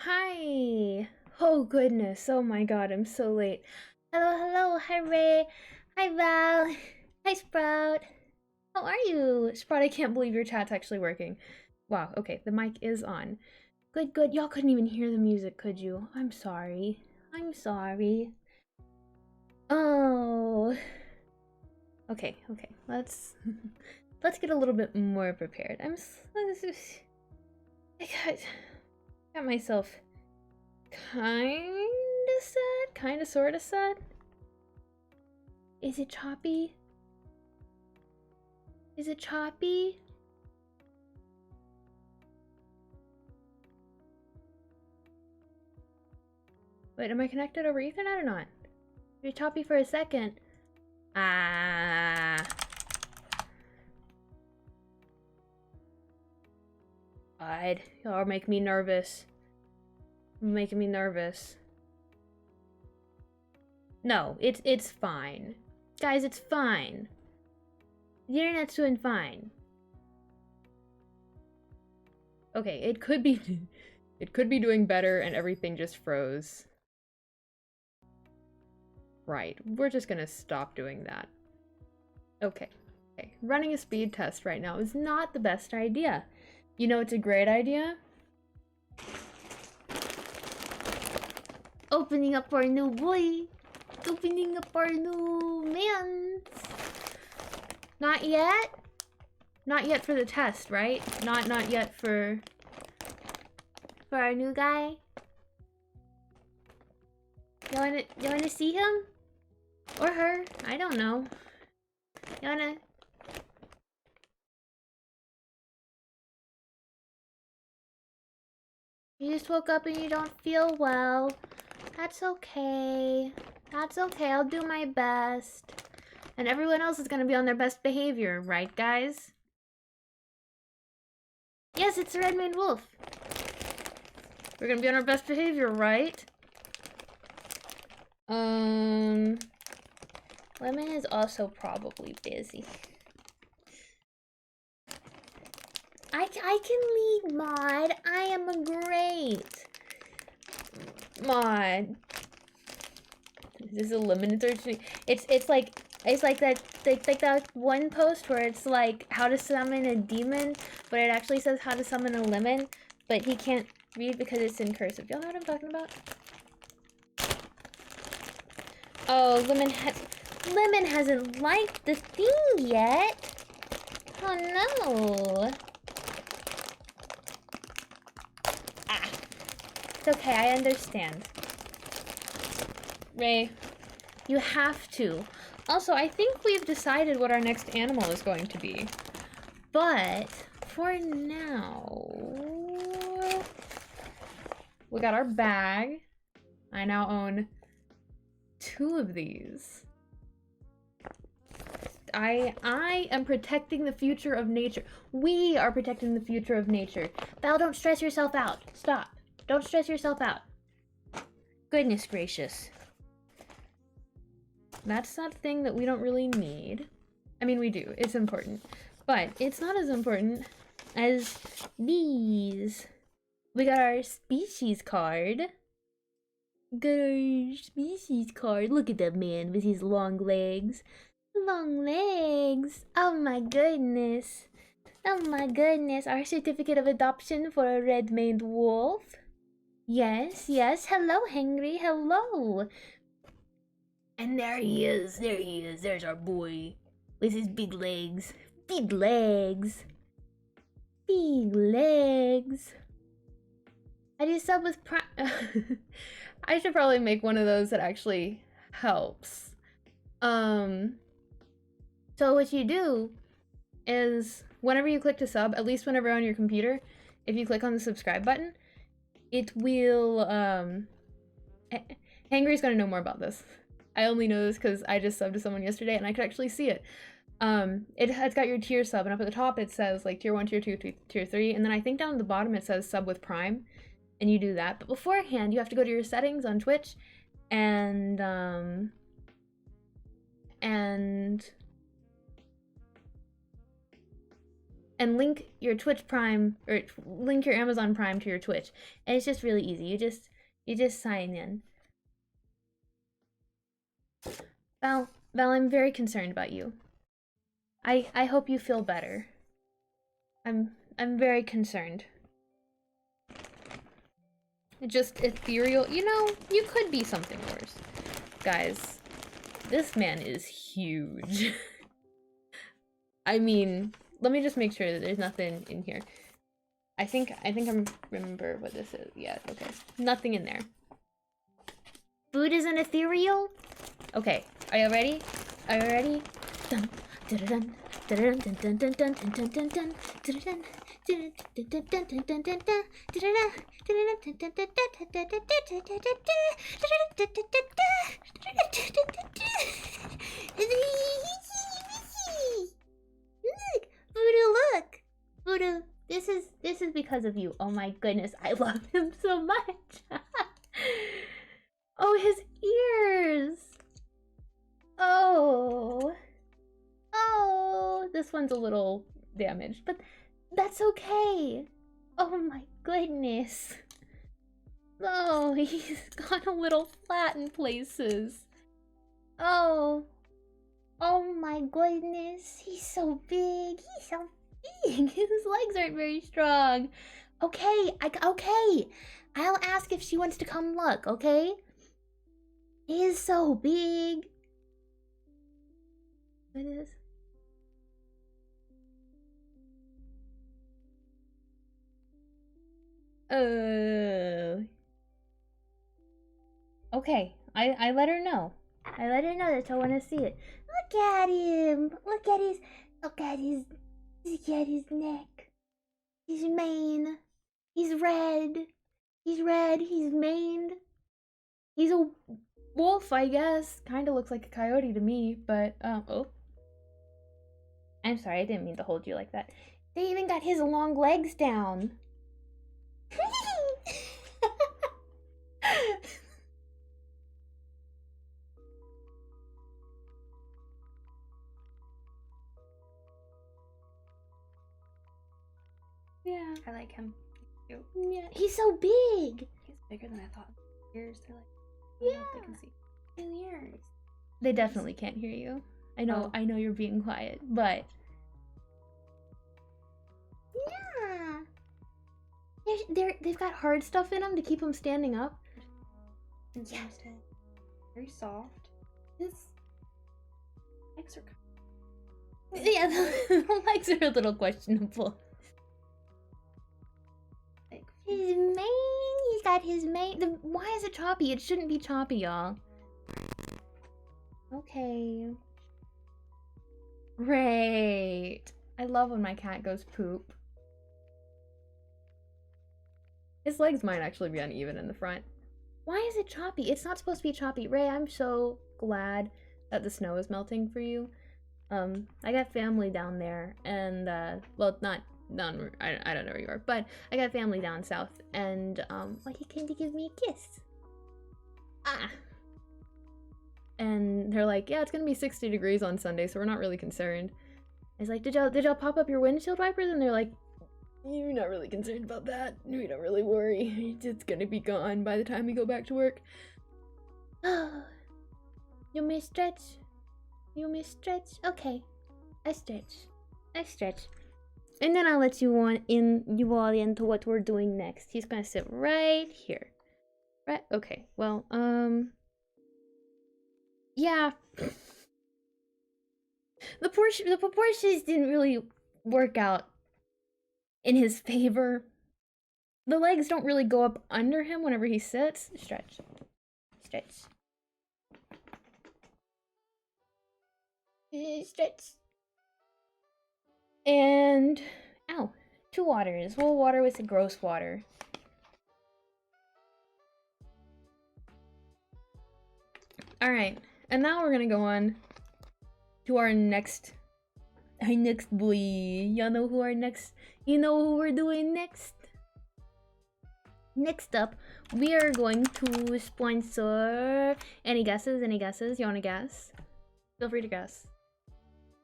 Hi! Oh goodness, oh my god, I'm so late. Hello, hi Ray. Hi Val. Hi Sprout. How are you? Sprout, I can't believe your chat's actually working. Wow, okay, the mic is on. Good. Y'all couldn't even hear the music, could you? I'm sorry. I'm sorry. Oh. Okay. Let's get a little bit more prepared. I got myself kinda sad, kinda sorta sad. Is it choppy? Is it choppy? Wait, am I connected over Ethernet or not? You're choppy for a second. Ah. God, y'all make me nervous. You're making me nervous. No, it's fine. Guys, it's fine. The internet's doing fine. Okay, it could be doing better and everything just froze. Right, we're just gonna stop doing that. Okay. Running a speed test right now is not the best idea. You know it's a great idea? Opening up our new boy. Opening up our new man. Not yet? Not yet for the test, right? Not yet for our new guy? You wanna see him? Or her? I don't know. You wanna... You just woke up and you don't feel well. That's okay. That's okay, I'll do my best. And everyone else is gonna be on their best behavior, right guys? Yes, it's the red-maned wolf. We're gonna be on our best behavior, right? Lemon is also probably busy. I can lead mod. I am a great mod. Is this a limited search? It's like that one post where it's like how to summon a demon, but it actually says how to summon a lemon, but he can't read because it's in cursive. Y'all know what I'm talking about? Oh, Lemon hasn't liked the thing yet. Oh no. Ah. It's okay, I understand. Ray, you have to. Also, I think we've decided what our next animal is going to be. But for now, we got our bag. I now own 2 of these. I am protecting the future of nature. We are protecting the future of nature. Val, don't stress yourself out. Stop. Don't stress yourself out. Goodness gracious. That's that thing that we don't really need. I mean, we do. It's important. But it's not as important as these. We got our species card. Got our species card. Look at that man with his long legs. Long legs. Oh my goodness. Oh my goodness. Our certificate of adoption for a red-maned wolf. Yes. Hello, Henry. Hello. And there he is. There's our boy. With his big legs. Big legs. I do sub with I should probably make one of those that actually helps. So what you do is whenever you click to sub, at least whenever on your computer, if you click on the subscribe button, it will, Hangry's gonna know more about this. I only know this because I just subbed to someone yesterday and I could actually see it. It's got your tier sub, and up at the top it says like tier 1, tier 2, tier 3, and then I think down at the bottom it says sub with Prime, and you do that. But beforehand, you have to go to your settings on Twitch and and link your Twitch Prime, or link your Amazon Prime to your Twitch. And it's just really easy. You just sign in. Val, I'm very concerned about you. I hope you feel better. I'm very concerned. Just ethereal. You know, you could be something worse. Guys, this man is huge. I mean, let me just make sure that there's nothing in here. I think I remember what this is. Yeah, okay. Nothing in there. Food is an ethereal? Okay, are you ready? Are you ready? Dun, dun, dun, dun, dun, dun, dun, dun, dun, dun, dun, dun, dun. Look, Voodoo, look. Voodoo, this is because of you. Oh my goodness, I love him so much. Oh, his ears. Oh. Oh, this one's a little damaged, but that's okay. Oh my goodness. Oh, he's gone a little flat in places. Oh. Oh my goodness. He's so big. He's so big. His legs aren't very strong. Okay, okay. I'll ask if she wants to come look, okay? He is so big. It is. Okay, I let her know. I let her know that I want to see it. Look at him. Look at his neck. His mane. He's red. He's red. He's maned. He's a wolf, I guess. Kind of looks like a coyote to me, but oh. I'm sorry, I didn't mean to hold you like that. They even got his long legs down. Yeah. I like him. Too. Yeah, he's so big. He's bigger than I thought. Ears, they're like, yeah. They can see. 2 ears. They definitely can't hear you. I know. I know you're being quiet, but yeah, they've got hard stuff in them to keep them standing up. Yeah, very soft. His legs are. Yeah, the legs are a little questionable. His mane, he's got his mane. Why is it choppy? It shouldn't be choppy, y'all. Okay. Great. I love when my cat goes poop. His legs might actually be uneven in the front. Why is it choppy? It's not supposed to be choppy. Ray, I'm so glad that the snow is melting for you. I got family down there, and well, not down. I don't know where you are, but I got family down south, and like he came to give me a kiss. Ah. And they're like, yeah, it's gonna be 60 degrees on Sunday, so we're not really concerned. I was like, did y'all pop up your windshield wipers? And they're like, you're not really concerned about that. We don't really worry. It's gonna be gone by the time we go back to work. Oh, you may stretch. You may stretch. Okay, I stretch. I stretch. And then I'll let you all into what we're doing next. He's gonna sit right here. Right? Okay. Well, yeah. The proportions didn't really work out in his favor. The legs don't really go up under him whenever he sits. Stretch. Stretch. Stretch. And, ow, 2 waters. We'll water with the gross water. Alright, and now we're gonna go on to our next boy. Y'all know who our next, you know who we're doing next? Next up, we are going to sponsor, any guesses? Any guesses? You wanna guess? Feel free to guess.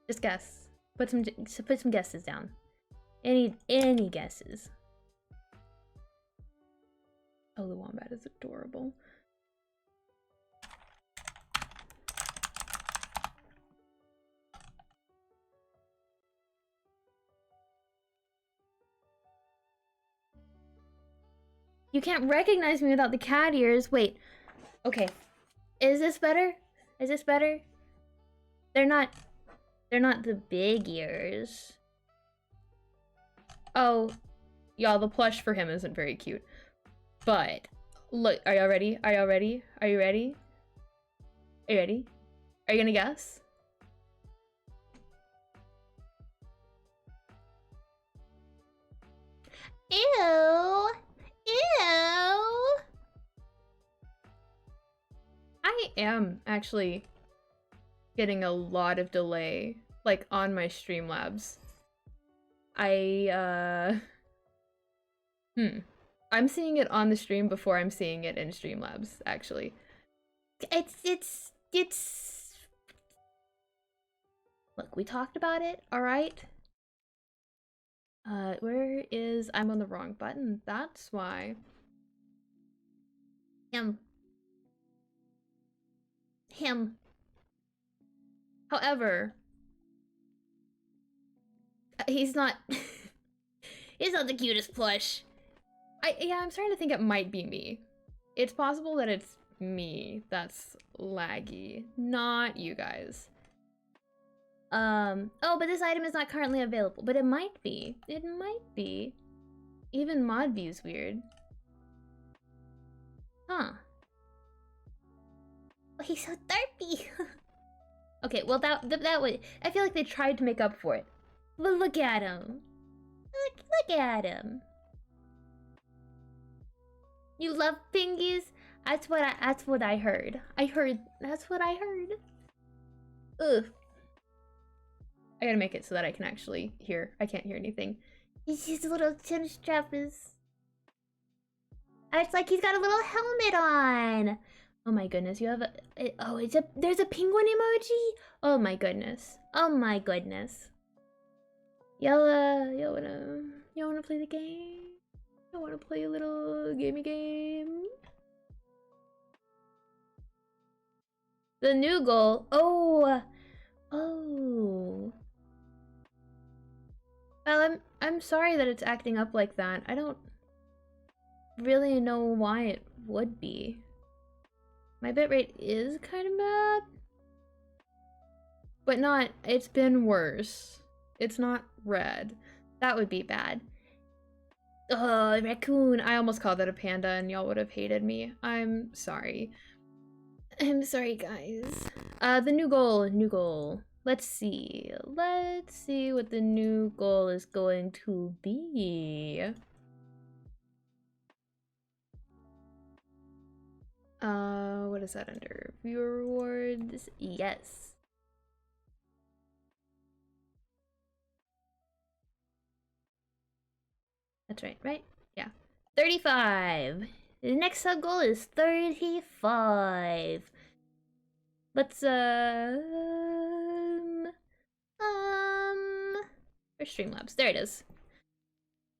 Just guess. Put some guesses down. Any guesses? Oh, the wombat is adorable. You can't recognize me without the cat ears. Wait. Okay. Is this better? Is this better? They're not the big ears. Oh, y'all, the plush for him isn't very cute. But look, are y'all ready? Are y'all ready? Are you ready? Are you ready? Are you gonna guess? Ew! Ew! I am actually getting a lot of delay, like, on my Streamlabs. I'm seeing it on the stream before I'm seeing it in Streamlabs, actually. It's... Look, we talked about it, alright? Where is... I'm on the wrong button, that's why. Him. However, he's not... he's not the cutest plush. Yeah, I'm starting to think it might be me. It's possible that it's me that's laggy, not you guys. Oh, but this item is not currently available, but it might be. It might be. Even mod view's weird. Huh. Oh, he's so derpy. Okay, well that was... I feel like they tried to make up for it. But look at him. Look at him. You love pingies? That's what I heard. That's what I heard. Ugh. I gotta make it so that I can actually hear. I can't hear anything. His little chin strap is... It's like he's got a little helmet on. Oh my goodness, you have a... there's a penguin emoji? Oh my goodness. Oh my goodness. Y'all wanna play the game? Y'all wanna play a little gamey game? The new goal. Oh. Well, I'm sorry that it's acting up like that. I don't really know why it would be. My bitrate is kind of bad. But not, it's been worse. It's not red. That would be bad. Oh, raccoon. I almost called that a panda and y'all would have hated me. I'm sorry. I'm sorry, guys. The new goal. Let's see what the new goal is going to be. What is that under? Viewer rewards? Yes. That's right? Yeah. 35! The next sub goal is 35. Let's, for Streamlabs. There it is.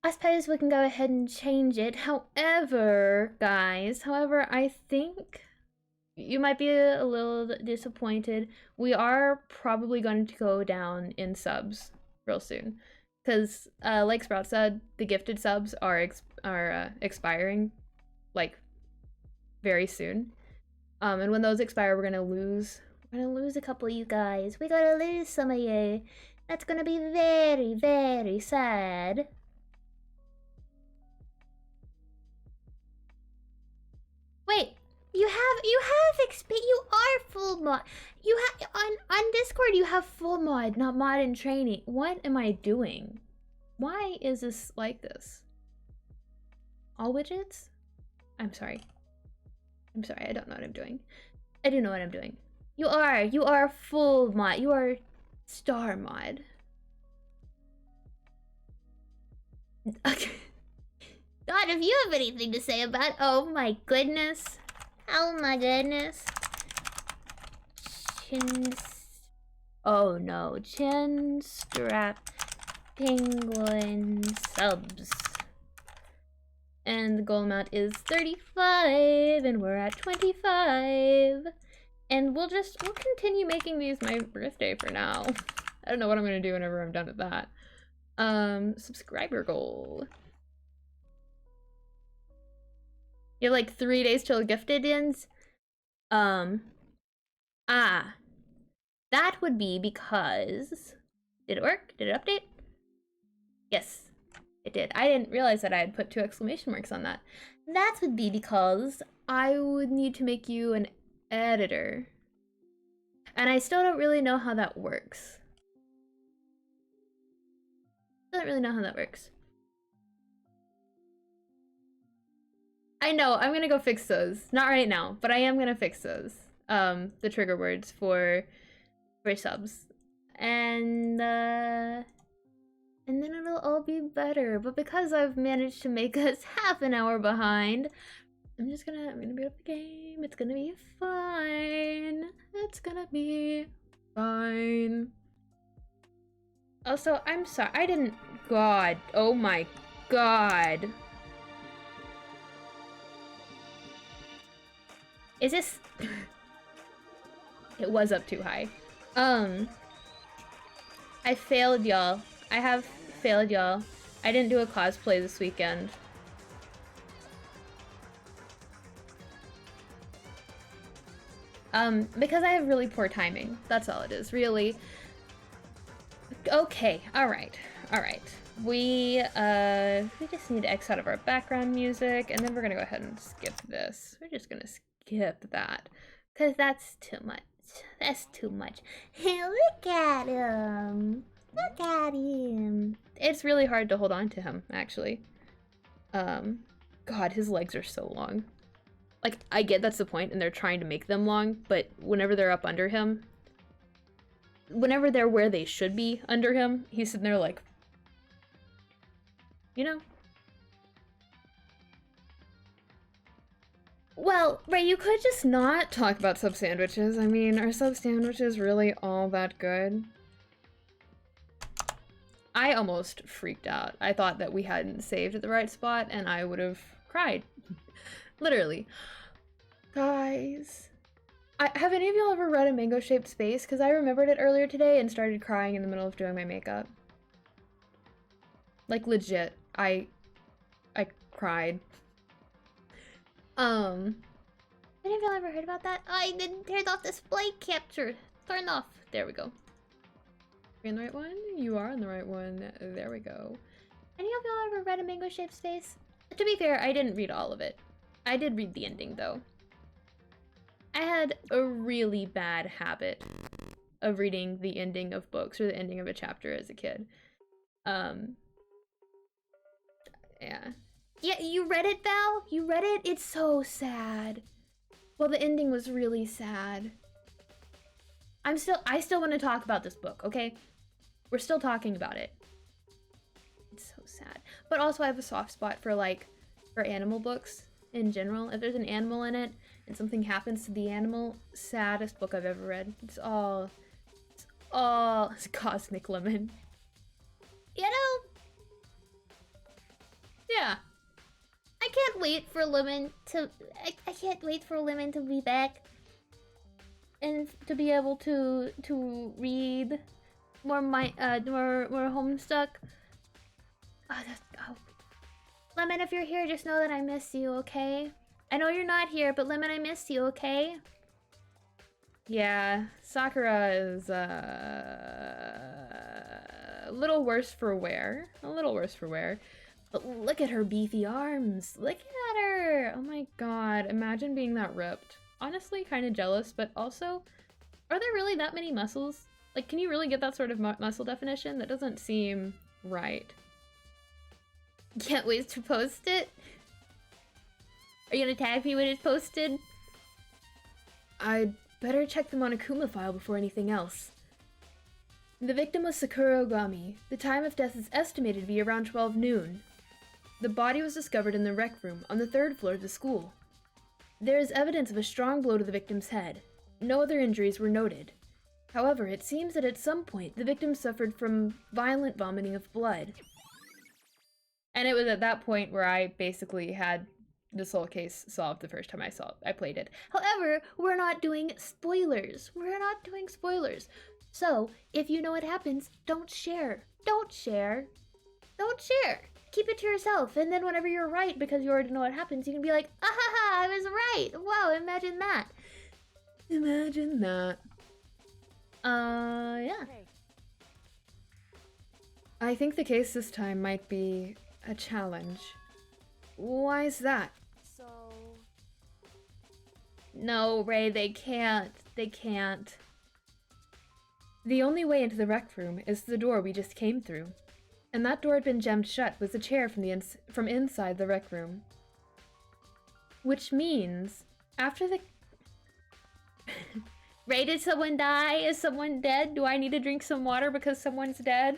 I suppose we can go ahead and change it. However, guys, I think you might be a little disappointed. We are probably going to go down in subs real soon. Because, like Sprout said, the gifted subs are expiring, like, very soon. And when those expire, we're gonna lose a couple of you guys. We're gonna lose some of you. That's gonna be very, very sad. Wait, you are full mod. You have on Discord. You have full mod, not mod in training. What am I doing? Why is this like this? All widgets? I'm sorry. I don't know what I'm doing. I do know what I'm doing. You are full mod. You are star mod. Okay. God, if you have anything to say about... Oh my goodness. Oh my goodness. Oh no. Chin strap. penguin subs. And the goal amount is 35, and we're at 25. And we'll continue making these my birthday for now. I don't know what I'm gonna do whenever I'm done with that. Subscriber goal. You have like 3 days till gifted ends? That would be because... Did it work? Did it update? Yes, it did. I didn't realize that I had put 2 exclamation marks on that. That would be because I would need to make you an editor. And I still don't really know how that works. Don't really know how that works. I know, I'm gonna go fix those. Not right now, but I am gonna fix those. The trigger words for subs. And then it'll all be better. But because I've managed to make us half an hour behind, I'm gonna beat up the game. It's gonna be fine. It's gonna be fine. Also, I'm sorry, I didn't, God, oh my God. Is this, it was up too high. I failed y'all. I have failed y'all. I didn't do a cosplay this weekend. Because I have really poor timing. That's all it is, really. Okay, alright. We just need to X out of our background music, and then we're gonna go ahead and skip this. We're just gonna skip that. Cause that's too much. That's too much. Hey, look at him! Look at him! It's really hard to hold on to him, actually. God, his legs are so long. Like, I get that's the point, and they're trying to make them long, but whenever they're up under him, whenever they're where they should be under him, he's sitting there like, you know? Well, right, you could just not talk about sub sandwiches. I mean, are sub sandwiches really all that good? I almost freaked out. I thought that we hadn't saved at the right spot, and I would have cried. Literally. Guys. Have any of y'all ever read A Mango-Shaped Space? Because I remembered it earlier today and started crying in the middle of doing my makeup. Like, legit. I cried. Any of y'all ever heard about that? Oh, I didn't turn off display capture. Turn off. There we go. You're in the right one? You are in the right one. There we go. Any of y'all ever read A Mango-Shaped Space? To be fair, I didn't read all of it. I did read the ending, though. I had a really bad habit of reading the ending of books or the ending of a chapter as a kid. Yeah. Yeah, you read it, Val? You read it? It's so sad. Well, the ending was really sad. I still want to talk about this book, okay? We're still talking about it. It's so sad. But also I have a soft spot for animal books in general. If there's an animal in it and something happens to the animal, saddest book I've ever read. It's Cosmic Lemon. You know? Yeah. I can't wait for Lemon to be back and to be able to read more Homestuck. Oh. Lemon, if you're here, just know that I miss you, okay? I know you're not here, but Lemon, I miss you, okay? Yeah, Sakura is a little worse for wear. But look at her beefy arms. Look at her. Oh my god. Imagine being that ripped. Honestly, kind of jealous, but also, are there really that many muscles? Like, can you really get that sort of muscle definition? That doesn't seem right. Can't wait to post it. Are you gonna tag me when it's posted? I'd better check the Monokuma file before anything else. The victim was Sakura Ogami. The time of death is estimated to be around 12 noon. The body was discovered in the rec room on the 3rd floor of the school. There is evidence of a strong blow to the victim's head. No other injuries were noted. However, it seems that at some point, the victim suffered from violent vomiting of blood. And it was at that point where I basically had this whole case solved the first time I played it. However, we're not doing spoilers. We're not doing spoilers. So, if you know what happens, don't share. Don't share. Don't share. Keep it to yourself, and then whenever you're right, because you already know what happens, you can be like, ah ha ha, I was right. Wow, imagine that. Imagine that. Yeah. I think the case this time might be a challenge. Why is that? So... No, Ray, they can't. They can't. The only way into the rec room is the door we just came through. And that door had been jammed shut with a chair from inside the rec room. Which means, after the... Ray, did someone die? Is someone dead? Do I need to drink some water because someone's dead?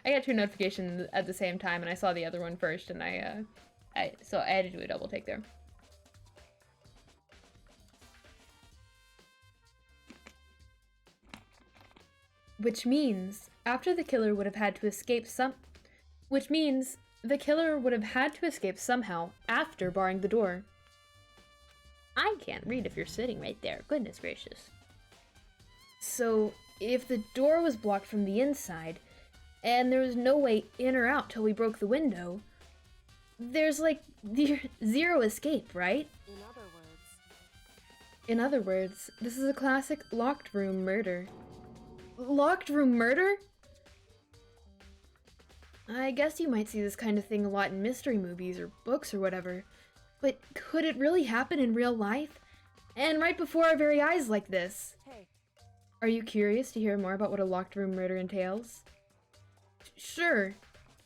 I got 2 notifications at the same time, and I saw the other one first, and so I had to do a double take there. Which means after the killer would have had to escape Which means the killer would have had to escape somehow after barring the door. I can't read if you're sitting right there. Goodness gracious. So, if the door was blocked from the inside, and there was no way in or out till we broke the window, there's like zero escape, right? In other words, this is a classic locked room murder. Locked room murder? I guess you might see this kind of thing a lot in mystery movies or books or whatever, but could it really happen in real life? And right before our very eyes like this? Hey. Are you curious to hear more about what a locked room murder entails? Sure,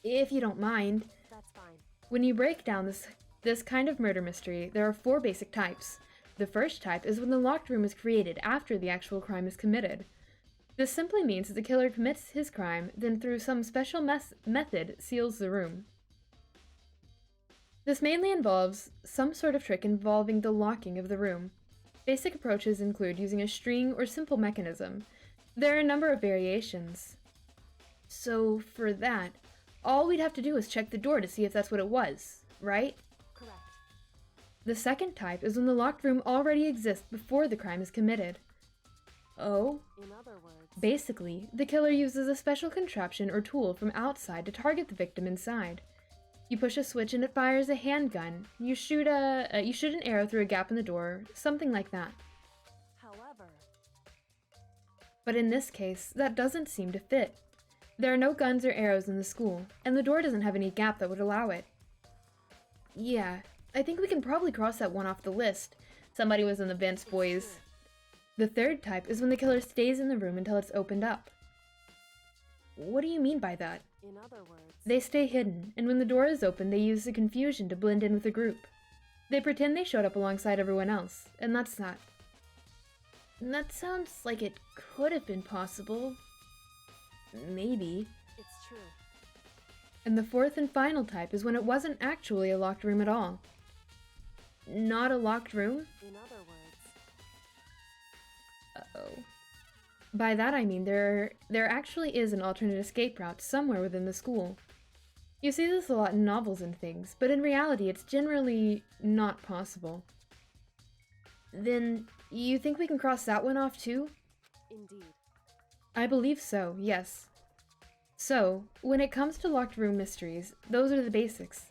if you don't mind. That's fine. When you break down this kind of murder mystery, there are 4 basic types. The first type is when the locked room is created after the actual crime is committed. This simply means that the killer commits his crime, then through some special method seals the room. This mainly involves some sort of trick involving the locking of the room. Basic approaches include using a string or simple mechanism. There are a number of variations. So, for that, all we'd have to do is check the door to see if that's what it was, right? Correct. The second type is when the locked room already exists before the crime is committed. Oh? In other words... Basically, the killer uses a special contraption or tool from outside to target the victim inside. You push a switch and it fires a handgun. You shoot an arrow through a gap in the door, something like that. However... But in this case, that doesn't seem to fit. There are no guns or arrows in the school, and the door doesn't have any gap that would allow it. Yeah, I think we can probably cross that one off the list. Somebody was in the vents, boys. The third type is when the killer stays in the room until it's opened up. What do you mean by that? In other words... They stay hidden, and when the door is open, they use the confusion to blend in with the group. They pretend they showed up alongside everyone else, and that's that. That sounds like it could have been possible. Maybe. It's true. And the fourth and final type is when it wasn't actually a locked room at all. Not a locked room? In other words... Uh-oh. By that I mean there actually is an alternate escape route somewhere within the school. You see this a lot in novels and things, but in reality it's generally not possible. Then, you think we can cross that one off too? Indeed. I believe so, yes. So, when it comes to locked room mysteries, those are the basics.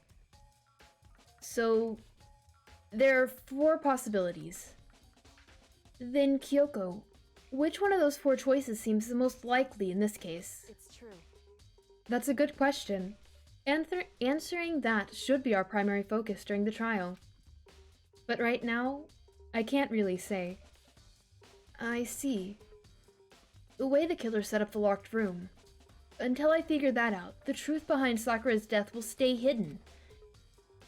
So, there are 4 possibilities. Then, Kyoko, which one of those 4 choices seems the most likely in this case? It's true. That's a good question. Answering that should be our primary focus during the trial. But right now, I can't really say. I see. The way the killer set up the locked room. Until I figure that out, the truth behind Sakura's death will stay hidden.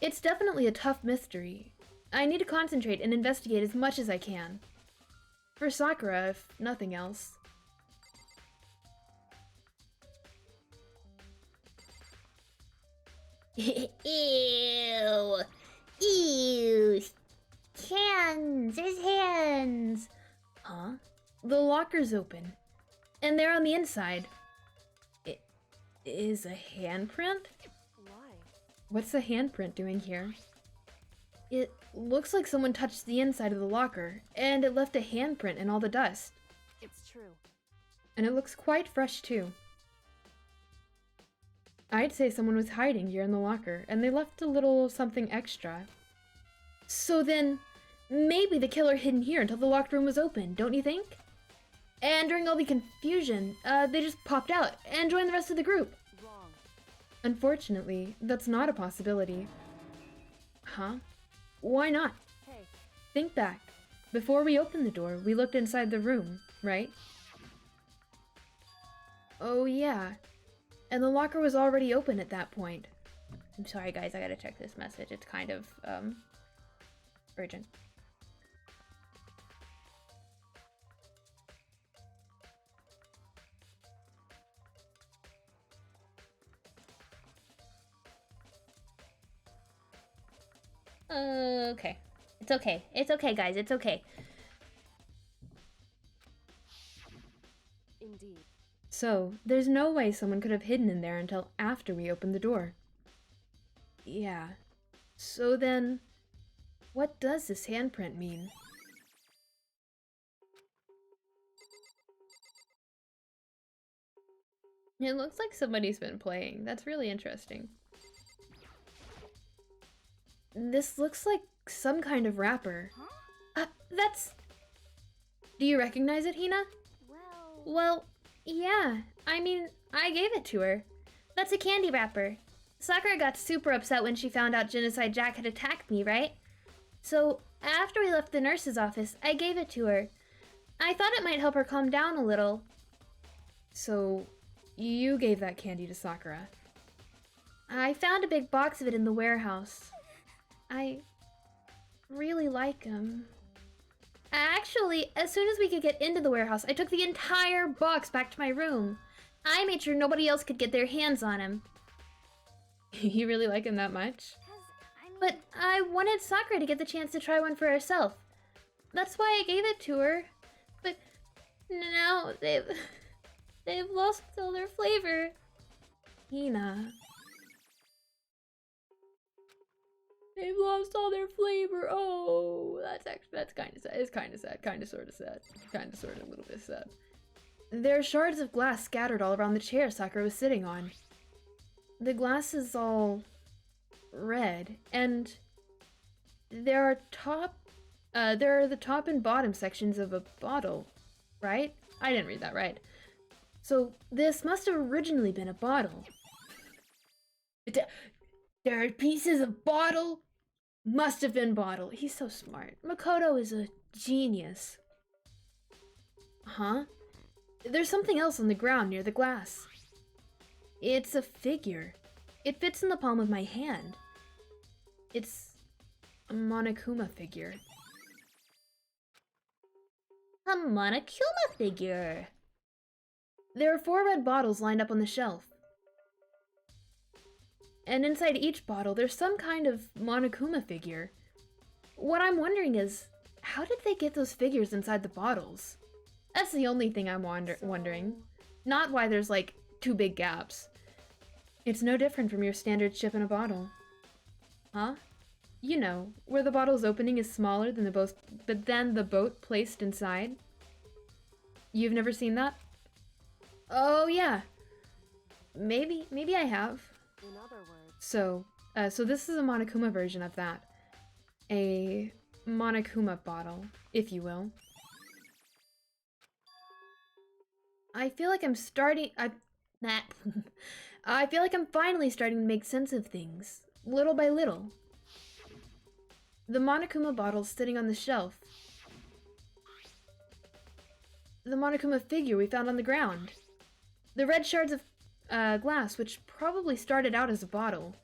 It's definitely a tough mystery. I need to concentrate and investigate as much as I can. For Sakura, if nothing else. Ew! Ew! Hands! There's hands! Huh? locker's open. And there on the inside, it is a handprint? Why? What's the handprint doing here? It looks like someone touched the inside of the locker, and it left a handprint in all the dust. It's true. And it looks quite fresh too. I'd say someone was hiding here in the locker, and they left a little something extra. So then, maybe the killer hidden here until the locked room was open, don't you think? And during all the confusion, they just popped out and joined the rest of the group. Wrong. Unfortunately, that's not a possibility. Huh? Why not? Hey, Think back. Before we opened the door, we looked inside the room, right? Oh yeah. And the locker was already open at that point. I'm sorry guys, I gotta check this message. It's kind of, urgent. Okay. It's okay. It's okay, guys. It's okay. indeed. So, there's no way someone could have hidden in there until after we opened the door. Yeah. So then, what does this handprint mean? It looks like somebody's been playing. That's really interesting. This looks like some kind of wrapper. That's... Do you recognize it, Hina? Well, yeah. I mean, I gave it to her. That's a candy wrapper. Sakura got super upset when she found out Genocide Jack had attacked me, right? So, after we left the nurse's office, I gave it to her. I thought it might help her calm down a little. So, you gave that candy to Sakura? I found a big box of it in the warehouse. I really like them. Actually, as soon as we could get into the warehouse, I took the entire box back to my room. I made sure nobody else could get their hands on him. You really like him that much? But I wanted Sakura to get the chance to try one for herself. That's why I gave it to her. But now they've lost all their flavor. Hina. They've lost all their flavor. Oh, that's kind of sad. It's kind of sad. Kind of sort of sad. Kind of sort of a little bit sad. There are shards of glass scattered all around the chair Sakura was sitting on. The glass is all red, and there are the top and bottom sections of a bottle, right? I didn't read that right. So this must have originally been a bottle. There are pieces of bottle. Must have been bottle. He's so smart. Makoto is a genius. Huh? There's something else on the ground near the glass. It's a figure. It fits in the palm of my hand. It's a Monokuma figure. A Monokuma figure. There are 4 red bottles lined up on the shelf. And inside each bottle, there's some kind of Monokuma figure. What I'm wondering is, how did they get those figures inside the bottles? That's the only thing I'm wondering. Not why there's like 2 big gaps. It's no different from your standard ship in a bottle. Huh? You know, where the bottle's opening is smaller than the boat placed inside. You've never seen that? Oh yeah. Maybe I have. In other words, So this is a Monokuma version of that. A Monokuma bottle, if you will. I feel like I'm I feel like I'm finally starting to make sense of things, little by little. The Monokuma bottle's sitting on the shelf. The Monokuma figure we found on the ground. The red shards of glass, which probably started out as a bottle.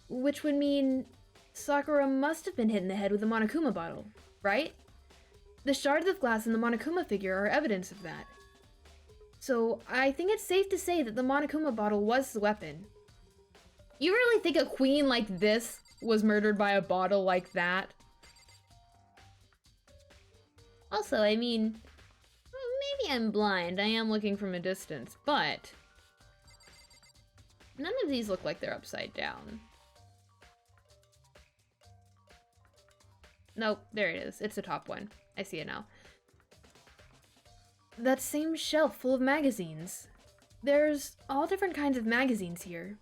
Which would mean Sakura must have been hit in the head with a Monokuma bottle, right? The shards of glass in the Monokuma figure are evidence of that. So I think it's safe to say that the Monokuma bottle was the weapon. You really think a queen like this was murdered by a bottle like that? Also, I mean, maybe I'm blind. I am looking from a distance, but none of these look like they're upside down. Nope, there it is. It's the top one. I see it now. That same shelf full of magazines. There's all different kinds of magazines here.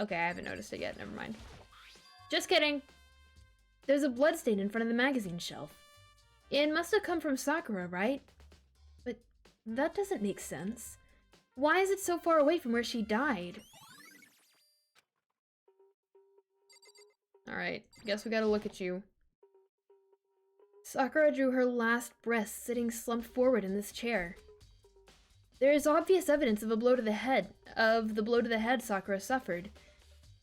Okay, I haven't noticed it yet. Never mind. Just kidding. There's a bloodstain in front of the magazine shelf. It must have come from Sakura, right? But that doesn't make sense. Why is it so far away from where she died? Alright, guess we gotta look at you. Sakura drew her last breath sitting slumped forward in this chair. There is obvious evidence of the blow to the head Sakura suffered.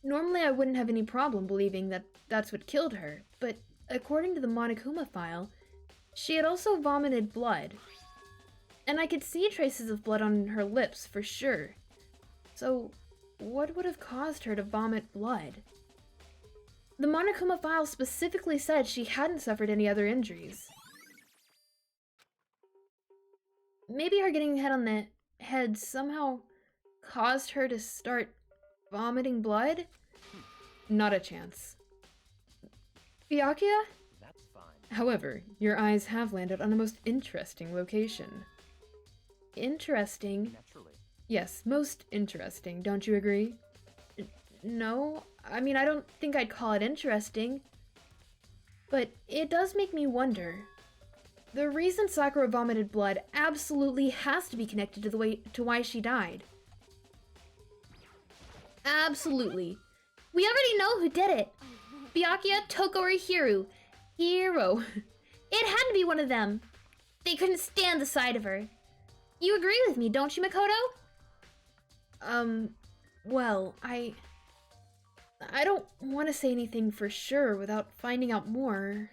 Normally I wouldn't have any problem believing that that's what killed her, but according to the Monokuma file, she had also vomited blood. And I could see traces of blood on her lips for sure. So, what would have caused her to vomit blood? The Monokuma file specifically said she hadn't suffered any other injuries. Maybe her getting hit on the head somehow caused her to start vomiting blood? Not a chance. Byakuya? That's fine. However, your eyes have landed on a most interesting location. Interesting? Naturally. Yes, most interesting, don't you agree? No, I mean, I don't think I'd call it interesting. But it does make me wonder. The reason Sakura vomited blood absolutely has to be connected to why she died. Absolutely. We already know who did it. Byakuya, Toko, or Hiro. Hiro. It had to be one of them. They couldn't stand the sight of her. You agree with me, don't you, Makoto? Well, I don't want to say anything for sure without finding out more.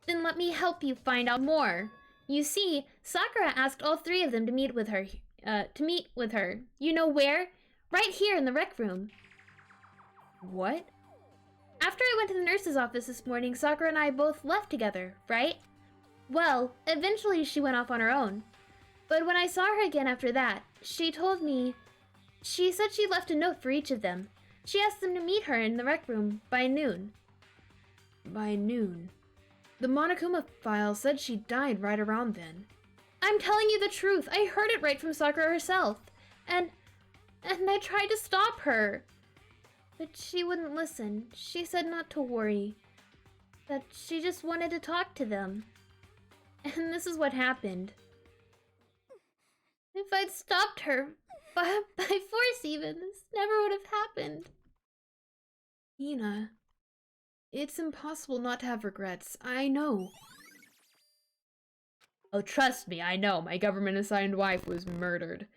Then let me help you find out more. You see, Sakura asked all three of them to meet with her. You know where? Right here in the rec room. What? After I went to the nurse's office this morning, Sakura and I both left together, right? Well, eventually she went off on her own. But when I saw her again after that, she said she left a note for each of them. She asked them to meet her in the rec room by noon. By noon. The Monokuma file said she died right around then. I'm telling you the truth. I heard it right from Sakura herself. And I tried to stop her. But she wouldn't listen. She said not to worry. That she just wanted to talk to them. And this is what happened. If I'd stopped her, by force even, this never would have happened. Hina, it's impossible not to have regrets. I know. Oh, trust me, I know. My government-assigned wife was murdered.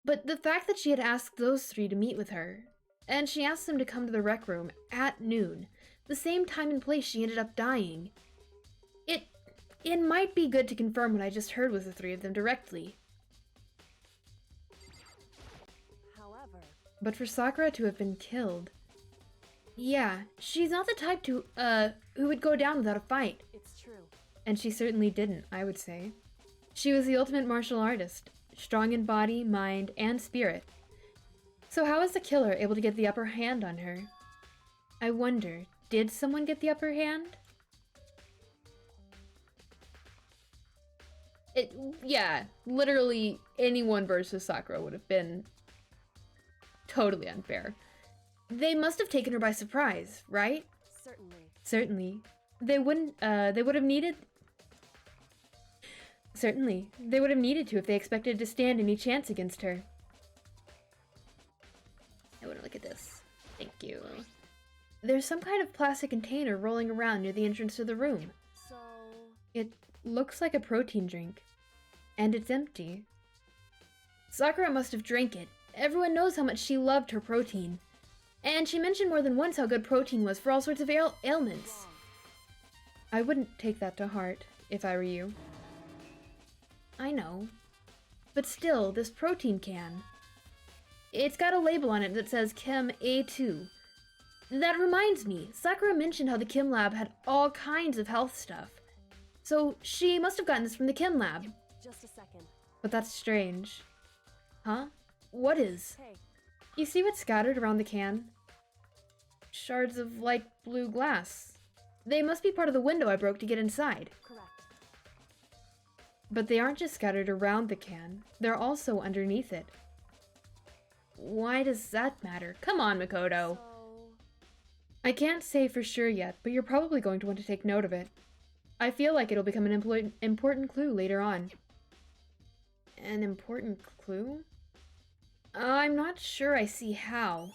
But the fact that she had asked those three to meet with her, and she asked them to come to the rec room at noon, the same time and place she ended up dying, it might be good to confirm what I just heard with the three of them directly. However, But for Sakura to have been killed... Yeah, she's not the type to, who would go down without a fight. it's true. And she certainly didn't, I would say. She was the ultimate martial artist, strong in body, mind, and spirit. So how was the killer able to get the upper hand on her? I wonder, did someone get the upper hand? Yeah, literally anyone versus Sakura would have been totally unfair. They must have taken her by surprise, right? Certainly. Certainly. They would have needed to if they expected to stand any chance against her. I want to look at this. Thank you. There's some kind of plastic container rolling around near the entrance to the room. So, It looks like a protein drink. And it's empty. Sakura must have drank it. Everyone knows how much she loved her protein. And she mentioned more than once how good protein was for all sorts of ailments. I wouldn't take that to heart, if I were you. I know. But still, this protein can. It's got a label on it that says Chem A2. That reminds me, Sakura mentioned how the Chem Lab had all kinds of health stuff. So she must have gotten this from the Chem Lab. Just a second. But that's strange. Huh? What is? Hey, You see what's scattered around the can? Shards of light blue glass. They must be part of the window I broke to get inside. correct. But they aren't just scattered around the can, they're also underneath it. Why does that matter? Come on, Makoto. So, I can't say for sure yet, but you're probably going to want to take note of it. I feel like it'll become an important clue later on. An important clue? I'm not sure I see how.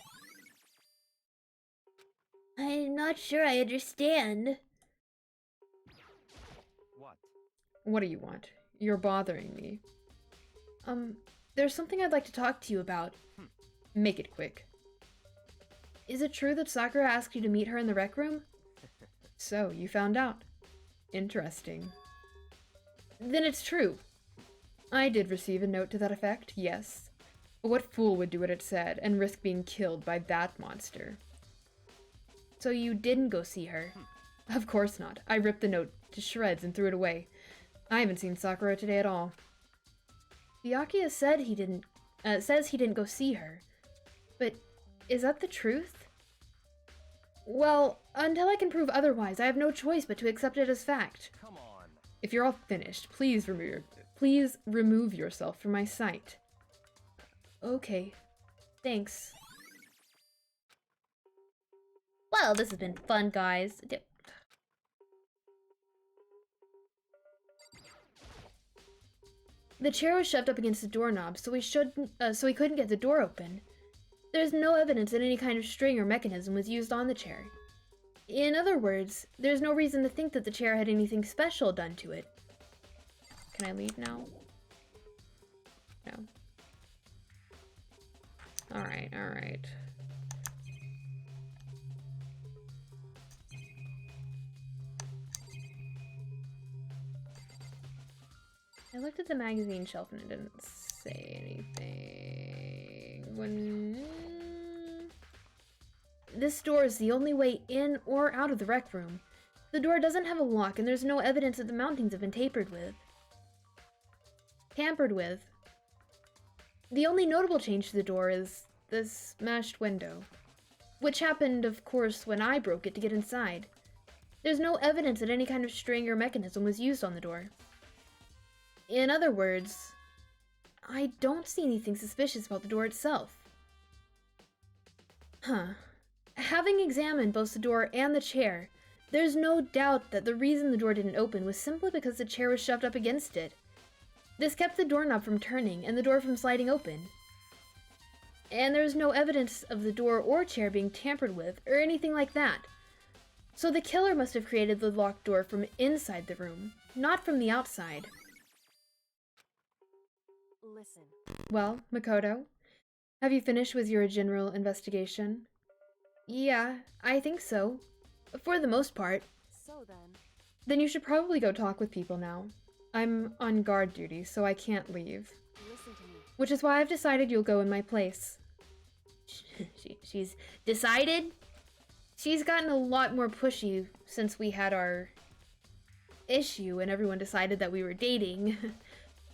I'm not sure I understand. What? What do you want? You're bothering me. There's something I'd like to talk to you about. Make it quick. Is it true that Sakura asked you to meet her in the rec room? So, you found out. Interesting. Then it's true. I did receive a note to that effect, yes. But what fool would do what it said and risk being killed by that monster? So you didn't go see her? Of course not. I ripped the note to shreds and threw it away. I haven't seen Sakura today at all. Byakuya said says he didn't go see her. But is that the truth? Well, until I can prove otherwise, I have no choice but to accept it as fact. Come on. If you're all finished, please remove yourself from my sight. Okay. Thanks. Well, this has been fun, guys. The chair was shoved up against the doorknob, so he couldn't get the door open. There's no evidence that any kind of string or mechanism was used on the chair. In other words, there's no reason to think that the chair had anything special done to it. Can I leave now? No. Alright, alright. I looked at the magazine shelf and it didn't say anything. This door is the only way in or out of the rec room. The door doesn't have a lock and there's no evidence that the mountings have been tampered with. The only notable change to the door is the smashed window, which happened, of course, when I broke it to get inside. There's no evidence that any kind of string or mechanism was used on the door. In other words, I don't see anything suspicious about the door itself. Huh. Having examined both the door and the chair, there's no doubt that the reason the door didn't open was simply because the chair was shoved up against it. This kept the doorknob from turning and the door from sliding open. And there's no evidence of the door or chair being tampered with or anything like that. So the killer must have created the locked door from inside the room, not from the outside. listen. Well, Makoto, have you finished with your general investigation? Yeah, I think so. For the most part. So then. Then you should probably go talk with people now. I'm on guard duty, so I can't leave. Listen to me. Which is why I've decided you'll go in my place. She's decided? She's gotten a lot more pushy since we had our issue and everyone decided that we were dating.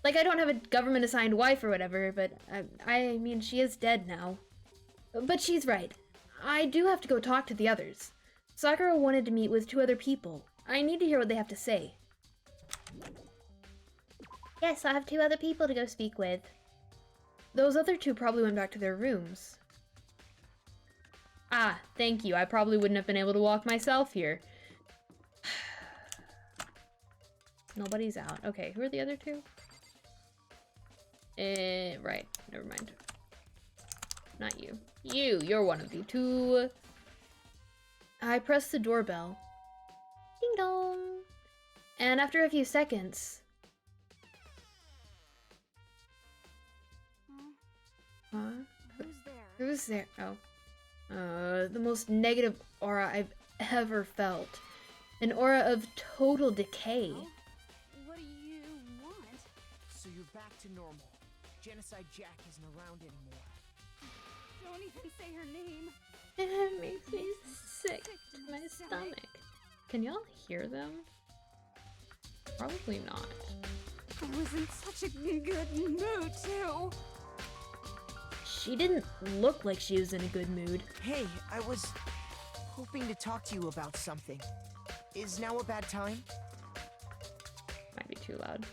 Like, I don't have a government-assigned wife or whatever, but I mean, she is dead now. But she's right. I do have to go talk to the others. Sakura wanted to meet with 2 other people. I need to hear what they have to say. Yes, I have 2 other people to go speak with. Those other 2 probably went back to their rooms. Ah, thank you. I probably wouldn't have been able to walk myself here. Nobody's out. Okay, who are the other 2? Right. Never mind. Not you. You're one of the 2. I pressed the doorbell. Ding dong. And after a few seconds... Huh? Who's there? Who's there? Oh. The most negative aura I've ever felt. An aura of total decay. Oh? What do you want? So you're back to normal. Genocide Jack isn't around anymore. Don't even say her name. It makes me sick to my stomach. Can y'all hear them? Probably not. was in such a good mood, too. She didn't look like she was in a good mood. Hey, I was hoping to talk to you about something. Is now a bad time? Might be too loud.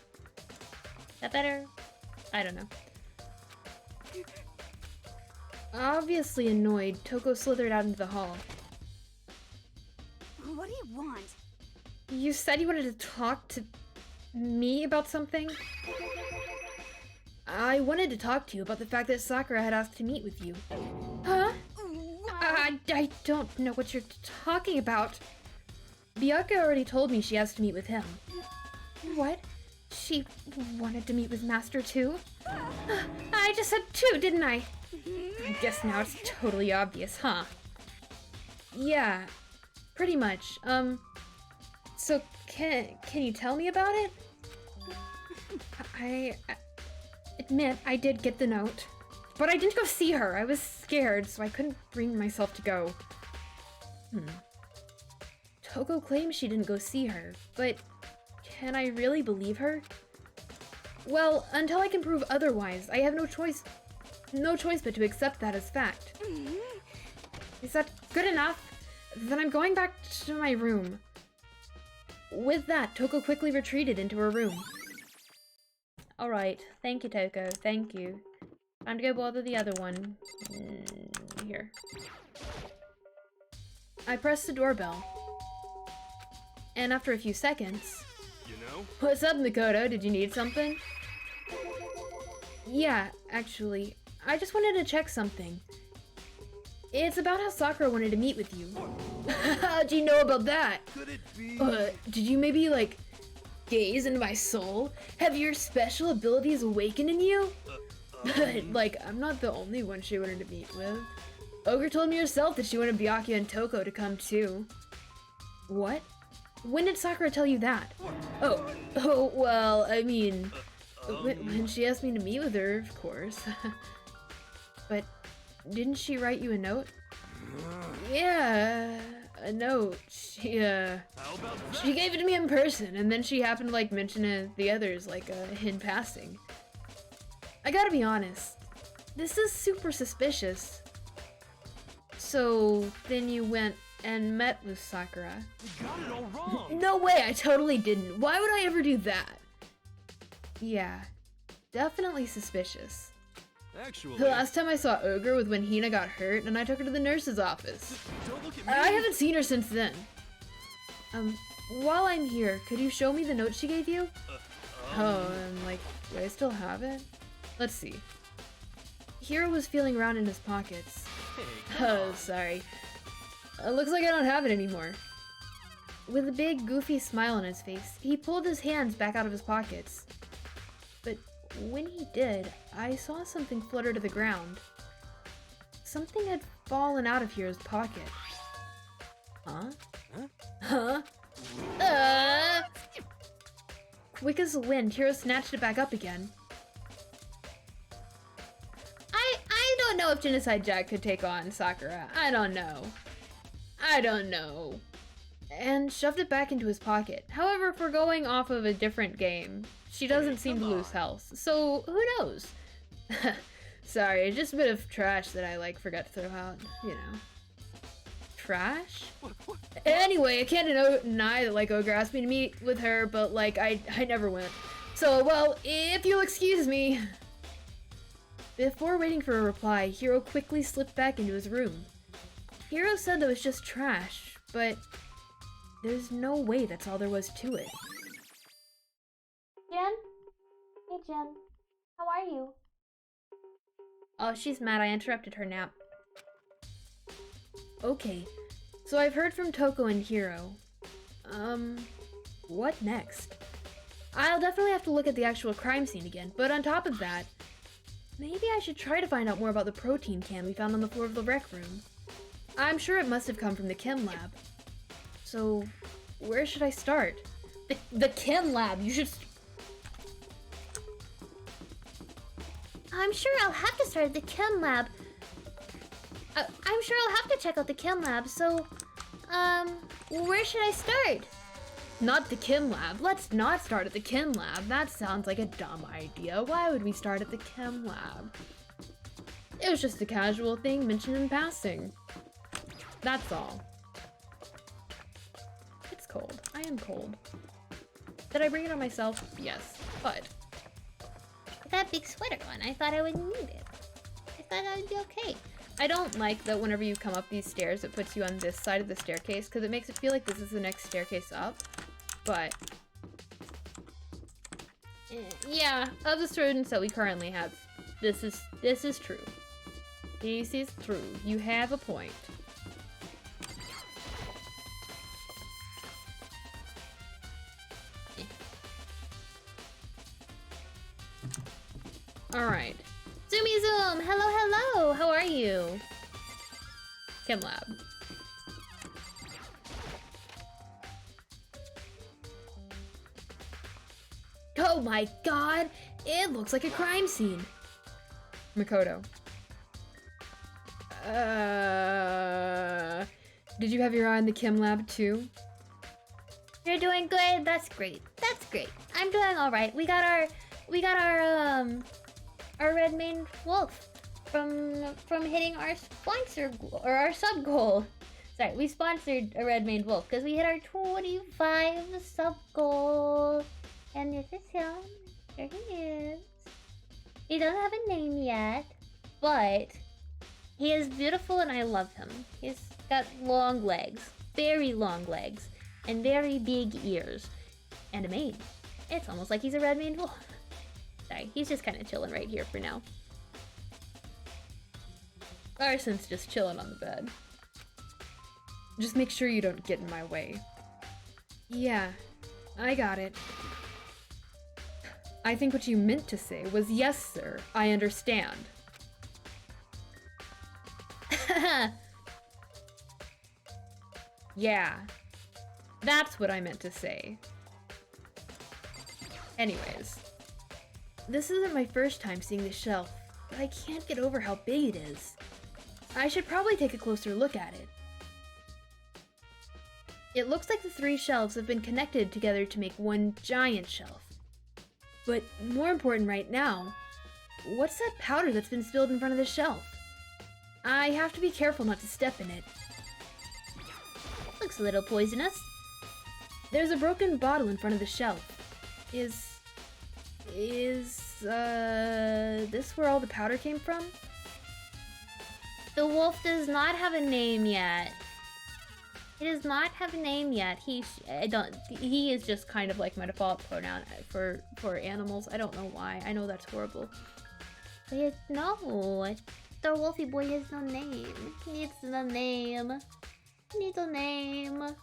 That better? I don't know. Obviously annoyed, Toko slithered out into the hall. What do you want? You said you wanted to talk to me about something? I wanted to talk to you about the fact that Sakura had asked to meet with you. Huh? I don't know what you're talking about. Byakuya already told me she has to meet with him. What? She wanted to meet with Master too? I just said two, didn't I? I guess now it's totally obvious, huh? Yeah, pretty much. So can you tell me about it? I admit I did get the note, but I didn't go see her. I was scared, so I couldn't bring myself to go. Toko claims she didn't go see her, but can I really believe her? Well, until I can prove otherwise, I have no choice but to accept that as fact. Is that good enough? Then I'm going back to my room. With that, Toko quickly retreated into her room. Alright, thank you, Toko, thank you. Time to go bother the other one. Here. I pressed the doorbell. And after a few seconds... You know? What's up, Mikoto? Did you need something? Yeah, actually. I just wanted to check something. It's about how Sakura wanted to meet with you. How'd you know about that? Could it be? Did you maybe, like, gaze into my soul? Have your special abilities awakened in you? Like, I'm not the only one she wanted to meet with. Ogre told me herself that she wanted Byakuya and Toko to come too. What? When did Sakura tell you that? Oh, well, I mean, when she asked me to meet with her, of course. But didn't she write you a note? Yeah, a note. She gave it to me in person, and then she happened to, like, mention it to the others, like, in passing. I gotta be honest, this is super suspicious. So, then you went and met with Sakura. You got it all wrong. No way, I totally didn't. Why would I ever do that? Yeah, definitely suspicious. Actually, The last time I saw Ogre was when Hina got hurt and I took her to the nurse's office. don't look at me. I haven't seen her since then. While I'm here, could you show me the note she gave you? Oh, and like, do I still have it? Let's see. Hiro was feeling around in his pockets. Hey, Oh, sorry. Looks like I don't have it anymore. With a big, goofy smile on his face, he pulled his hands back out of his pockets. But when he did, I saw something flutter to the ground. Something had fallen out of Hiro's pocket. Huh? Quick as the wind, Hiro snatched it back up again. I don't know if Genocide Jack could take on Sakura. I don't know. And shoved it back into his pocket. However, if we're going off of a different game, she doesn't seem to lose health, so who knows? Sorry, just a bit of trash that I, like, forgot to throw out, you know. Trash? Anyway, I can't deny that, like, Ogre asked me to meet with her, but, like, I never went. So, well, if you'll excuse me. Before waiting for a reply, Hiro quickly slipped back into his room. Hiro said that was just trash, but there's no way that's all there was to it. Jen? Hey, Jen. How are you? Oh, she's mad I interrupted her nap. Okay, so I've heard from Toko and Hiro. What next? I'll definitely have to look at the actual crime scene again, but on top of that, maybe I should try to find out more about the protein can we found on the floor of the rec room. I'm sure it must have come from the chem lab. So, where should I start? The chem lab, you should... I'm sure I'll have to start at the chem lab. I'm sure I'll have to check out the chem lab, so, where should I start? Not the Chem Lab. Let's not start at the Chem Lab. That sounds like a dumb idea. Why would we start at the Chem Lab? It was just a casual thing mentioned in passing. That's all. It's cold. I am cold. Did I bring it on myself? Yes, but... That big sweater on, I thought I wouldn't need it. I thought I would be okay. I don't like that whenever you come up these stairs, it puts you on this side of the staircase, because it makes it feel like this is the next staircase up. But... yeah, of the students that we currently have, this is true. This is true. You have a point. Alright. Zoomy Zoom! Hello, hello! How are you? Chem Lab. Oh my god! It looks like a crime scene! Makoto. Did you have your eye on the Chem Lab too? You're doing good? That's great. That's great. I'm doing alright. We got our red maned wolf from hitting our sponsor or our sub goal. Sorry, we sponsored a red maned wolf because we hit our 25 sub goal. And this is him. There he is. He doesn't have a name yet, but he is beautiful and I love him. He's got long legs, very long legs, and very big ears, and a mane. It's almost like he's a red maned wolf. Sorry, he's just kind of chilling right here for now. Arson's just chilling on the bed. Just make sure you don't get in my way. Yeah, I got it. I think what you meant to say was, yes, sir, I understand. Yeah, that's what I meant to say. Anyways, this isn't my first time seeing this shelf, but I can't get over how big it is. I should probably take a closer look at it. It looks like the three shelves have been connected together to make one giant shelf. But more important right now, what's that powder that's been spilled in front of the shelf? I have to be careful not to step in it. Looks a little poisonous. There's a broken bottle in front of the shelf. Is this where all the powder came from? The wolf does not have a name yet. He does not have a name yet. He is just kind of like my default pronoun for animals. I don't know why. I know that's horrible. But no, the wolfy boy has no name. He needs a name. He needs a name.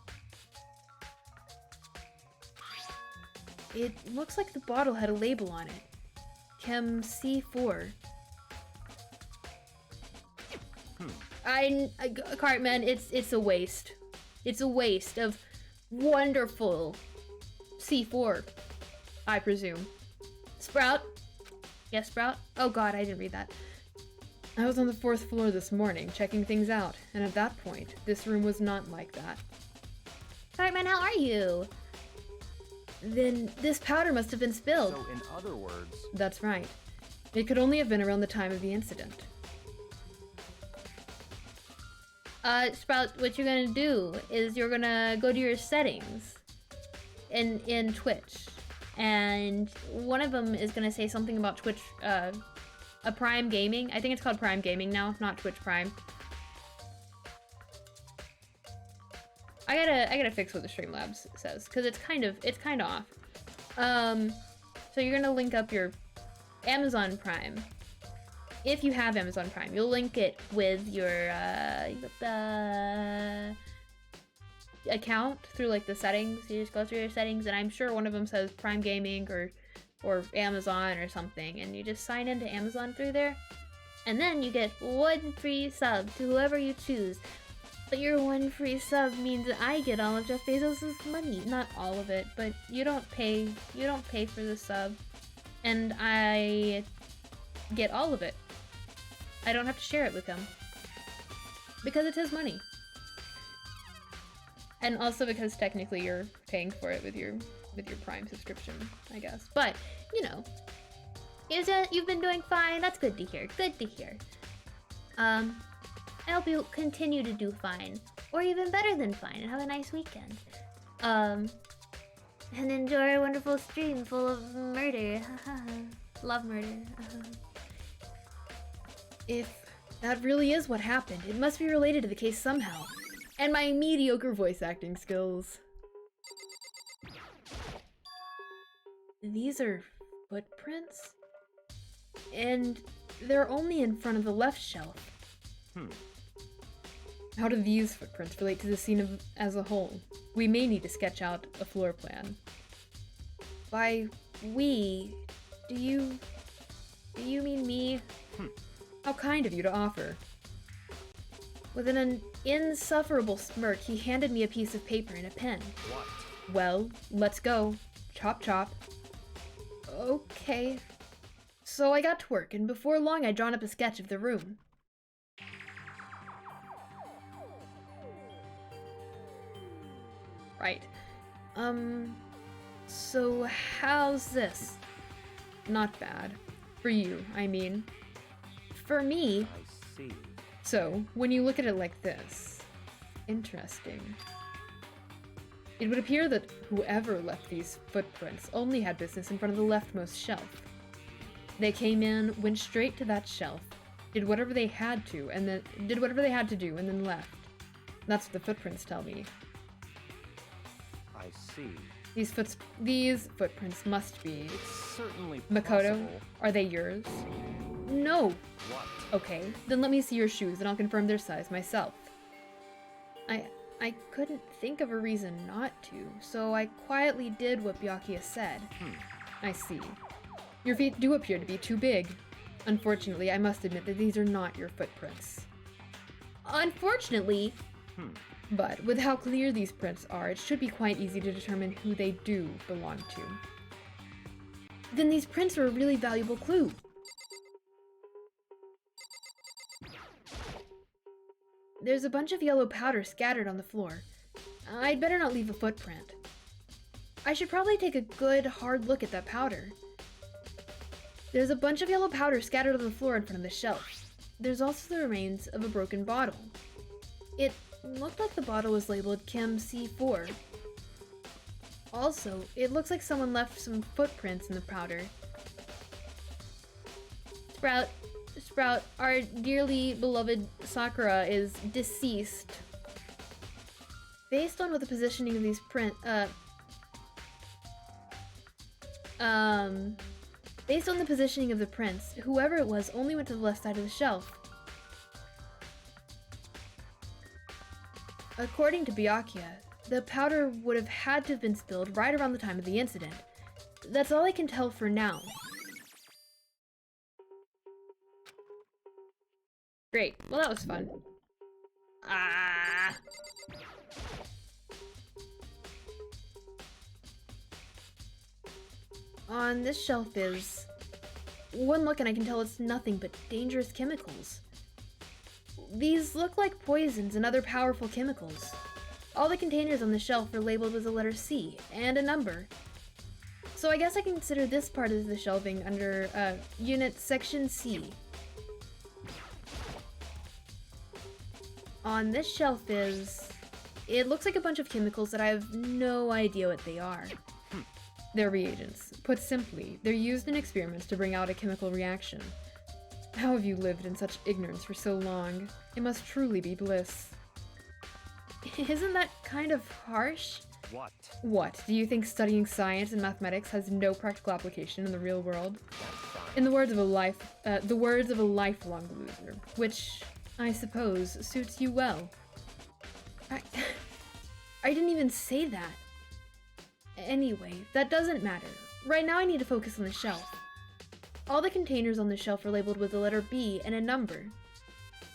It looks like the bottle had a label on it. Chem C4. Cartman, it's a waste. It's a waste of wonderful C4, I presume. Sprout? Yes, Sprout? Oh god, I didn't read that. I was on the 4th floor this morning, checking things out, and at that point, this room was not like that. Cartman, how are you? Then this powder must have been spilled. So, in other words... That's right. It could only have been around the time of the incident. Sprout, what you're gonna do is you're gonna go to your settings in Twitch, and one of them is gonna say something about Twitch, a Prime Gaming. I think it's called Prime Gaming now, not Twitch Prime. I gotta fix what the Streamlabs says, because it's kind of off. So you're gonna link up your Amazon Prime. If you have Amazon Prime, you'll link it with your account through like the settings. You just go through your settings, and I'm sure one of them says Prime Gaming or Amazon or something, and you just sign into Amazon through there, and then you get one free sub to whoever you choose. But your one free sub means that I get all of Jeff Bezos' money. Not all of it, but you don't pay for the sub, and I get all of it. I don't have to share it with him because it's his money. And also because technically you're paying for it with your Prime subscription, I guess. But, you know, you've been doing fine. That's good to hear. Good to hear. I hope you continue to do fine, or even better than fine, and have a nice weekend. And enjoy a wonderful stream full of murder. Love murder. If that really is what happened, it must be related to the case somehow. And my mediocre voice acting skills. These are footprints? And they're only in front of the left shelf. How do these footprints relate to the scene as a whole? We may need to sketch out a floor plan. By we, do you mean me? How kind of you to offer. With an insufferable smirk, he handed me a piece of paper and a pen. What? Well, let's go. Chop chop. Okay. So I got to work, and before long I'd drawn up a sketch of the room. Right. So how's this? Not bad. For you, I mean. For me, I see. so when you look at it like this, interesting. It would appear that whoever left these footprints only had business in front of the leftmost shelf. They came in, went straight to that shelf, did whatever they had to, and then do, and then left. That's what the footprints tell me. I see. These footprints must be. It's certainly Makoto, possible. are they yours? No. What? Okay, then let me see your shoes and I'll confirm their size myself. I couldn't think of a reason not to, so I quietly did what Byakuya said. I see. Your feet do appear to be too big. Unfortunately, I must admit that these are not your footprints. Unfortunately? But with how clear these prints are, it should be quite easy to determine who they do belong to. Then these prints are a really valuable clue. There's a bunch of yellow powder scattered on the floor. I'd better not leave a footprint. I should probably take a good, hard look at that powder. There's a bunch of yellow powder scattered on the floor in front of the shelf. There's also the remains of a broken bottle. It looked like the bottle was labeled Chem C4. Also, it looks like someone left some footprints in the powder. Sprout, our dearly beloved Sakura is deceased. Based on what the positioning of these based on the positioning of the prints, whoever it was only went to the left side of the shelf. According to Byakuya, the powder would have had to have been spilled right around the time of the incident. That's all I can tell for now. Great. Well, that was fun. On this shelf is... One look and I can tell it's nothing but dangerous chemicals. These look like poisons and other powerful chemicals. All the containers on the shelf are labeled with the letter C and a number. So I guess I can consider this part of the shelving under Unit Section C. On this shelf is... It looks like a bunch of chemicals that I have no idea what they are. They're reagents. Put simply, they're used in experiments to bring out a chemical reaction. How have you lived in such ignorance for so long? It must truly be bliss. Isn't that kind of harsh? What? What, do you think studying science and mathematics has no practical application in the real world? In the words of a lifelong loser, which I suppose suits you well. I didn't even say that. Anyway, that doesn't matter. Right now I need to focus on the shelf. All the containers on the shelf are labeled with the letter B and a number.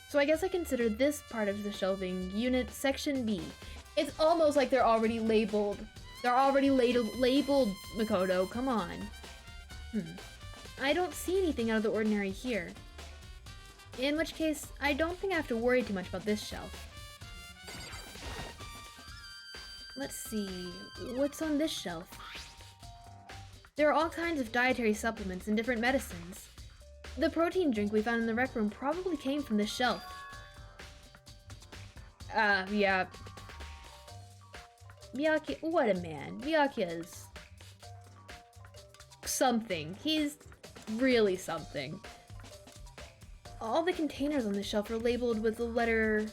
So I guess I consider this part of the shelving Unit Section B. It's almost like they're already labeled. They're already labeled, Makoto, come on. I don't see anything out of the ordinary here. In which case, I don't think I have to worry too much about this shelf. Let's see, what's on this shelf? There are all kinds of dietary supplements and different medicines. The protein drink we found in the rec room probably came from this shelf. Yeah. Byakuya, what a man. Byakuya is something. He's really something. All the containers on the shelf are labeled with the letter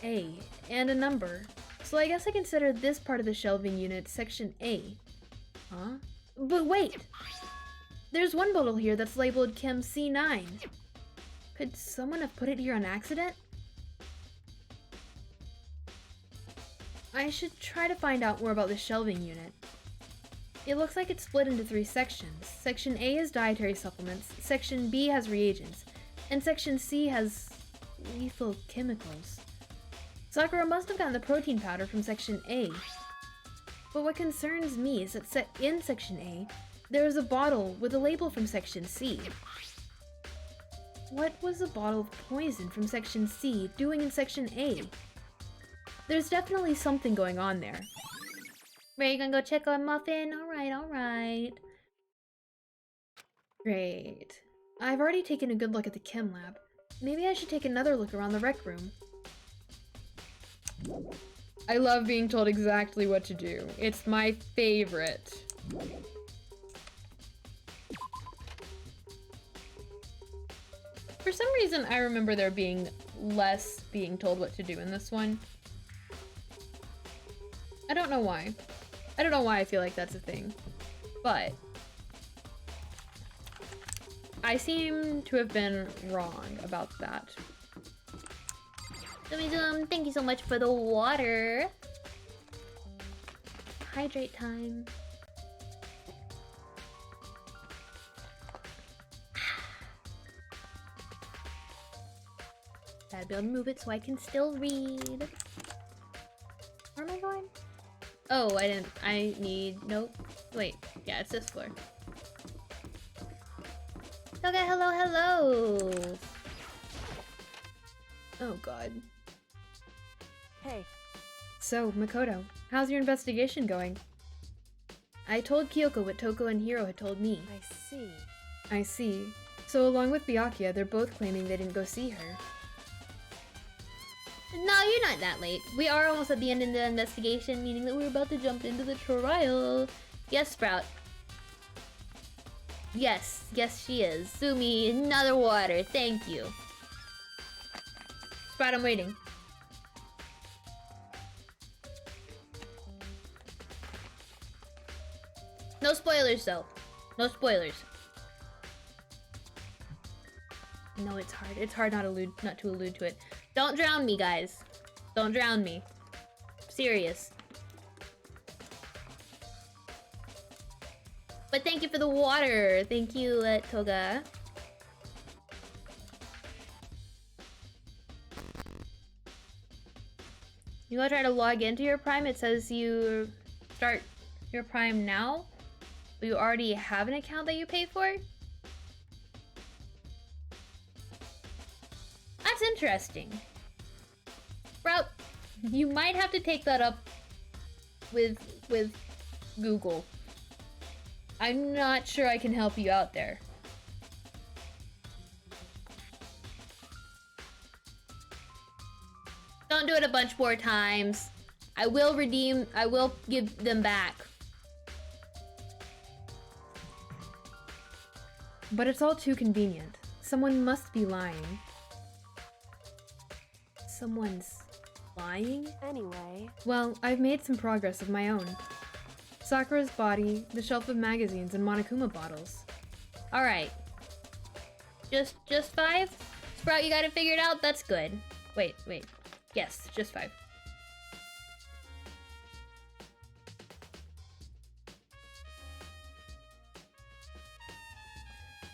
A and a number. So I guess I consider this part of the shelving unit section A. Huh? But wait! There's one bottle here that's labeled Chem C9. Could someone have put it here on accident? I should try to find out more about the shelving unit. It looks like it's split into 3 sections. Section A is dietary supplements, Section B has reagents, and Section C has lethal chemicals. Sakura must have gotten the protein powder from Section A. But what concerns me is that in Section A, there is a bottle with a label from Section C. What was a bottle of poison from Section C doing in Section A? There's definitely something going on there. Where you gonna go check on Muffin? Alright. Great. I've already taken a good look at the chem lab. Maybe I should take another look around the rec room. I love being told exactly what to do. It's my favorite. For some reason, I remember there being less being told what to do in this one. I don't know why. I don't know why I feel like that's a thing. But I seem to have been wrong about that. Thank you so much for the water. Hydrate time. Gotta be able to move it so I can still read. Where am I going? Oh, I need, nope. Wait, yeah, it's this floor. Okay, hello. Oh god. Hey, So, Makoto, how's your investigation going? I told Kyoko what Toko and Hiro had told me. I see. I see. So along with Byakuya, they're both claiming they didn't go see her. No, you're not that late. We are almost at the end of the investigation, meaning that we're about to jump into the trial. Yes, Sprout. Yes, she is. Sumi, another water. Thank you. Sprout, I'm waiting. No spoilers, though. No spoilers. No, it's hard. It's hard not to allude to it. Don't drown me, guys. Don't drown me. Serious. But thank you for the water. Thank you, Toga. You go try to log into your Prime, it says you start your Prime now, but you already have an account that you pay for? That's interesting. Sprout, you might have to take that up with Google. I'm not sure I can help you out there. Don't do it a bunch more times. I will give them back. But it's all too convenient. Someone must be lying. Someone's lying? Anyway, Well, I've made some progress of my own. Sakura's body, the shelf of magazines, and Monokuma bottles. Alright. Just 5? Sprout, you got it figured out? That's good. Wait. Yes, just 5.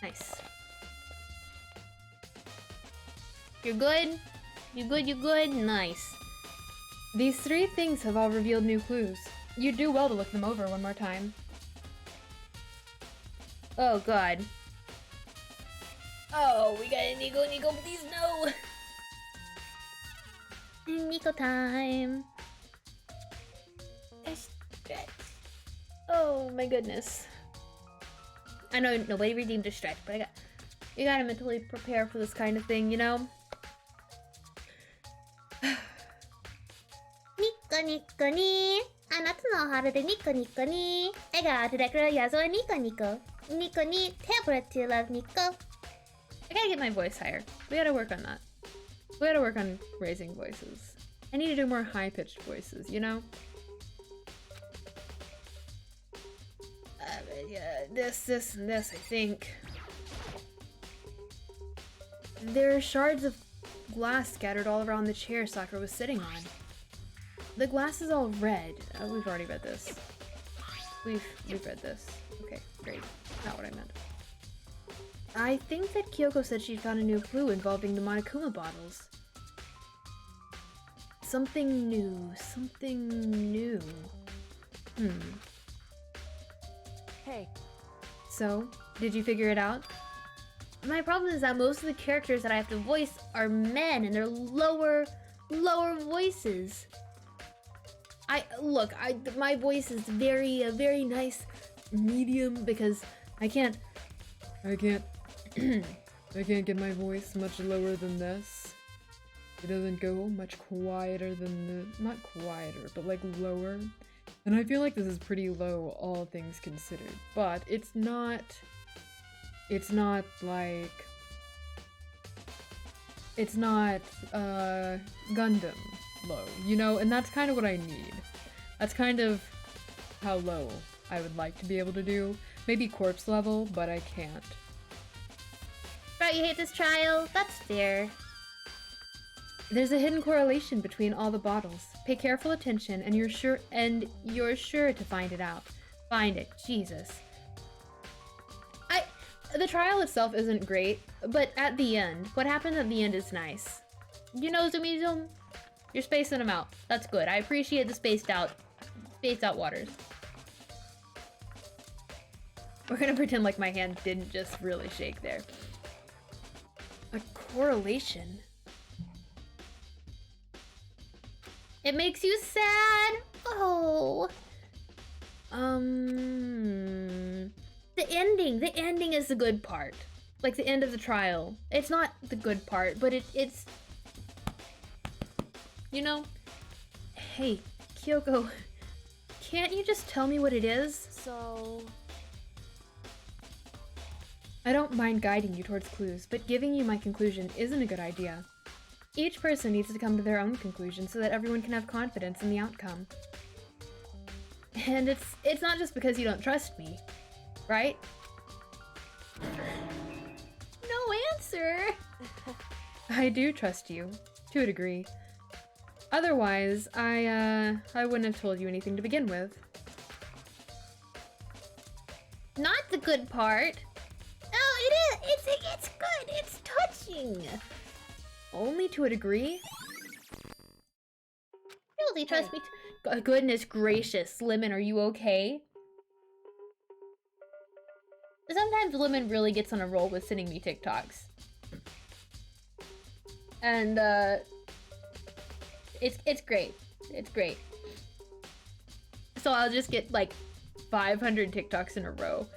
Nice. You're good? You good? Nice. These 3 things have all revealed new clues. You'd do well to look them over one more time. Oh god. Oh, we got a Nico, please no! Nico time. is Oh my goodness. I know nobody redeemed a stretch, but you gotta mentally prepare for this kind of thing, you know? ニッコニッコにあ夏の春でニッコニッコに笑顔でくる夜空ニコニコニコに temperature love ニコ I gotta get my voice higher. We gotta work on that. We gotta work on raising voices. I need to do more high-pitched voices, you know? Yeah, this, and this, I think. There are shards of glass scattered all around the chair Sakura was sitting on. The glass is all red. Oh, we've already read this. We've read this. Okay, great. Not what I meant. I think that Kyoko said she'd found a new clue involving the Monokuma bottles. Something new. Something new. Hey. So, did you figure it out? My problem is that most of the characters that I have to voice are men and they're lower voices. My voice is very nice medium because I can't get my voice much lower than this. It doesn't go much quieter than not quieter, but like lower. And I feel like this is pretty low, all things considered. But it's not like Gundam low, you know, and that's kind of what I need. That's kind of how low I would like to be able to do. Maybe corpse level, but I can't. Right, you hate this trial? That's fair. There's a hidden correlation between all the bottles. Pay careful attention and you're sure to find it out. Find it, Jesus. The trial itself isn't great, but at the end, what happens at the end is nice. You know, Zoom, you're spacing them out. That's good. I appreciate the spaced out waters. We're gonna pretend like my hand didn't just really shake there. A correlation? It makes you sad. Oh. The ending is the good part. Like the end of the trial. It's not the good part, but it's... You know? Hey, Kyoko, can't you just tell me what it is? So... I don't mind guiding you towards clues, but giving you my conclusion isn't a good idea. Each person needs to come to their own conclusion so that everyone can have confidence in the outcome. And it's not just because you don't trust me, right? No answer. I do trust you, to a degree. Otherwise, I wouldn't have told you anything to begin with. Not the good part. Oh, it is. It's good. It's touching. Only to a degree? Really trust me. Goodness gracious, Lemon, are you okay? Sometimes Lemon really gets on a roll with sending me TikToks. And, it's great. It's great. So I'll just get, like, 500 TikToks in a row.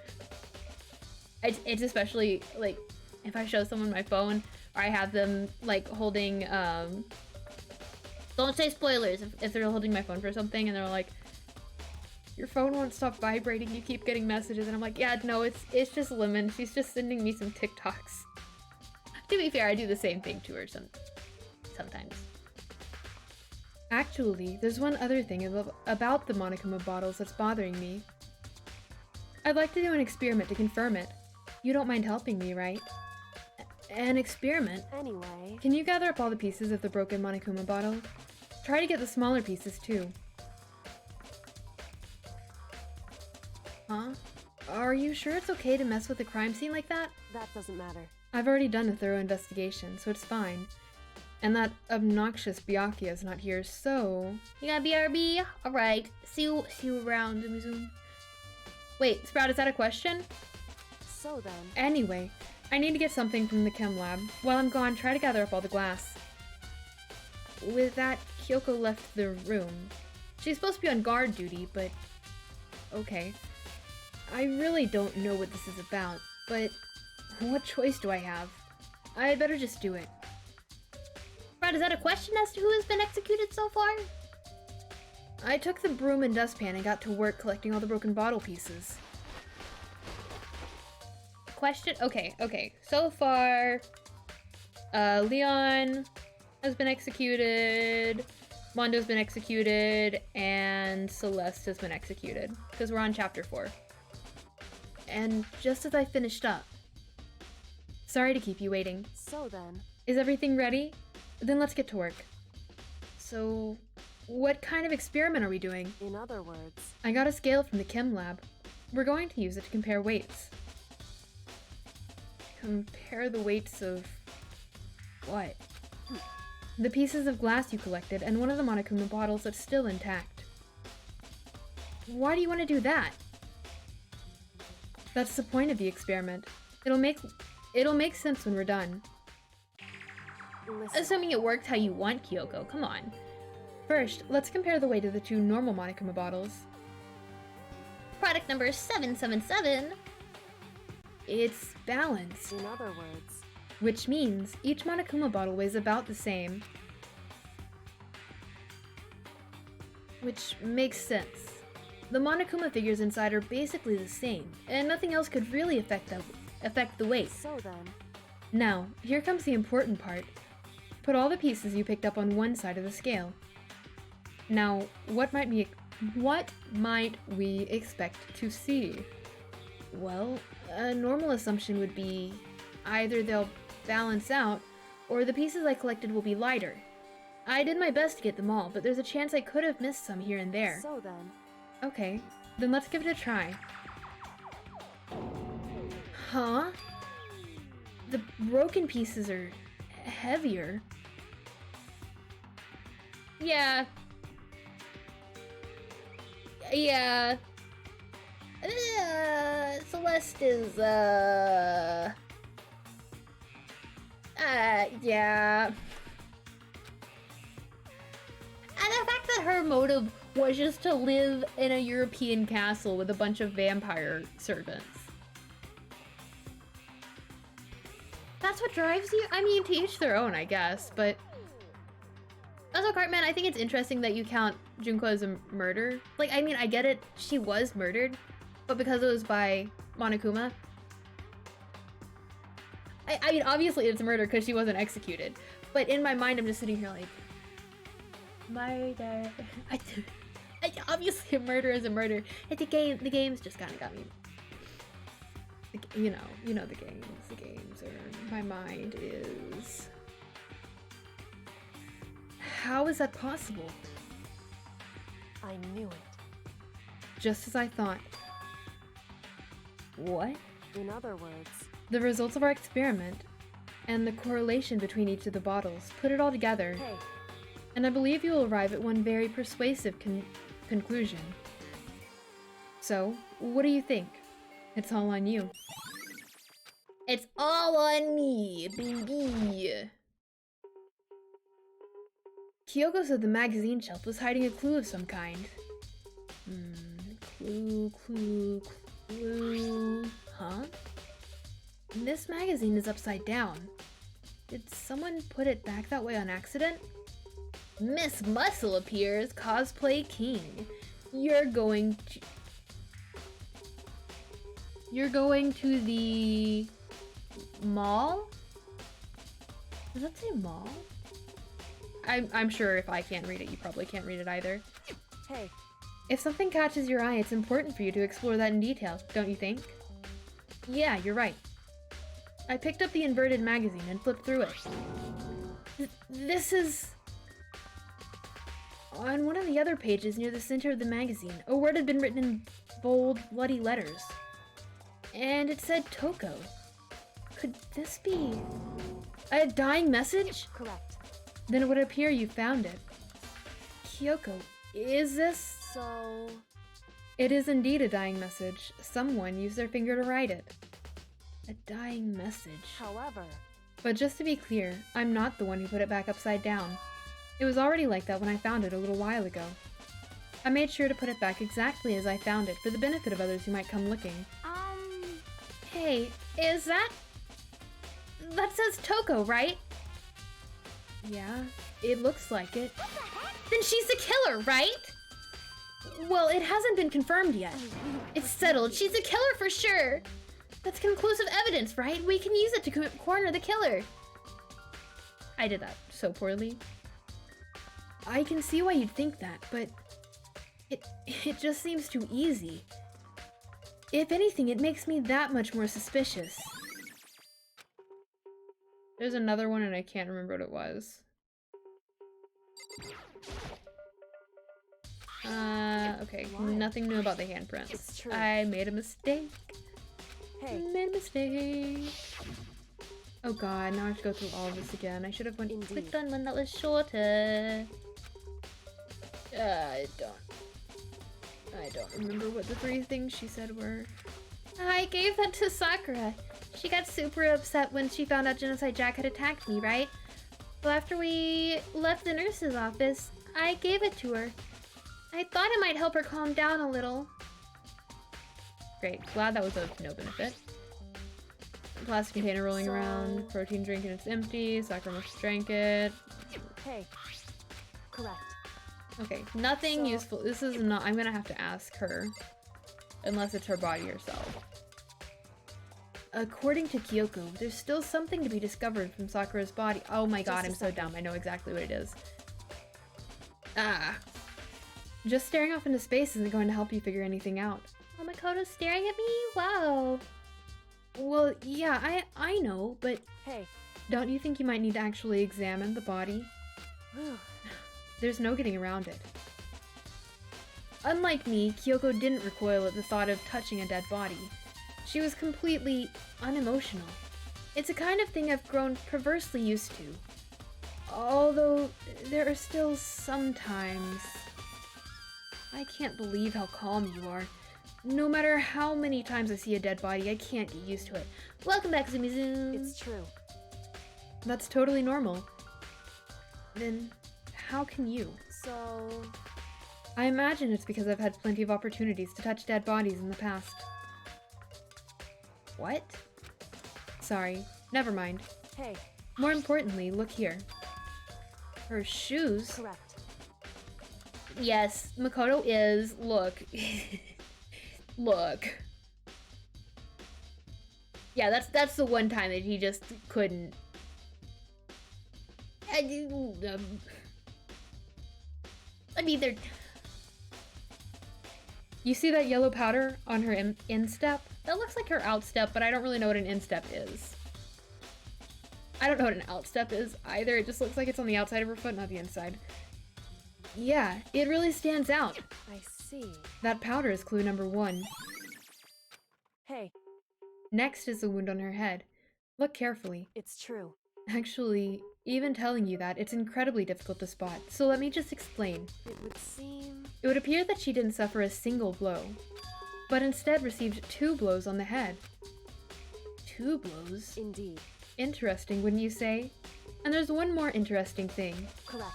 It's especially, like, if I show someone my phone, or I have them, like, holding, don't say spoilers if they're holding my phone for something and they're like, your phone won't stop vibrating, you keep getting messages, and I'm like, yeah, no, it's just Lemon, she's just sending me some TikToks. To be fair, I do the same thing to her sometimes. Actually, there's one other thing about the Monokuma bottles that's bothering me. I'd like to do an experiment to confirm it. You don't mind helping me, right? An experiment? Anyway... Can you gather up all the pieces of the broken Monokuma bottle? Try to get the smaller pieces, too. Huh? Are you sure it's okay to mess with a crime scene like that? That doesn't matter. I've already done a thorough investigation, so it's fine. And that obnoxious Byakuya is not here, so... You got BRB? Alright. See you around, Zoom. Wait, Sprout, is that a question? So then... Anyway, I need to get something from the chem lab. While I'm gone, try to gather up all the glass. With that, Kyoko left the room. She's supposed to be on guard duty, but... Okay. I really don't know what this is about, but what choice do I have? I'd better just do it. Brad, is that a question as to who has been executed so far? I took the broom and dustpan and got to work collecting all the broken bottle pieces. Question? Okay. So far, Leon has been executed, Mondo's been executed, and Celeste has been executed, because we're on chapter 4. And just as I finished up, sorry to keep you waiting. So then, Is everything ready? Then let's get to work. So, what kind of experiment are we doing? in other words, I got a scale from the chem lab. We're going to use it to compare weights. Compare the weights of... what? The pieces of glass you collected and one of the Monokuma bottles that's still intact. Why do you want to do that? That's the point of the experiment. It'll make sense when we're done. listen. Assuming it worked how you want, Kyoko. Come on. First, let's compare the weight of the 2 normal Monokuma bottles. Product number 777. It's balanced, In other words, which means each Monokuma bottle weighs about the same. Which makes sense. The Monokuma figures inside are basically the same, and nothing else could really affect the weight. so then, Now, here comes the important part. Put all the pieces you picked up on one side of the scale. Now, what might we expect to see? Well, a normal assumption would be either they'll balance out, or the pieces I collected will be lighter. I did my best to get them all, but there's a chance I could have missed some here and there. so then, Okay, then let's give it a try. Huh? The broken pieces are heavier. Yeah. Yeah. Celeste is, Yeah. And the fact that her motive was just to live in a European castle with a bunch of vampire servants. That's what drives you? I mean, to each their own, I guess, but Also, Cartman, I think it's interesting that you count Junko as a murder. Like, I mean, I get it, she was murdered, but because it was by Monokuma. I mean, obviously it's a murder because she wasn't executed, but in my mind, I'm just sitting here like, murder. Obviously a murder is a murder. It's a game. The games just kind of got me. you know the games. The games are... my mind is... How is that possible? I knew it. Just as I thought. What? In other words, The results of our experiment and the correlation between each of the bottles put it all together, hey, and I believe you will arrive at one very persuasive conclusion. So, what do you think? It's all on you. It's all on me, baby. Kyoko said the magazine shelf was hiding a clue of some kind. Clue. Huh? This magazine is upside down. Did someone put it back that way on accident? Miss Muscle appears, cosplay king. You're going to the mall? Does that say mall? I'm sure if I can't read it, you probably can't read it either. hey, If something catches your eye, it's important for you to explore that in detail, don't you think? Yeah, you're right. I picked up the inverted magazine and flipped through it. This is... On one of the other pages near the center of the magazine, a word had been written in bold, bloody letters. And it said Toko. Could this be... a dying message? correct. Then it would appear you found it. Kyoko, is this... So, It is indeed a dying message. Someone used their finger to write it. A dying message. however, But just to be clear, I'm not the one who put it back upside down. It was already like that when I found it a little while ago. I made sure to put it back exactly as I found it for the benefit of others who might come looking. Hey, is that... That says Toko, right? Yeah, it looks like it. Then she's the killer, right? Well, it hasn't been confirmed yet. It's settled. She's a killer for sure. That's conclusive evidence, right? We can use it to corner the killer. I did that so poorly. I can see why you'd think that, but it just seems too easy. If anything, it makes me that much more suspicious. There's another one and I can't remember what it was. Okay, nothing new about the handprints. It's true. I made a mistake. Hey, Made a mistake. Oh god, now I have to go through all of this again. I should have Indeed. clicked on one that was shorter. I don't remember what the 3 things she said were. I gave that to Sakura. She got super upset when she found out Genocide Jack had attacked me, right? Well, after we left the nurse's office, I gave it to her. I thought it might help her calm down a little. Great, glad that was of no benefit. Plastic container rolling around, protein drink and it's empty, Sakura must have drank it. hey. Correct. Okay, nothing So- useful. This is not, I'm gonna have to ask her. Unless it's her body herself. According to Kyoko, there's still something to be discovered from Sakura's body. Oh my god, Just a I'm so second. dumb. I know exactly what it is. Ah. Just staring off into space isn't going to help you figure anything out. Oh, Makoto's staring at me? Wow. Well, yeah, I know, but Hey. don't you think you might need to actually examine the body? There's no getting around it. Unlike me, Kyoko didn't recoil at the thought of touching a dead body. She was completely unemotional. It's a kind of thing I've grown perversely used to. Although, there are still some times... I can't believe how calm you are. No matter how many times I see a dead body, I can't get used to it. Welcome back, Zumizu! It's true. That's totally normal. Then, how can you? So, I imagine it's because I've had plenty of opportunities to touch dead bodies in the past. What? Sorry, never mind. hey. More importantly, look here. Her shoes? Correct. Yes, Makoto is. Look. Look. Yeah, that's the one time that he just couldn't. I mean, they're... You see that yellow powder on her instep? That looks like her outstep, but I don't really know what an instep is. I don't know what an outstep is either. It just looks like it's on the outside of her foot, not the inside. Yeah, it really stands out. I see. That powder is clue number 1. Hey, Next is the wound on her head. Look carefully. it's true. Actually, even telling you that, it's incredibly difficult to spot, so let me just explain. It would seem... It would appear that she didn't suffer a single blow, but instead received 2 blows on the head. 2 blows? Indeed. Interesting, wouldn't you say? And there's one more interesting thing. Correct.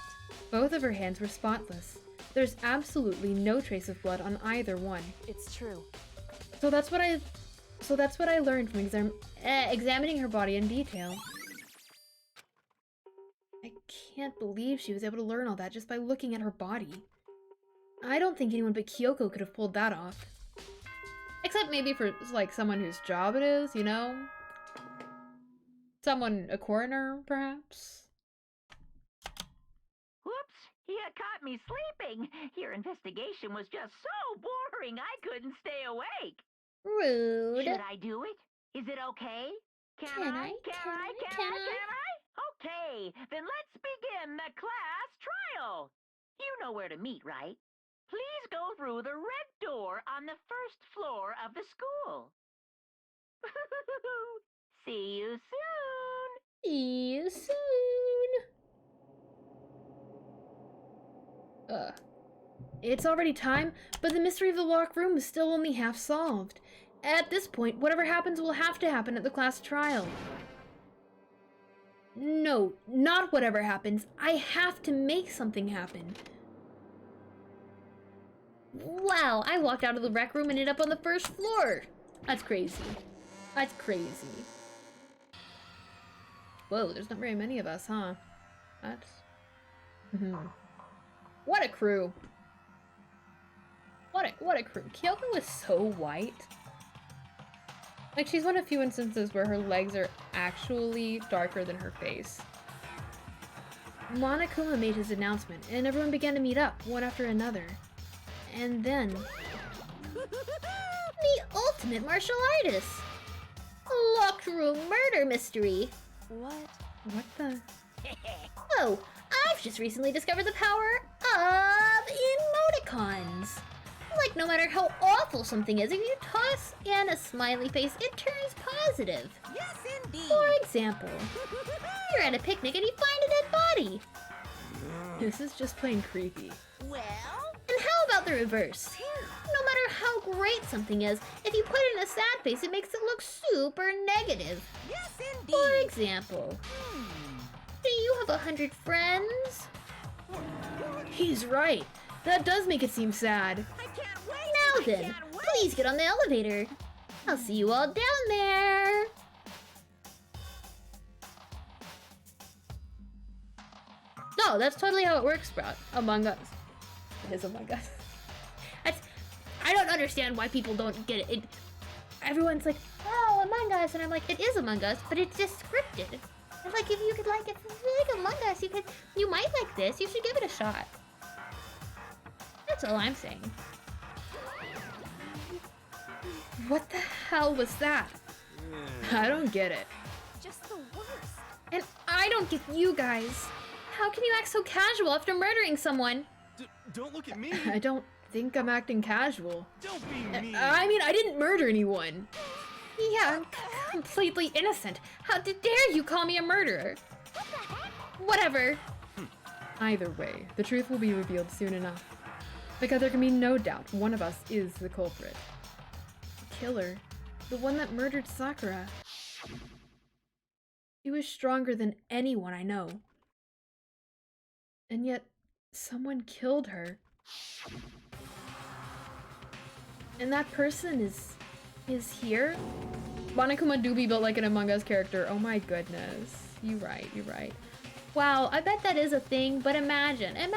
Both of her hands were spotless. There's absolutely no trace of blood on either one. It's true. So that's what I learned from examining her body in detail. I can't believe she was able to learn all that just by looking at her body. I don't think anyone but Kyoko could have pulled that off. Except maybe for, like, someone whose job it is, you know? Someone, a coroner, perhaps? Whoops! You caught me sleeping. Your investigation was just so boring I couldn't stay awake. Rude. Should I do it? Is it okay? Can I? Okay, then let's begin the class trial. You know where to meet, right? Please go through the red door on the first floor of the school. See you soon. See you soon. It's already time, but the mystery of the locked room is still only half solved. At this point, whatever happens will have to happen at the class trial. No, not whatever happens. I have to make something happen. Wow, I walked out of the rec room and ended up on the first floor. That's crazy. That's crazy. Whoa, there's not very many of us, huh? That's... What a crew. What a crew. Kyoko is so white. Like, she's one of few instances where her legs are actually darker than her face. Monokuma made his announcement, and everyone began to meet up, one after another. And then... The ultimate martial artist! Locked room murder mystery. What? What the... Oh, I've just recently discovered the power of emoticons. Like, no matter how awful something is, if you toss in a smiley face, it turns positive. Yes, indeed. For example, you're at a picnic and you find a dead body. This is just plain creepy. Well, And how about the reverse? No matter how great something is, if you put it in a sad face, it makes it look super negative. yes, indeed. For example, do you have 100 friends? He's right. That does make it seem sad. I can't wait. Now then, please get on the elevator. I'll see you all down there. No, that's totally how it works, bro. Among Us. It is Among Us. I don't understand why people don't get it. Everyone's like, oh, Among Us, and I'm like, it is Among Us, but it's just scripted. It's like, if you could like it, if you like Among Us, you might like this. You should give it a shot. That's all I'm saying. What the hell was that? I don't get it. Just the worst. And I don't get you guys. How can you act so casual after murdering someone? Don't look at me. I don't think I'm acting casual. Don't be mean. I mean, I didn't murder anyone. Yeah, I'm completely innocent. How dare you call me a murderer? Whatever. Either way, the truth will be revealed soon enough. Because there can be no doubt one of us is the culprit. The killer. The one that murdered Sakura. She was stronger than anyone I know. And yet, someone killed her. And that person is here? Monokuma do be built like an Among Us character. Oh my goodness. You're right. Wow, I bet that is a thing, but imagine a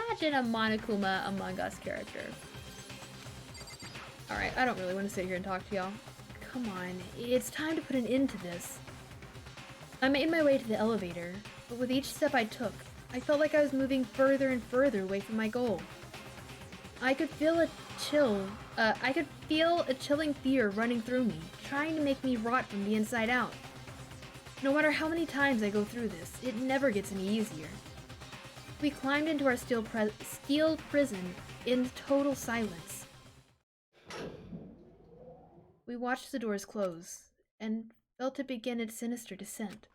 Monokuma Among Us character. Alright, I don't really want to sit here and talk to y'all. Come on, it's time to put an end to this. I made my way to the elevator, but with each step I took, I felt like I was moving further and further away from my goal. I could feel a chilling fear running through me, trying to make me rot from the inside out. No matter how many times I go through this, it never gets any easier. We climbed into our steel prison in total silence. We watched the doors close, and felt it begin its sinister descent.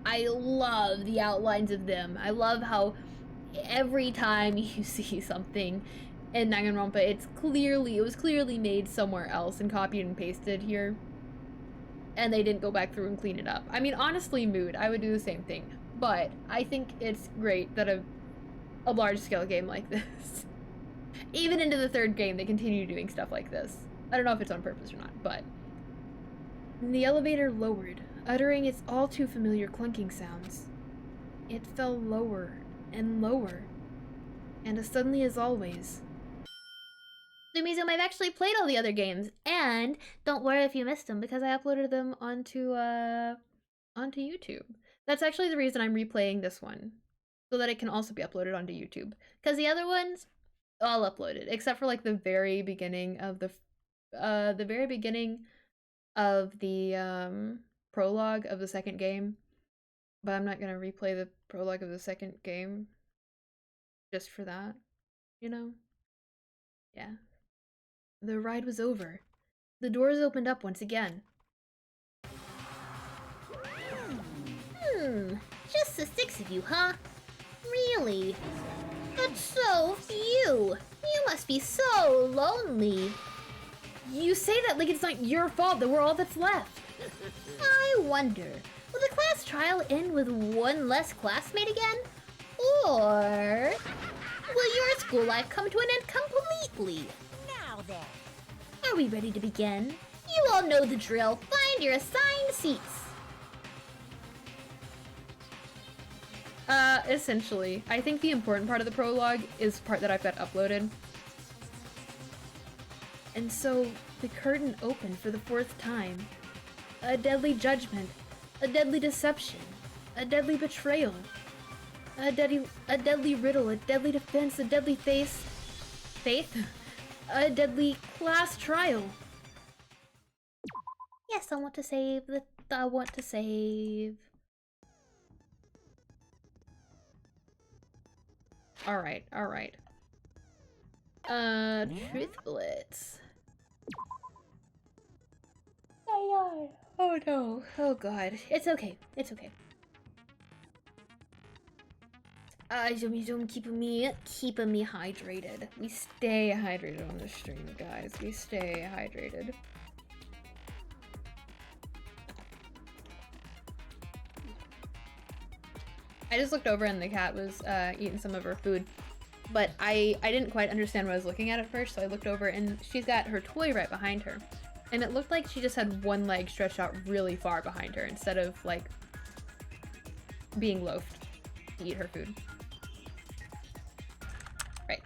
I love the outlines of them. I love how every time you see something in Danganronpa, it was clearly made somewhere else and copied and pasted here. And they didn't go back through and clean it up. I mean, honestly, Mood, I would do the same thing. But I think it's great that a large-scale game like this, even into the third game, they continue doing stuff like this. I don't know if it's on purpose or not, but... The elevator lowered, uttering its all too familiar clunking sounds. It fell lower and lower. And as suddenly as always... The museum, I've actually played all the other games, and don't worry if you missed them because I uploaded them onto YouTube. That's actually the reason I'm replaying this one, so that it can also be uploaded onto YouTube. Because the other ones, all uploaded, except for like the very beginning of the prologue of the second game. But I'm not gonna replay the prologue of the second game just for that, you know? Yeah. The ride was over. The doors opened up once again. Just the 6 of you, huh? Really? That's so few. You must be so lonely. You say that like it's not your fault that we're all that's left. I wonder, will the class trial end with one less classmate again? Or... Will your school life come to an end completely? Now then. Are we ready to begin? You all know the drill. Find your assigned seats. Essentially, I think the important part of the prologue is the part that I've got uploaded. And so, the curtain opened for the 4th time. A deadly judgment, a deadly deception, a deadly betrayal, a deadly riddle, a deadly defense, a deadly faith, a deadly class trial. Yes, I want to save I want to save. Alright. Truth Blitz. Oh no. Oh god. It's okay. Zoom keeping me hydrated. We stay hydrated on this stream, guys. We stay hydrated. I just looked over and the cat was eating some of her food, but I didn't quite understand what I was looking at first, so I looked over and she's got her toy right behind her. And it looked like she just had one leg stretched out really far behind her instead of, like, being loafed to eat her food. Right.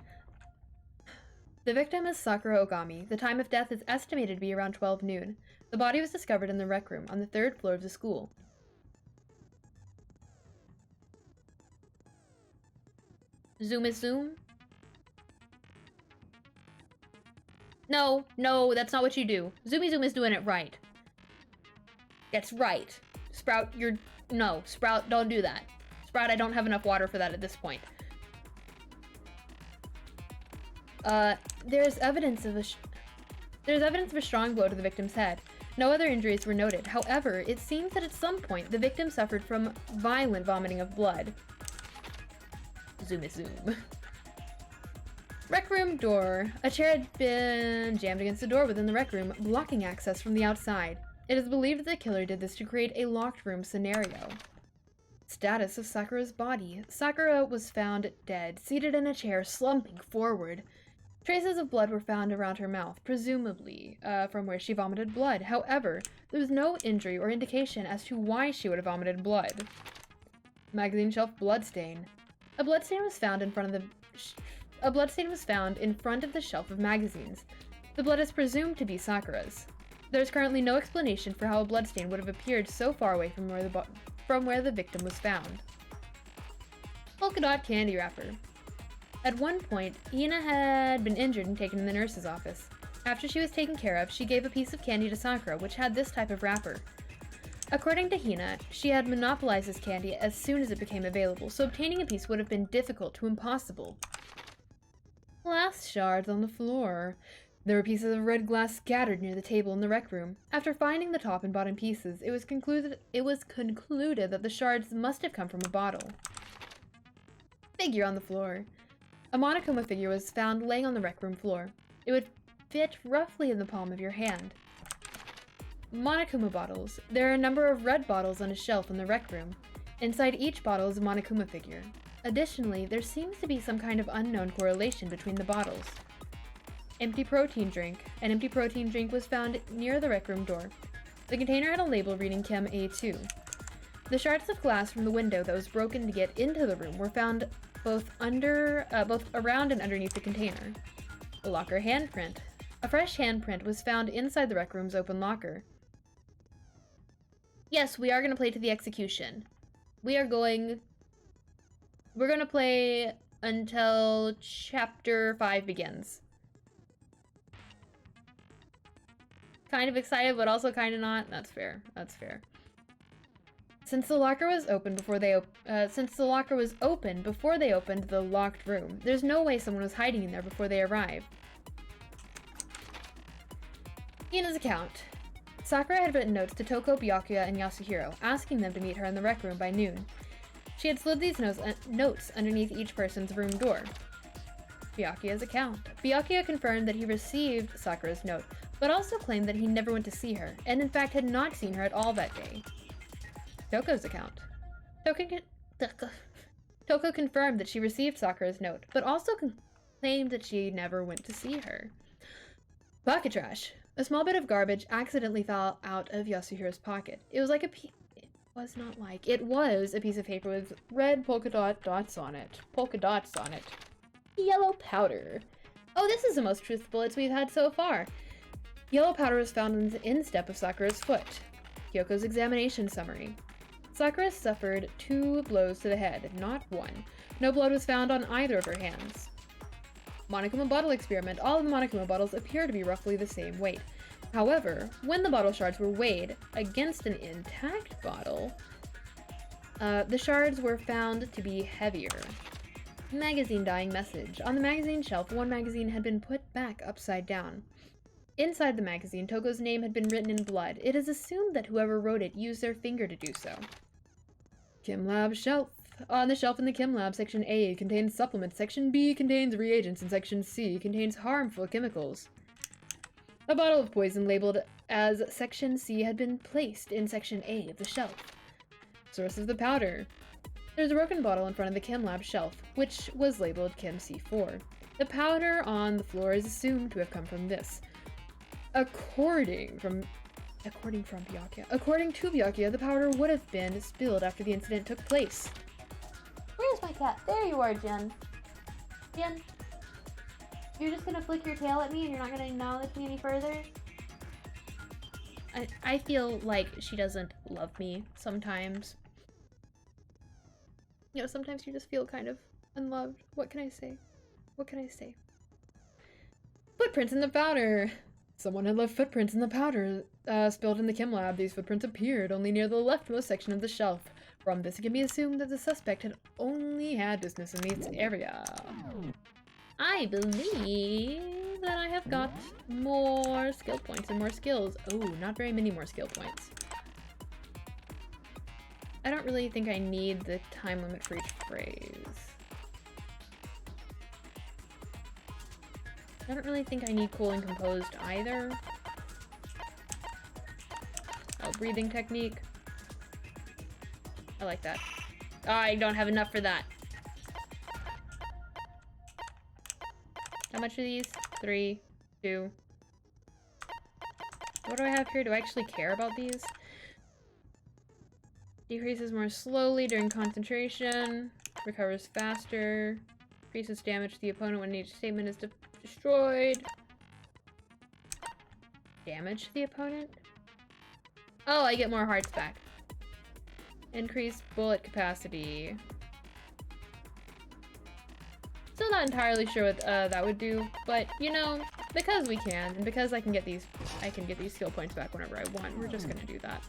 The victim is Sakura Ogami. The time of death is estimated to be around 12 noon. The body was discovered in the rec room on the 3rd floor of the school. Zoom is zoom? No, that's not what you do. Zoomy Zoom is doing it right. That's right. Sprout, no, Sprout, don't do that. Sprout, I don't have enough water for that at this point. There's evidence of a strong blow to the victim's head. No other injuries were noted. However, it seems that at some point the victim suffered from violent vomiting of blood. Zoom is zoom. Rec room door. A chair had been jammed against the door within the rec room, blocking access from the outside. It is believed that the killer did this to create a locked room scenario. Status of Sakura's body. Sakura was found dead, seated in a chair, slumping forward. Traces of blood were found around her mouth, presumably from where she vomited blood. However, there was no injury or indication as to why she would have vomited blood. Magazine shelf bloodstain. A bloodstain was found in front of the shelf of magazines. The blood is presumed to be Sakura's. There is currently no explanation for how a bloodstain would have appeared so far away from where the victim was found. Polka dot candy wrapper. At one point, Hina had been injured and taken to the nurse's office. After she was taken care of, she gave a piece of candy to Sakura, which had this type of wrapper. According to Hina, she had monopolized this candy as soon as it became available, so obtaining a piece would have been difficult to impossible. Glass shards on the floor. There were pieces of red glass scattered near the table in the rec room. After finding the top and bottom pieces, it was concluded that the shards must have come from a bottle. Figure on the floor. A Monokuma figure was found laying on the rec room floor. It would fit roughly in the palm of your hand. Monokuma bottles. There are a number of red bottles on a shelf in the rec room. Inside each bottle is a Monokuma figure. Additionally, there seems to be some kind of unknown correlation between the bottles. Empty protein drink. An empty protein drink was found near the rec room door. The container had a label reading Chem A2. The shards of glass from the window that was broken to get into the room were found both around and underneath the container. A locker handprint. A fresh handprint was found inside the rec room's open locker. Yes, we are going to play to the execution. We're going to play until Chapter 5 begins. Kind of excited, but also kind of not. That's fair. Since the locker was open before they opened the locked room, there's no way someone was hiding in there before they arrived. Hina's account. Sakura had written notes to Toko, Byakuya, and Yasuhiro, asking them to meet her in the rec room by noon. She had slid these notes underneath each person's room door. Byakuya's account. Byakuya confirmed that he received Sakura's note, but also claimed that he never went to see her, and in fact had not seen her at all that day. Toko's account. Toko confirmed that she received Sakura's note, but also claimed that she never went to see her. Pocket trash. A small bit of garbage accidentally fell out of Yasuhiro's pocket. It was a piece of paper with red polka dots on it. Yellow powder. Oh, this is the most truthful bullets we've had so far. Yellow powder was found in the instep of Sakura's foot. Kyoko's examination summary. Sakura suffered 2 blows to the head, not 1. No blood was found on either of her hands. Monokuma bottle experiment. All of the Monokuma bottles appear to be roughly the same weight. However, when the bottle shards were weighed against an intact bottle, the shards were found to be heavier. Magazine dying message. On the magazine shelf, one magazine had been put back upside down. Inside the magazine, Toko's name had been written in blood. It is assumed that whoever wrote it used their finger to do so. Chem Lab shelf. On the shelf in the Chem Lab, Section A contains supplements, Section B contains reagents, and Section C contains harmful chemicals. A bottle of poison labeled as Section C had been placed in Section A of the shelf. Source of the powder. There's a broken bottle in front of the Chem Lab shelf, which was labeled Chem C4. The powder on the floor is assumed to have come from this. According to Byakuya, the powder would have been spilled after the incident took place. Where's my cat? There you are, Jen. Jen, you're just gonna flick your tail at me and you're not gonna acknowledge me any further? I feel like she doesn't love me sometimes. You know, sometimes you just feel kind of unloved. What can I say? Footprints in the powder. Someone had left footprints in the powder spilled in the Chem Lab. These footprints appeared only near the leftmost section of the shelf. From this, it can be assumed that the suspect had only had business in this area. I believe that I have got more skill points and more skills. Oh, not very many more skill points. I don't really think I need the time limit for each phrase. I don't really think I need cool and composed either. Oh, breathing technique. I like that. Oh, I don't have enough for that. How much are these? 3, 2. What do I have here? Do I actually care about these? Decreases more slowly during concentration. Recovers faster. Increases damage to the opponent when each statement is destroyed. Damage to the opponent? Oh, I get more hearts back. Increased bullet capacity. Still not entirely sure what that would do, but you know, because we can, and because I can get these skill points back whenever I want, we're just gonna do that.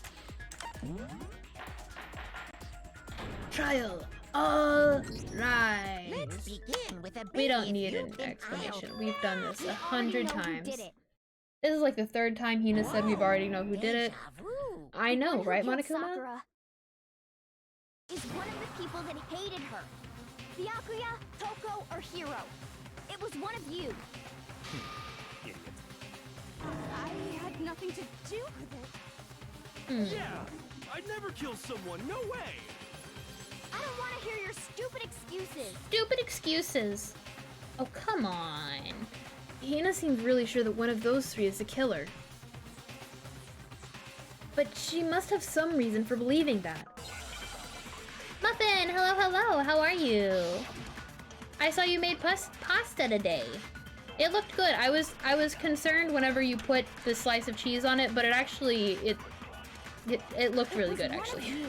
Trial. All right. Let's begin with a We don't baby need if an you can explanation. aisle. We've done this We 100 already know who times. did it. This is like the 3rd time Hina said we've already know who did it. Deja vu. I know, right, Killed Monokuma? Sakura is one of the people that hated her. Byakuya, Toko, or Hiro. It was one of you. Idiot. I had nothing to do with it. Yeah, I'd never kill someone. No way. I don't want to hear your stupid excuses. Stupid excuses. Oh, come on. Hina seems really sure that one of those 3 is the killer. But she must have some reason for believing that. Muffin, hello, hello, how are you? I saw you made pasta today. It looked good. I was concerned whenever you put the slice of cheese on it, but it looked really good, actually.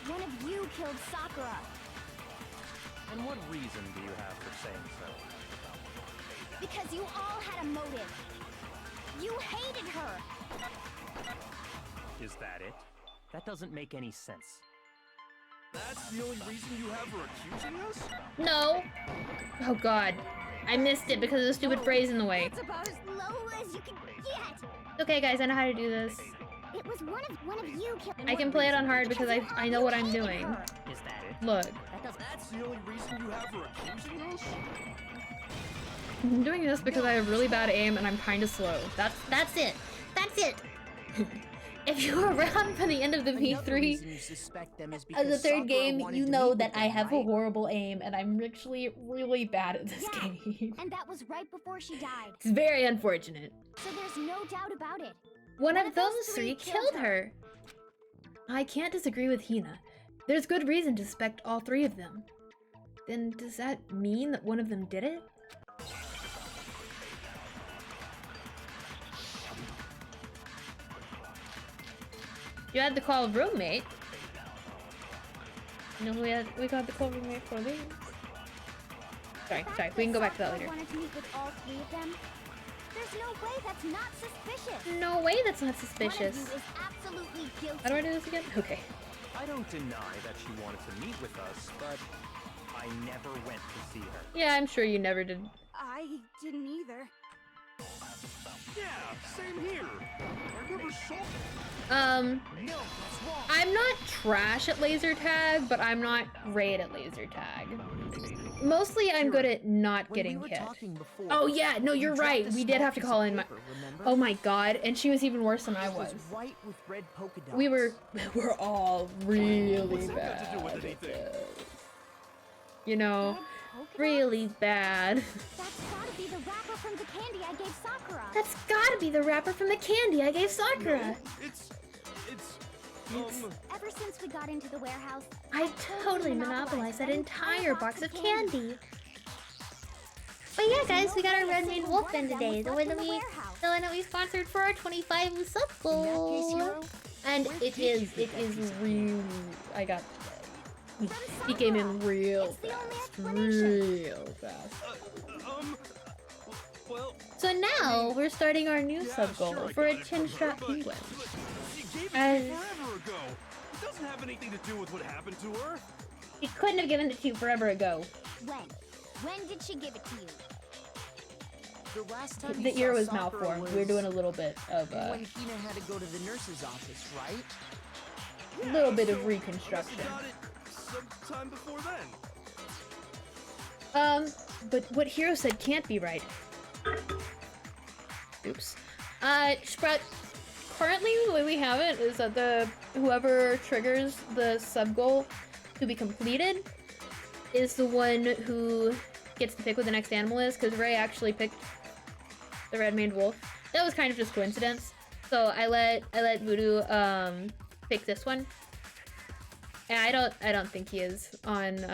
One of you killed Sakura. And what reason do you have for saying so? Because you all had a motive. You hated her. Is that it? That doesn't make any sense. That's the only reason you have for accusing us? No. Oh god. I missed it because of the stupid phrase in the way. It's about as low as you can get. Okay guys, I know how to do this. It was one of you killed. I can play it on hard because I know what I'm doing. Is that it? Look. That's the only reason you have for accusing us? I'm doing this because I have really bad aim and I'm kind of slow. That's it. That's it. If you were around for the end of the Another V3 reason you suspect them is as because the third Sakura game, wanted you to know meet that with I them, have a right? horrible aim and I'm actually really bad at this Yeah. game. And that was right before she died. It's very unfortunate. So there's no doubt about it. One of those three killed her. I can't disagree with Hina. There's good reason to suspect all three of them. Then does that mean that one of them did it? You had to call a roommate. You know who we got to call roommate for this? Sorry, we can go back to that later. Wanted to meet with all three of them. There's no way that's not suspicious. No way that's not One of suspicious. you is absolutely guilty. How do I do this again? Okay. I don't deny that she wanted to meet with us, but I never went to see her. Yeah, I'm sure you never did. I didn't either. Yeah, same here. I never saw. No, that's wrong. I'm not trash at laser tag, but I'm not great at laser tag. Mostly I'm good at not When getting we were hit. talking before, Oh yeah, no, you you're dropped right. a We did small have to piece call of in my. paper, remember? Oh my god, and she was even worse than I It was. white with red polka dots. We're all really What's that got to do bad with at anything? this. You know, Polka dots? really bad. That's gotta be the wrapper from the candy I gave Sakura. That's gotta be the wrapper from the candy I gave Sakura. It's Ever since we got into the warehouse, I totally monopolized that entire box of candy. But yeah, guys, we got our Red Mane Wolf bin today. The one that we sponsored for our 25 sub In that case, goal. Hero, And it is really. I got. He came in real fast. Real fast. well. So now we're starting our new Yeah, sub goal sure, I for a got it chin from strap her, but penguin. She gave it to As- me forever ago. It doesn't have anything to do with what happened to her. He couldn't have given it to you forever ago. when? When did she give it to you? the last time The you ear saw was Sakura malformed. We were doing a little bit of when Hina had to go to the nurse's office, right? a little bit of So, reconstruction. I must have got it sometime before then. But what Hero said can't be right. Oops. Sprout, currently the way we have it is that whoever triggers the sub goal to be completed is the one who gets to pick what the next animal is, because Ray actually picked the red-maned wolf. That was kind of just coincidence. So I let Voodoo pick this one. And I don't think he is on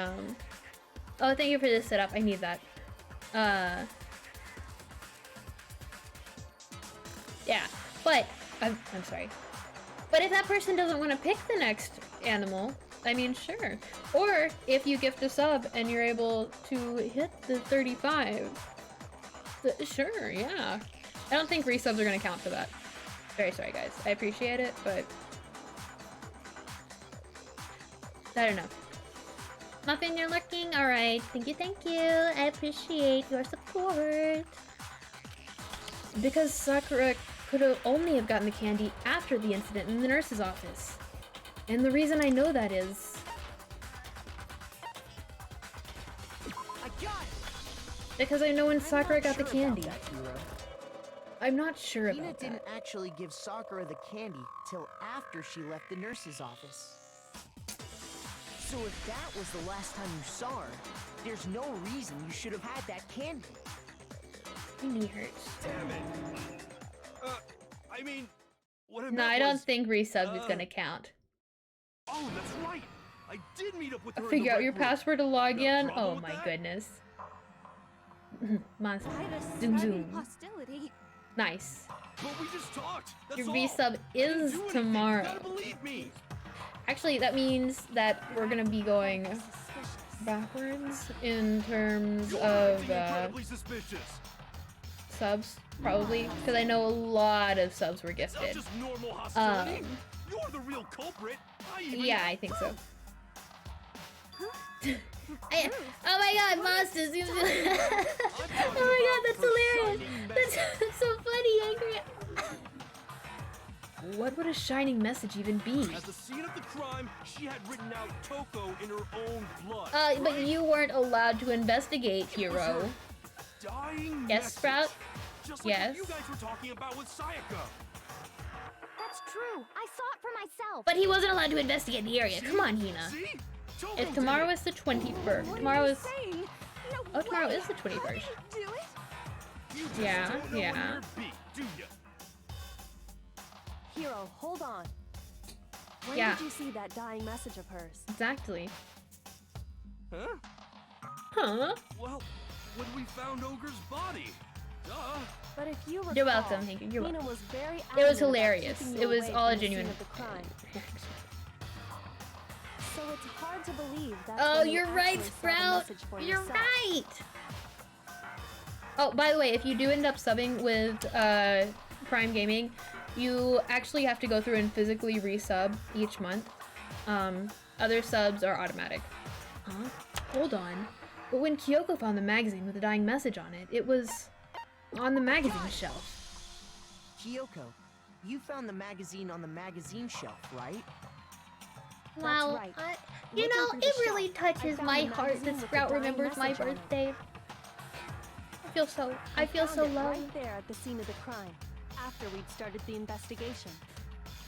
oh, thank you for this setup. I need that. Yeah, but I'm sorry. But if that person doesn't want to pick the next animal, I mean, sure. Or if you gift a sub and you're able to hit the 35, sure, yeah. I don't think resubs are gonna count for that. Very sorry, guys. I appreciate it, but I don't know. Muffin, you're lurking. All right, thank you. I appreciate your support. Because Sakura could have only have gotten the candy after the incident in the nurse's office. And the reason I know that is... I got it. because I know when I'm Sakura not got the sure about candy. that, Hero. I'm not sure Hina about didn't that. actually give Sakura the candy till after she left the nurse's office. So if that was the last time you saw her, there's no reason you should have had that candy. My knee hurts. Damn it. I mean, what I No, meant I don't was- think resub is gonna count. Oh, that's right. I did meet up with her. in Figure the out your rec room. password to log No in? problem Oh with my that? goodness. Monster. I had a Zoom sudden zoom. hostility. Nice. But we just talked. That's Your all. resub I didn't is do anything. You tomorrow. gotta believe me. Actually, that means that we're gonna be going backwards in terms of Acting incredibly suspicious. subs, probably, because I know a lot of subs were Not gifted. just normal hostility. Um, You're the real culprit. I even Yeah, I think so. Oh my god, monsters! Oh my god, that's hilarious! That's so funny, Angry. What would a shining message even be? At the scene of the crime, she had written out Toko in her own blood. But you weren't allowed to investigate, Hero. Dying Yes, message. Sprout? Just like Yes. what you guys were talking about with Sayaka. That's true. I saw it for myself. But he wasn't allowed to investigate the area. Come on, Hina. See? Toko If did tomorrow it. is the 21st. What Tomorrow are you is... saying? No Oh, tomorrow way. is the 21st. How did you do it? You just Yeah, don't know when yeah. you're beat, do ya? Hero, hold on. When Yeah. did you see that dying message of hers? Exactly. Huh? Huh? Well, when we found Ogre's body. Duh. But if you recall, You're welcome, Hank. You're Hina welcome. was very It was adamant about hilarious. keeping you It was away all a from the scene genuine... of the crime. So it's hard to believe that. Oh, you're right, Sprout! You're right! Oh, by the way, if you do end up subbing with Prime Gaming, you actually have to go through and physically resub each month. Other subs are automatic. Huh? Hold on. But when Kyoko found the magazine with the dying message on it, it was on the magazine shelf. Kyoko, you found the magazine on the magazine shelf, right? Wow, right. you Looking know, through the it really shelf, touches I found my the heart magazine that with the Sprout dying remembers my message on it. birthday. I feel so found it loved. right there at the scene of the crime, after we'd started the investigation.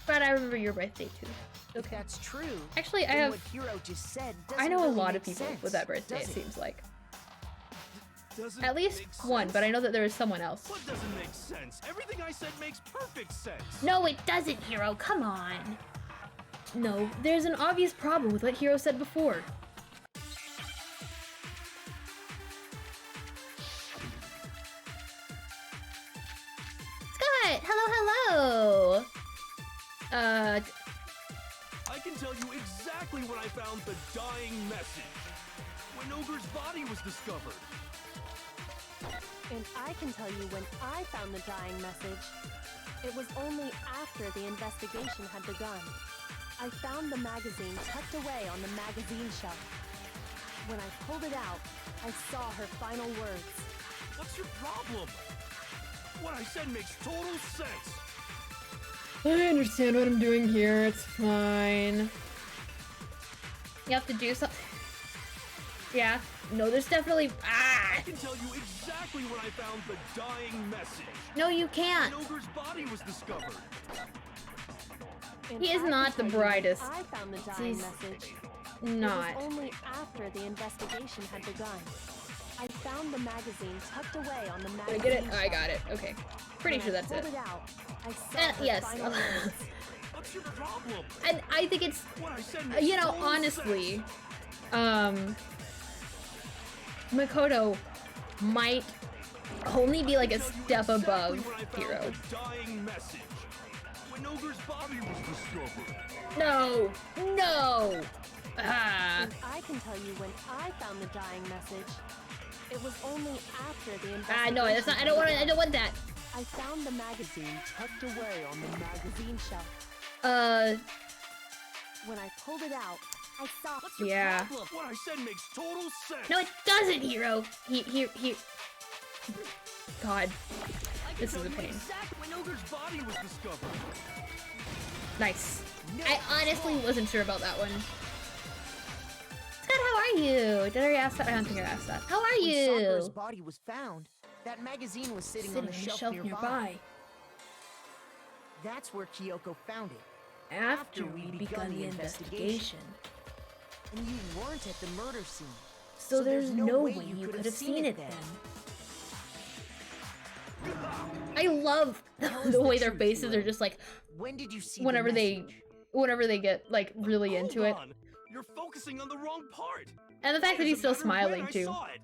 But I remember your birthday too. If that's true, Actually, I then have... what Hiro just said I doesn't know a really lot make of people sense, with that birthday, does it seems like. Doesn't At least make one, sense? but I know that there is someone else. What doesn't make sense? Everything I said makes perfect sense. No, it doesn't, Hiro. Come on. No, there's an obvious problem with what Hiro said before. Scott! Hello, hello! I can tell you exactly when I found the dying message. When Ogre's body was discovered. And I can tell you when I found the dying message. It was only after the investigation had begun. I found the magazine tucked away on the magazine shelf. When I pulled it out, I saw her final words. What's your problem? What I said makes total sense. I understand what I'm doing here. It's fine. You have to do something. Yeah. No, there's definitely... I can tell you exactly when I found the dying message. No, you can't. When Ogre's body was discovered. And He is I can not the tell you when brightest. I found the dying He's message. not. It was only after the investigation had begun. I found the magazine tucked away on the Did I magazine get it? I shelf. got it. Okay. Pretty When sure I that's pulled it. it out, I saw her Yes. final words. What's your problem? And I think it's... What I said makes You know, total honestly... sense. Makoto might only be like a I can tell you step exactly above when I found Hiro. the dying message. When Ogre's body was discovered. No! No! Ah. And I can tell you when I found the dying message. It was only after the investigation. Ah, no, that's not... I don't want to... I don't want that. I found the magazine tucked away on the magazine shelf. When I pulled it out, I saw. What's your Yeah. problem? What I said makes total sense. No, it doesn't, Hiro! He... God. I can This tell is a you pain. exactly when Ogre's body was discovered. Nice. I honestly wasn't sure about that one. Scott, how are you? Did I already ask that? I don't think I asked that. How are When Sakura's you? body was found, that magazine was sitting Sitting on the shelf, nearby. That's where Kyoko found it. After we begun the investigation. And you weren't at the murder scene. So there's no way you could have seen it then. I love Tell us the way their truth, faces Hiro. are just like When did you see whenever the they message? whenever they get like really into Hold it. on. You're focusing on the wrong part. And the fact that he's still Doesn't matter when smiling I too. saw it.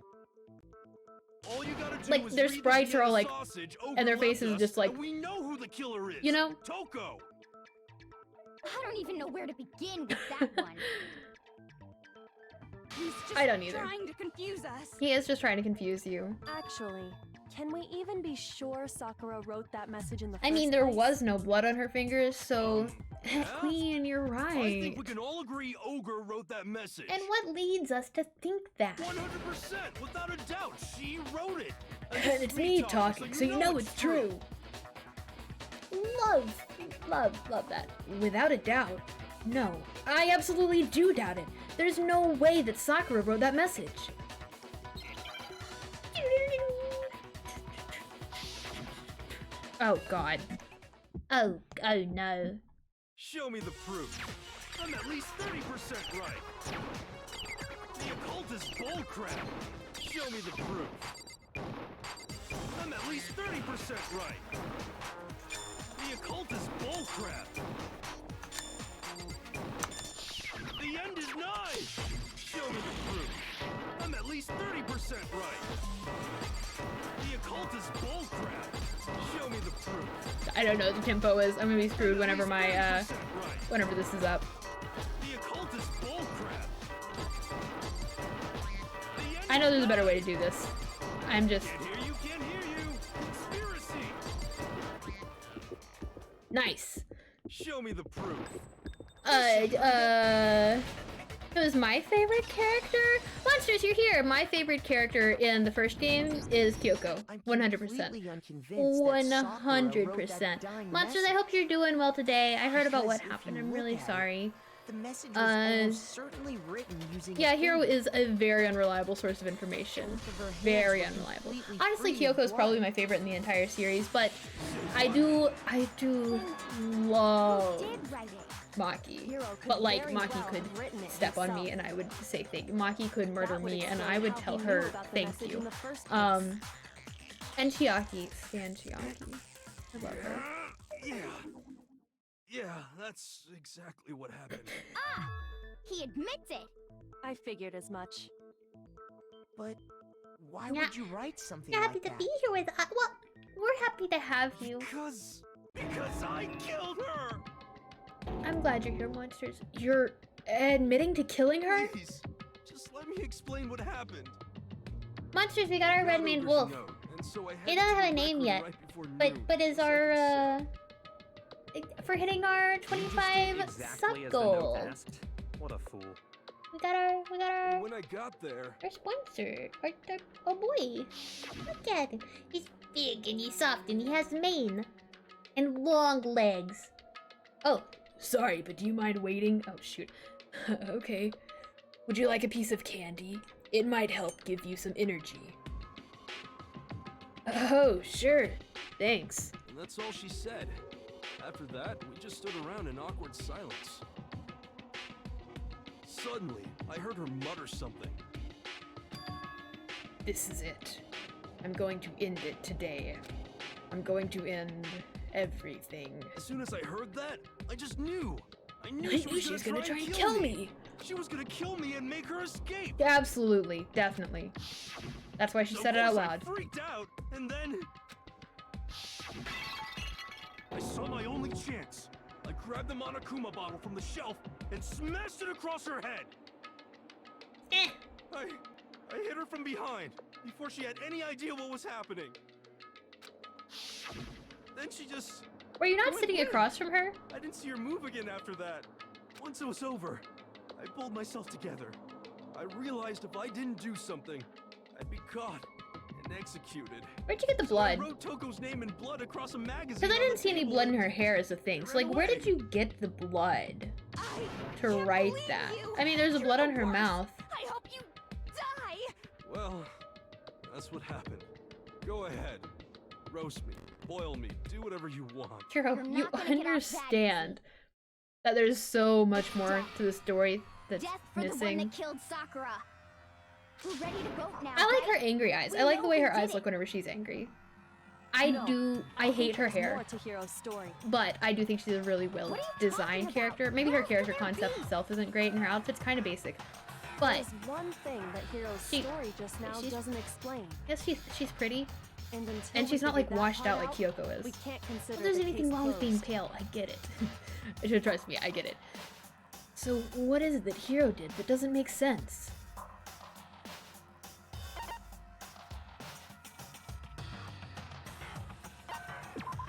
All you gotta do Like, is their read the sprites are all, damn like- sausage, Ogre and their left faces us, just, like- and we know who the killer is. You know? Toko. I don't even know where to begin with that one. He's just I don't either. trying to confuse us. He is just trying to confuse you. Actually, can we even be sure Sakura wrote that message in the I first mean, there place? was no blood on her fingers, so Yeah? Queen, you're I right. think we can all agree Ogre wrote that message. And what leads us to think that? 100%, without a doubt, she wrote it. And it's me talking, so you know it's true. Love that. Without a doubt. No, I absolutely do doubt it. There's no way that Sakura wrote that message. Oh god. Oh Oh no. Show me the proof. I'm at least 30% right. The occult is bullcrap. Show me the proof. I'm at least 30% right. The occult is bullcrap. The end is nigh. Show me the proof. I'm at least 30% right. The occult is bullcrap. Show me the proof. I don't know what the tempo is. I'm gonna be screwed whenever my whenever this is up. The occult is bullcrap. I know there's a better way to do this. I'm just Can't hear you, can't hear you. Conspiracy. nice. Show me the proof. It was my favorite character. Monsters, you're here. My favorite character in the first game is Kyoko. 100%. 100%. Monsters, I hope you're doing well today. I heard about what happened. I'm really sorry. The message was almost certainly written using Yeah, Hiro is a very unreliable source of information. Very unreliable. Honestly, Kyoko is probably my favorite in the entire series, but I do love Maki. But like, Maki could step on me and I would say thank you. Maki could murder me and I would tell her thank you. And Chiaki. Stan Chiaki. I love her. Yeah, that's exactly what happened. Ah! He admits it! I figured as much. But why would you write something You're like happy to that? be here with us. Well, we're happy to have you. Because I killed her! I'm glad you're here, Monsters. You're admitting to killing her? Please, just let me explain what happened. Monsters, we got our red maned wolf. He doesn't have a name yet, but is our for hitting our 25 sub goal. What a fool. We got our When I got there, our sponsor, our boy. Look at him. He's big and he's soft and he has a mane and long legs. Oh, sorry, but do you mind waiting? Oh, shoot. Okay. Would you like a piece of candy? It might help give you some energy. Oh, sure. Thanks. and that's all she said. After that, we just stood around in awkward silence. Suddenly, I heard her mutter something. This is it. I'm going to end it today. I'm going to end everything. As soon as I heard that, I just knew. I knew I she knew was she was gonna gonna try and and kill me. She was gonna kill me and make her escape. Absolutely, definitely. That's why she So said it of out course loud. I freaked out, and then I saw my only chance. I grabbed the Monokuma bottle from the shelf and smashed it across her head. I hit her from behind before she had any idea what was happening. Then she just... Were you not went sitting weird. across from her? I didn't see her move again after that. Once it was over, I pulled myself together. I realized if I didn't do something, I'd be caught and executed. Where'd you get the So I blood? wrote Toko's name in blood across a magazine. Because I on didn't the see any table blood in and her hair as a thing. So, like, where did you get the blood to can't write believe that? you. I mean, there's a You're blood the on her worst. mouth. I hope you die. Well, that's what happened. Go ahead. Roast me, boil me, do whatever you want. Hiro, You're you not gonna get off that understand that there's so much more to the story that's Death for the one missing. that killed Sakura. We're ready to vote now. I like right? her angry eyes. We I like know the way who her did eyes it. look whenever she's angry. I No, hate her there's hair, more to Hiro's story. but I do think she's a really well What are you designed talking character. about? Maybe Where her else character could there concept be? itself isn't great and her outfit's kind of basic. But There's one thing that Hiro's She- story just now she's- doesn't explain. I guess she's pretty, And until and we she's not figure like that washed part out like Kyoko we is. can't consider If there's the anything case wrong with being closed. pale, I get it. Trust me, I get it. So what is it that Hiro did that doesn't make sense?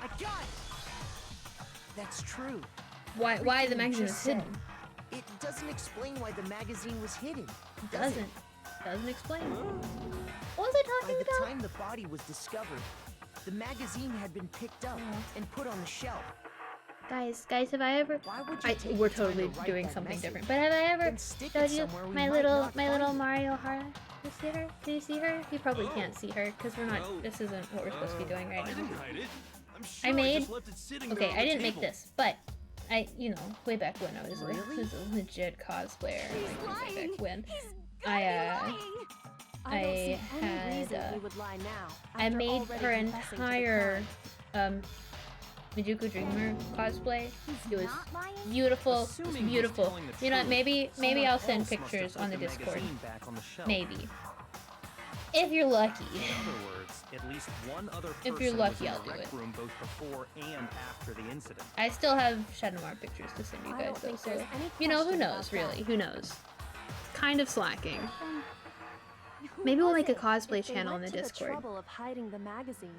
I got it! That's true. Why the Everything you magazine just is hidden? said, It doesn't explain why the magazine was hidden. It does it? doesn't explain. What was I By talking the about? time the body was discovered, the magazine had been picked up and put on the shelf. Guys, have I ever? Why would you take We're the time to totally write doing that something message? different. But have I ever Then stick showed it you somewhere we my might little not find it. Mario Hara? You see her? Do you see her? You probably Oh. can't see her because we're not. Well, This isn't what we're supposed to be doing right I now. didn't hide it. I'm sure I made... just left it sitting Okay, there on I the didn't make table. this, but I, you know, way back when I was, was a legit cosplayer, like way back when. I I don't see any had, reason he would lie now. I after made already her confessing to the entire, crime. Mijuku Dreamer cosplay. It was Not lying? beautiful, it was Assuming he's beautiful. telling the You know, truth, maybe someone I'll send else must have pictures put on the the Discord. magazine back on the shelf. Maybe. If you're lucky. In other words, at least one other person If you're lucky, was in I'll the do rec it. room both before and after the incident. I still have Shadow Noir pictures to send you I guys don't though, think so there's any you know, who question knows about that. really? Who knows? Kind of slacking. Who Maybe we'll was make a it? cosplay If they channel in went the to Discord. trouble of hiding the magazine,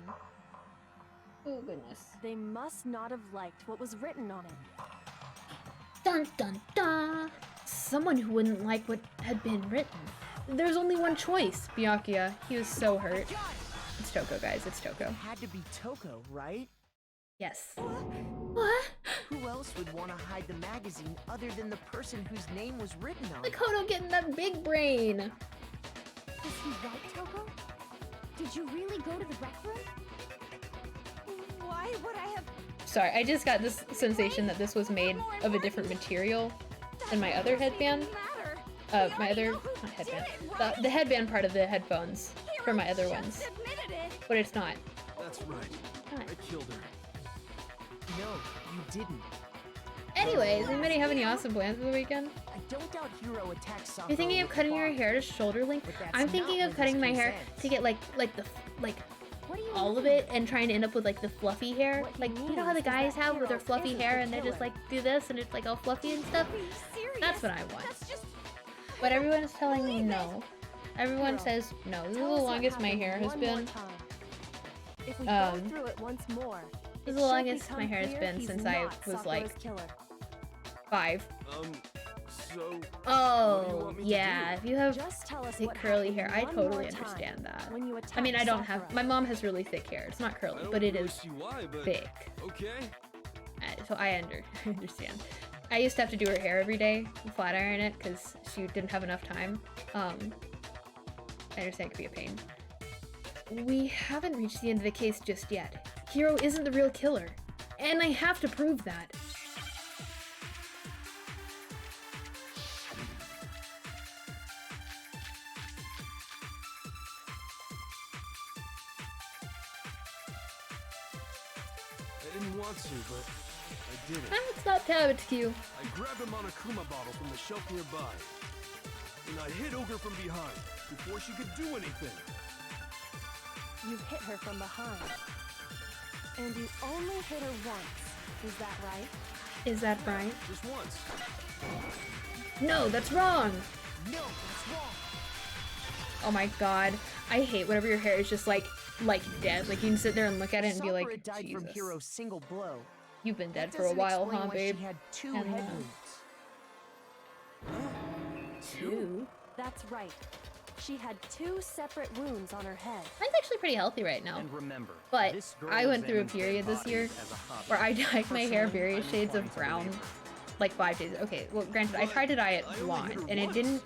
Oh goodness. they must not have liked what was written on it. Dun dun dun! Someone who wouldn't like what had been written. There's only one choice, Byakuya. He was so hurt. It's Toko, guys. It's Toko. It had to be Toko, right? Yes. What? Who else would want to hide the magazine other than the person whose name was written on it? Makoto getting that big brain. Is he right, Toko? Did you really go to the rec room? Why would I have? Sorry, I just got this sensation that this was made of a different material than my other headband. My other, not headband. The headband part of the headphones for my other ones. But it's not. That's right. Not. I killed her. No, you didn't. Anyways, anybody have any awesome plans for the weekend? I don't doubt Hiro attacked Sakura. You're thinking of with cutting the your bar. hair to shoulder length? But that's I'm not thinking of when cutting this my case hair ends. to get like What do you all of mean? it and trying to end up with like the fluffy hair. What he Like, you know how the means is guys that have with their Hiro fluffy isn't hair the and they just killer. like do this and it's like all fluffy and stuff? Are you serious? That's what I want. That's just. But everyone is telling me Believe it. no. Everyone Hiro, says no. This is the Tell us what longest my happened hair has one more been. time. If we Um, go through it once more, This is it the should longest my become hair has clear been he's since I not was Sakura's like killer. 5. So. What do you Oh, want me to yeah. do? If you have Just tell us thick what curly happened hair, I one totally more time understand that. when you I mean, I attacked don't have. Sakura. My mom has really thick hair. It's not I curly, don't but it really is see why, but thick. okay. So I understand. I used to have to do her hair every day, flat iron it, because she didn't have enough time. I understand it could be a pain. We haven't reached the end of the case just yet. Hiro isn't the real killer, and I have to prove that. I didn't want to, but I did it. It's not Tabit's I grabbed a Monokuma bottle from the shelf nearby, and I hit Ogre from behind before she could do anything. You hit her from behind. And you only hit her once. Is that right? Is that right? Just once. No, that's wrong! No, that's wrong. Oh my god. I hate whenever your hair is just like dead. Like you can sit there and look at it and be Sakura like, died from Jesus. Hiro's single blow. You've been dead That for a doesn't while, explain huh, why babe? She had 2 And, head uh, wounds. Two? That's right. She had 2 separate wounds on her head. Mine's actually pretty healthy right now. And remember, But this girl I went through a examines dead period this bodies year as a hobby. where I dyed my hair Personally, various I'm shades of inclined to brown, believe her. like 5 days. Okay, well, granted, I tried to dye it I only hit blonde, her and it once. didn't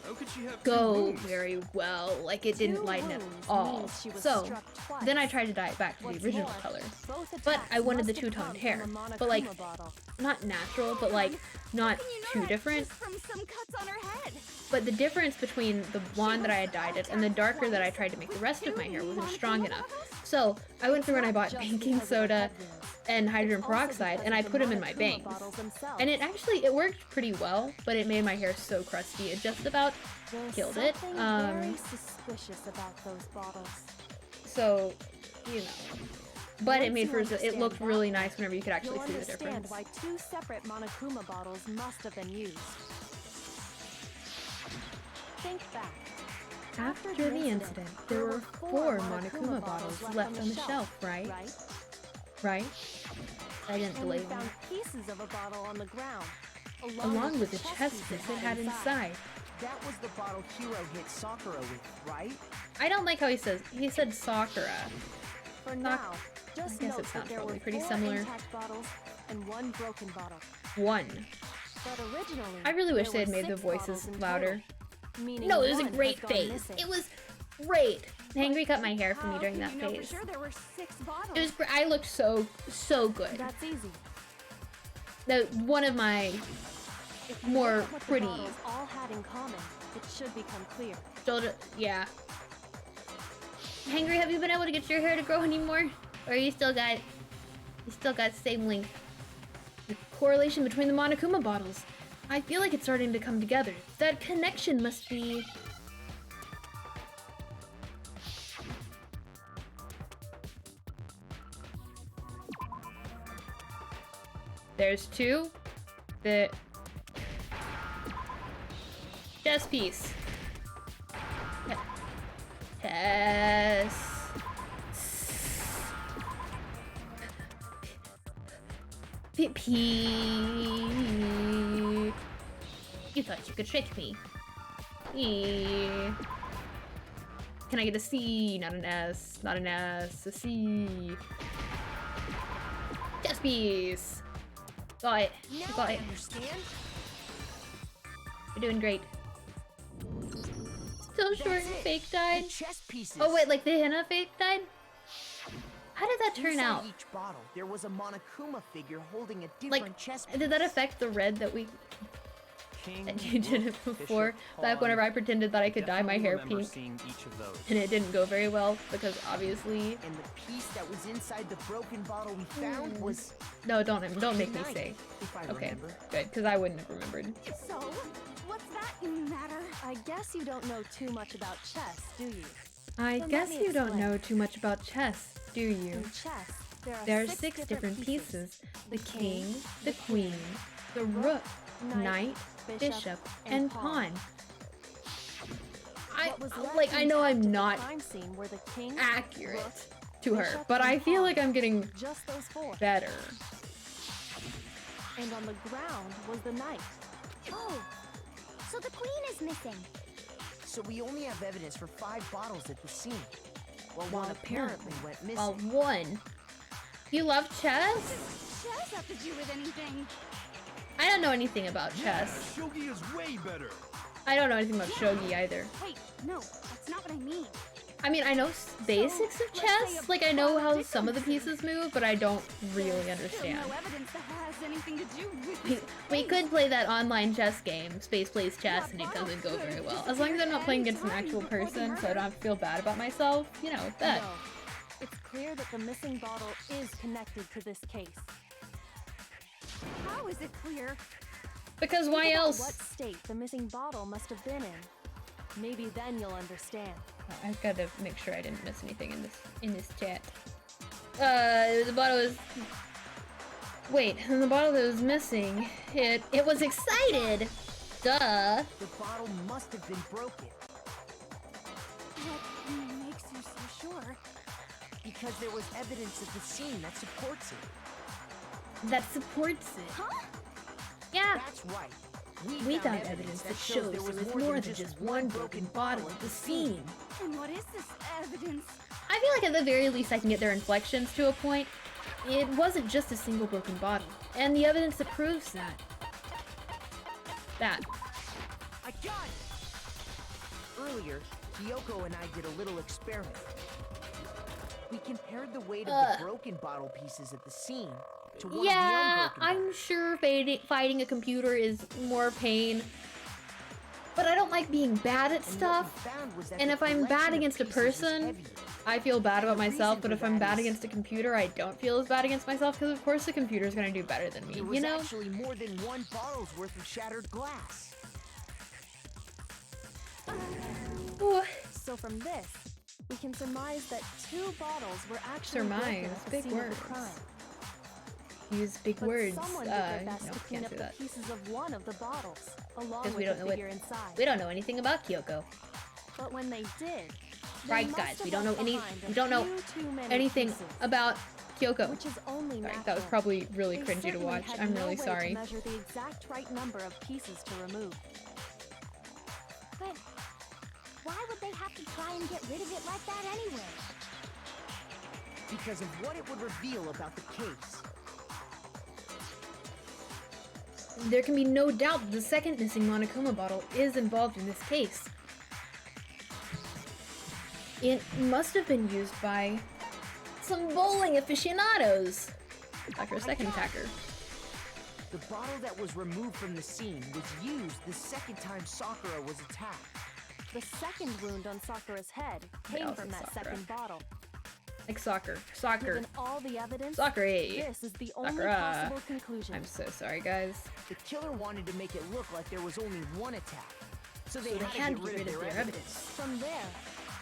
How could she have 2 go wounds? very well. Like, it 2 didn't lighten at wounds all. means she was So, struck twice. then I tried to dye it back to the What's original more, color. both But attacks I wanted the must have two-toned come hair. from a But, like, Monokuma bottle. not natural, but, like, not How can you know too that different. just from some cuts on her head? But the difference between the blonde that I had dyed it and the darker that I tried to make the rest of my hair wasn't strong enough. So I went through and I bought Just baking because of her soda head wounds. and hydrogen It's also peroxide because and of I the put them in my Monokuma bangs. bottles themselves. And it worked pretty well, but it made my hair so crusty. It just about There's killed it. something very suspicious about those bottles. So, you know. But it Once made you for it understand looked that, really nice whenever you could actually You'll see the understand difference. why 2 separate Monokuma bottles must have been used. Think back. After the incident, there were 4 Monokuma bottles left on the shelf, right? Right? I didn't And we believe found him. pieces of a bottle on the ground, Along with the chest piece it had inside. That was the bottle Hiro hit Sakura with, right? I don't like how he said Sakura. For Not- now, just I guess note it sounds that there probably were pretty 4 similar. intact bottles and 1 broken bottle. 1. But originally, I really wish there they had were made the 6 voices bottles in louder. total, meaning No, it was a one great has gone phase. missing. It was great. Hangry cut my hair for me How during can that you know for phase. sure there were 6 bottles? It was I looked so good. That's easy. One of my If you more look at what the pretty bottles all had in common, it should become clear. shoulder. Yeah. Hangry, have you been able to get your hair to grow anymore, or you still got the same length? The correlation between the Monokuma bottles. I feel like it's starting to come together. That connection must be. There's 2. The chess piece. Chess. P. You thought you could trick me. E. Can I get a C? Not an S. Not an S. A C. Chess piece. Got it. Now Got I it. understand. You're doing great. Still short That's and it. fake The died. chess pieces. Oh wait, like the henna fake died? How did that turn Inside out? each bottle, there was a Monokuma figure holding a different Like, chess did that piece. affect the red that we King, that you did rook, it before? bishop, Back pawn. whenever I pretended that I could dye my Definitely hair remember pink, seeing each of those. and it didn't go very well because obviously. And the piece that was inside the broken bottle we found was No, don't make me knife, say. if I Okay, remember. good, because I wouldn't have remembered. So, what's that matter? I guess you don't know too much about chess, do you? I Then guess let me you don't explain. know too much about chess, do you? In chess, There are 6 different pieces: the king, the queen, the rook, knight, bishop, and pawn. What was left I know intact I'm at the not crime scene were the king, accurate rook, to her, bishop, but I and feel pawn. like I'm getting just those 4. better. And on the ground was the knight. Oh, so the queen is missing. So we only have evidence for 5 bottles at the scene. Well, Well, one apparently went missing. Well, 1. You love chess? Chess have to do with anything? I don't know anything about chess. Shogi is way better. I don't know anything about shogi either. Hey, no, that's not what I mean. I mean, I know basics of let's say chess. a Like, I know how political some of the thing. pieces move, but I don't really There's understand. Still no evidence that has anything to do with We, this we case. could play that online chess game, Space Plays Chess, and it doesn't go very well. As long as I'm not playing against an actual person, so I don't have to feel bad about myself, you know, that. No, it's clear that the missing bottle is connected to this case. How is it clear? Because why Think about else? what state the missing bottle must have been in. Maybe then you'll understand. Oh, I've got to make sure I didn't miss anything in this chat. The bottle is. Wait, and the bottle that was missing, it was excited. Duh. The bottle must have been broken What makes you so sure? because there was evidence at the scene that supports it. That supports it. Huh? Yeah. That's right. We found evidence that shows there was more than just one broken bottle at the scene. And what is this evidence? I feel like at the very least I can get their inflections to a point. It wasn't just a single broken bottle, and the evidence that proves that. I got it! Earlier, Kyoko and I did a little experiment. We compared the weight of the broken bottle pieces at the scene to one Yeah, of the unbroken I'm sure fighting a computer is more pain. But I don't like being bad at stuff. And if I'm bad against a person, I feel bad about myself. But if I'm bad against a computer, I don't feel as bad against myself because of course the computer's gonna do better than me, There was you know? actually more than one bottle's worth of shattered glass. Ooh, So from this, we can surmise that 2 bottles were actually Surmise, broken at the big scene of words. the crime. use big But words. someone did their best No, to clean can't up do the that. pieces of one of the bottles, along 'Cause with we the don't know what- figure inside. We don't know anything about Kyoko. But when they did, they Right, must guys, have we don't know left any. behind a We don't know few too many anything pieces, about Kyoko. which is only Sorry, natural. that was probably really They cringy to certainly watch. had I'm no really way sorry. To measure the exact right number of pieces to remove. But why would they have to try and get rid of it like that anyway? Because of what it would reveal about the case. There can be no doubt that the second missing Monokuma bottle is involved in this case. It must have been used by some bowling aficionados. After a second attacker. The bottle that was removed from the scene was used the second time Sakura was attacked. The second wound on Sakura's head came also from that Sakura. second bottle. Like soccer. Given all the evidence, Soccer. this is the only Sakura. possible conclusion. I'm so sorry, guys. The killer wanted to make it look like there was only one attack, so they They had to get rid of their evidence. From there,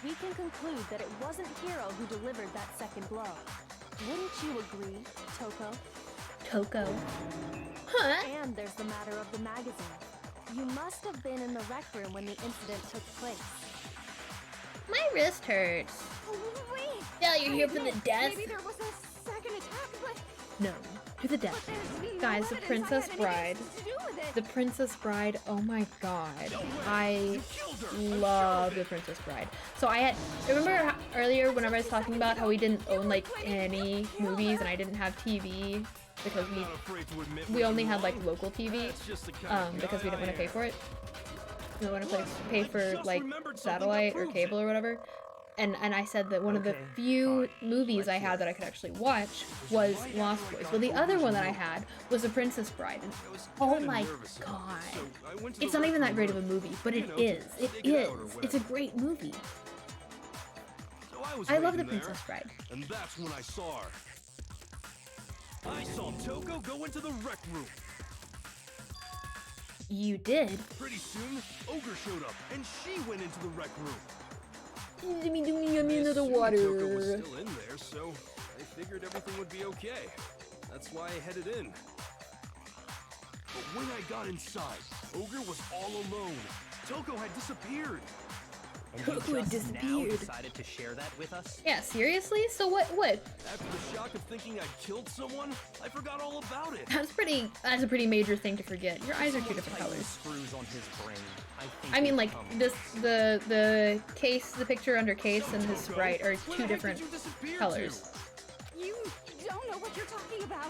we can conclude that it wasn't Hiro who delivered that second blow. Wouldn't you agree, Toko? Toko. Huh? And there's the matter of the magazine. You must have been in the rec room when the incident took place. My wrist hurts. Wait. Yeah, you're here for the death? Maybe there was a second attack, but No. To the death. there's no Guys, the evidence Princess I had Bride. anything to do with it. The Princess Bride, oh my god. I You killed her. I'm love sure the of it. Princess Bride. So remember earlier whenever I was talking about how we didn't own like any movies and I didn't have TV because I'm not afraid to admit we when only I'm had like wrong. local TV That's just the kind of because we guy didn't want to I pay for am. it. We didn't want to pay for just like remembered something that satellite or proves cable it. or whatever. And I said that one of the Okay, few fine. movies I Let's had hear that it. I could actually watch was Lost Boys. Well, the other one that I had was The Princess Bride. And I was oh kinda my nervous, god. so I went to It's the not even that rec great of room a movie, but you it know, is. to It dig it out or is. It's a whatever. great movie. So I was I love The waiting there, Princess Bride. and that's when I saw her. I saw Toko go into the rec room. You did? Pretty soon, Ogre showed up, and she went into the rec room. Give me into the I assumed Toko was water. still in there, so I figured everything would be okay. That's why I headed in. But when I got inside, Ogre was all alone. Toko had disappeared. And Toko you had just now disappeared. decided to share that with us? Yeah, seriously? So what? After the shock of thinking I'd killed someone, I forgot all about it. That's a pretty major thing to forget. Your eyes are two different Tighten the colors. screws on his brain. think I mean, we've like come the case, the picture under case, and his sprite are two different colors. You don't know what you're talking about.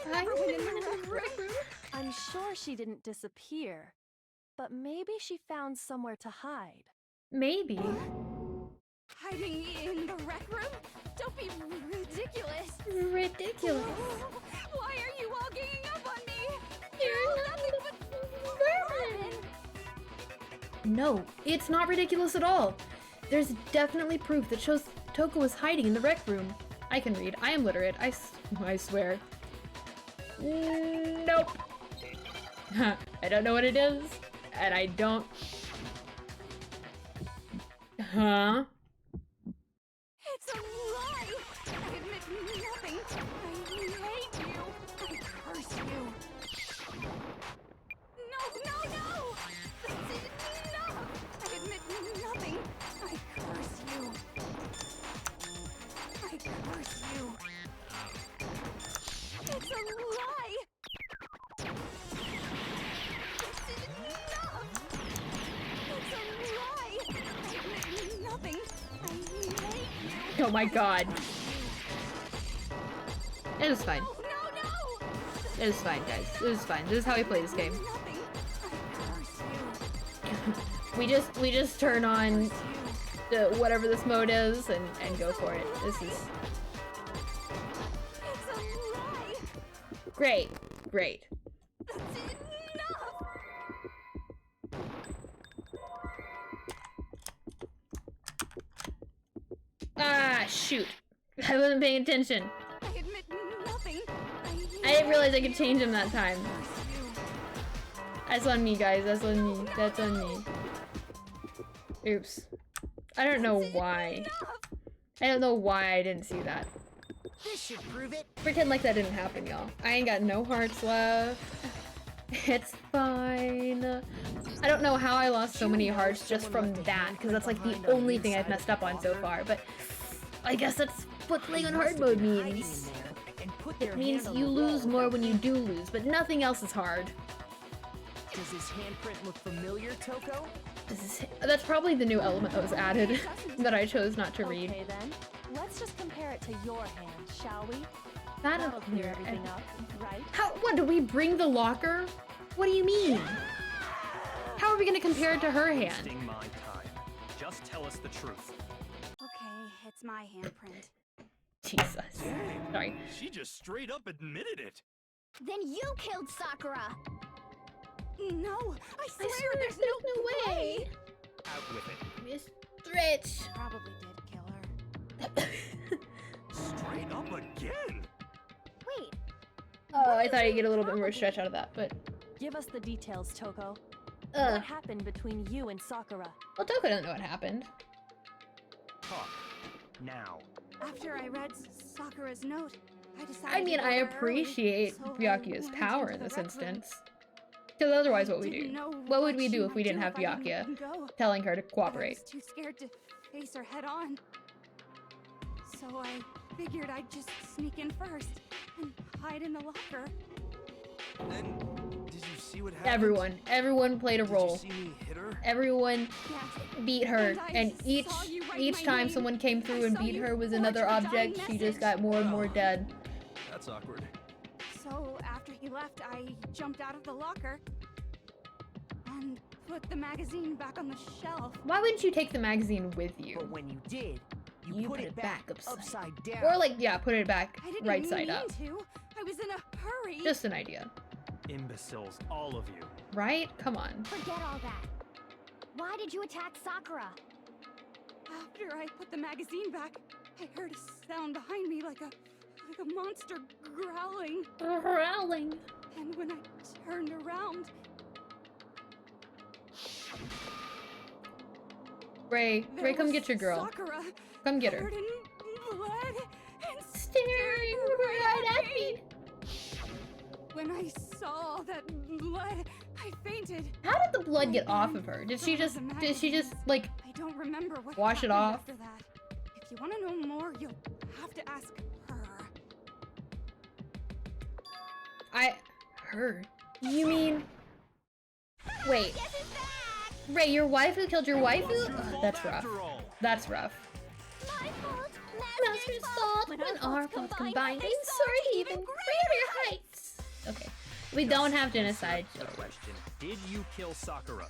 I I never went in the rec room. I'm sure she didn't disappear, but maybe she found somewhere to hide. Maybe. Hiding in the rec room? Don't be ridiculous. Ridiculous. Why are you all ganging up on me? You're nothing but vermin. No, it's not ridiculous at all. There's definitely proof that shows Toko was hiding in the rec room. I can read. I am literate. I swear. Nope. I don't know what it is, and I don't. Huh? It's a lie. I admit nothing. I hate you. I curse you. No. No. I admit nothing. I curse you. I curse you. It's a lie. It's enough. It's a lie. I admit nothing. I hate you. Oh my god. It was fine. No. It was fine, guys. It was fine. This is how we play this game. Nothing. I curse you. We just turn on the whatever this mode is and go for it. This is It's a lie. great. That's enough. Ah, shoot. I wasn't paying attention. I admit nothing. I didn't realize I could change him that time. That's on me, guys. That's on me. That's on me. Oops. I don't know why. I don't know why I didn't see that. This should prove it. Pretend like that didn't happen, y'all. I ain't got no hearts left. It's fine. I don't know how I lost so many hearts just from that, because that's like the only thing I've messed up on so far, but I guess that's what playing on hard mode means. It means you lose more when you do lose, but nothing else is hard. Does his handprint look familiar, Toko? That's probably the new element that was added that I chose not to read. Okay then, let's just compare it to your hand, shall we? That'll That'll clear clear everything up, right? What, do we bring the locker? What do you mean? How are we gonna compare it to her hand? wasting my time. Just tell us the truth. It's my handprint. Jesus. Sorry. She just straight up admitted it. Then you killed Sakura! No, I swear, there's no way. Out with it. Miss Stretch. Probably did kill her. Straight up again. Wait, Oh, I thought I'd get a little bit more stretch out of that, but Give us the details, Toko. uh, What happened between you and Sakura? well, Toko doesn't know what happened. Talk. Now. After I read Sakura's note, I decided I mean, to go I there appreciate early, so Byakuya's I went power into in the this rec room. instance. Because otherwise, what would we Didn't do? know What would we she do if might we didn't do have if I Byakuya didn't go. telling her to But I cooperate? was too scared to face her head on. So I figured I'd just sneak in first and hide in the locker. And did you see what happened? Everyone played a Did role. you see me hit her? Everyone Yes. beat her, And I and each saw you write my time name. someone came through I and saw beat you her with forge another the dying object, she just message. got more and more Oh. dead. That's awkward. So after he left, I jumped out of the locker and put the magazine back on the shelf. Why wouldn't you take the magazine with you? But when you did, you put it back upside down. Or like, yeah, put it back I didn't right side mean up. to. I was in a hurry. Just an idea. Imbeciles, all of you. Right? Come on. forget all that. Why did you attack Sakura? After I put the magazine back, I heard a sound behind me like a monster growling. Growling. And when I turned around, Ray, there Ray, come was get your girl. Sakura, Come get her. covered in blood and Staring right at me. When I saw that blood, I fainted. How did the blood get off of her? Did she just like I don't remember what wash it happened off? after that. If you want to know more, you'll have to ask her. her? You mean wait. Guess who's back? Ray, your waifu killed your waifu? Wasn't your Ugh, fault that's rough. after all. That's rough. My fault. Master's fault. When our faults combined, they soared to even greater heights. Okay. We don't have genocide. The question, did you kill Sakura?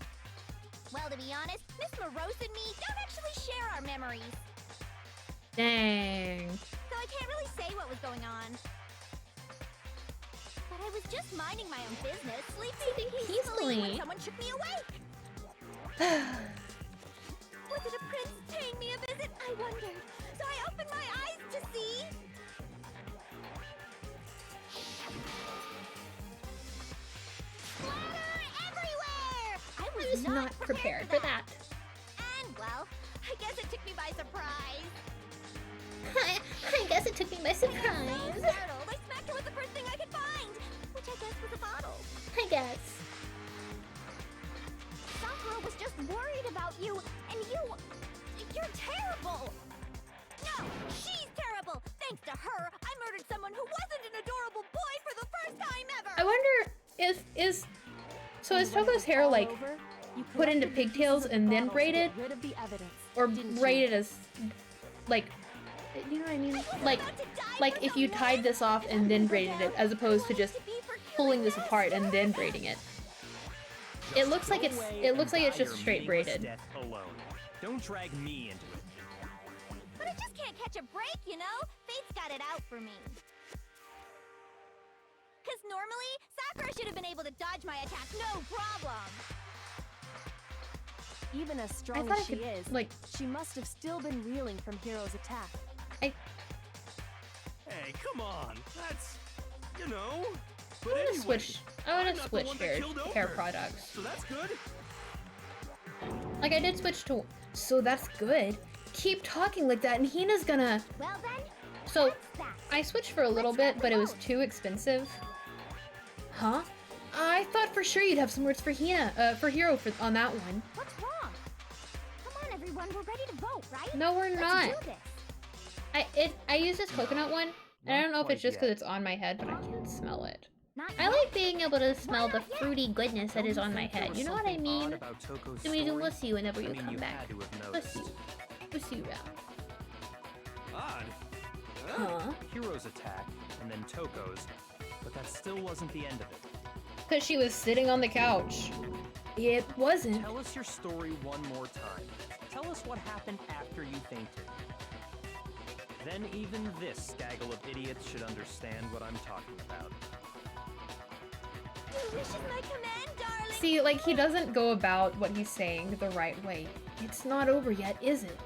Well, to be honest, Miss Morose and me don't actually share our memories. Dang. So I can't really say what was going on. But I was just minding my own business, sleeping peacefully when someone shook me awake. Was it a prince paying me a visit? I wondered. So I opened my eyes to see... Splatter everywhere! I was not prepared for that. And, well, I guess it took me by surprise. I guess it took me by So surprise. startled, I smacked her with the first thing I could find, which I guess was a bottle. I guess. Sakura was just worried about you, and you're terrible! No, she's terrible! Thanks to her, I murdered someone who wasn't an adorable boy for the first time ever! I wonder is Toko's hair like put into pigtails and then braided, Rid of the evidence. or didn't you? braided as like, you know what I mean? Like if you tied this off and then braided it, as opposed to just pulling this apart and then braiding it. It looks like it's just straight braided. Death alone. Don't drag me into it. But I just can't catch a break, you know? Fate's got it out for me. Cause normally, Sakura should have been able to dodge my attack no problem. Even as strong thought as I she could, is, like- she must have still been reeling from Hiro's attack. Hey, come on. That's, you know. But I wanna anyway, switch I'm not the switch one that killed hair Omer, products. So that's good. Like I did switch to, so that's good. Keep talking like that and Hina's gonna, Well then, so that's that. I switched for a little bit, but it was too expensive. Huh? I thought for sure you'd have some words for Hiro on that one. What's wrong? Come on, everyone, we're ready to vote, right? No, we're Let's not. do this. I use this coconut one, and I don't know if it's quite just because yet. it's on my head, but I can't smell it. Not I yet. like being able to smell the not yet? fruity goodness that is on my head. You know what I mean? So So we can miss you whenever you I mean, come you back. had to have Miss noticed. you. Miss you, Ralph. Odd. Huh? Hiro's attack, and then Toko's, but that still wasn't the end of it. Because she was sitting on the couch. It wasn't. Tell us your story one more time. Tell us what happened after you fainted. Then even this gaggle of idiots should understand what I'm talking about. Delicious my command, darling. See, like, he doesn't go about what he's saying the right way. It's not over yet, is it?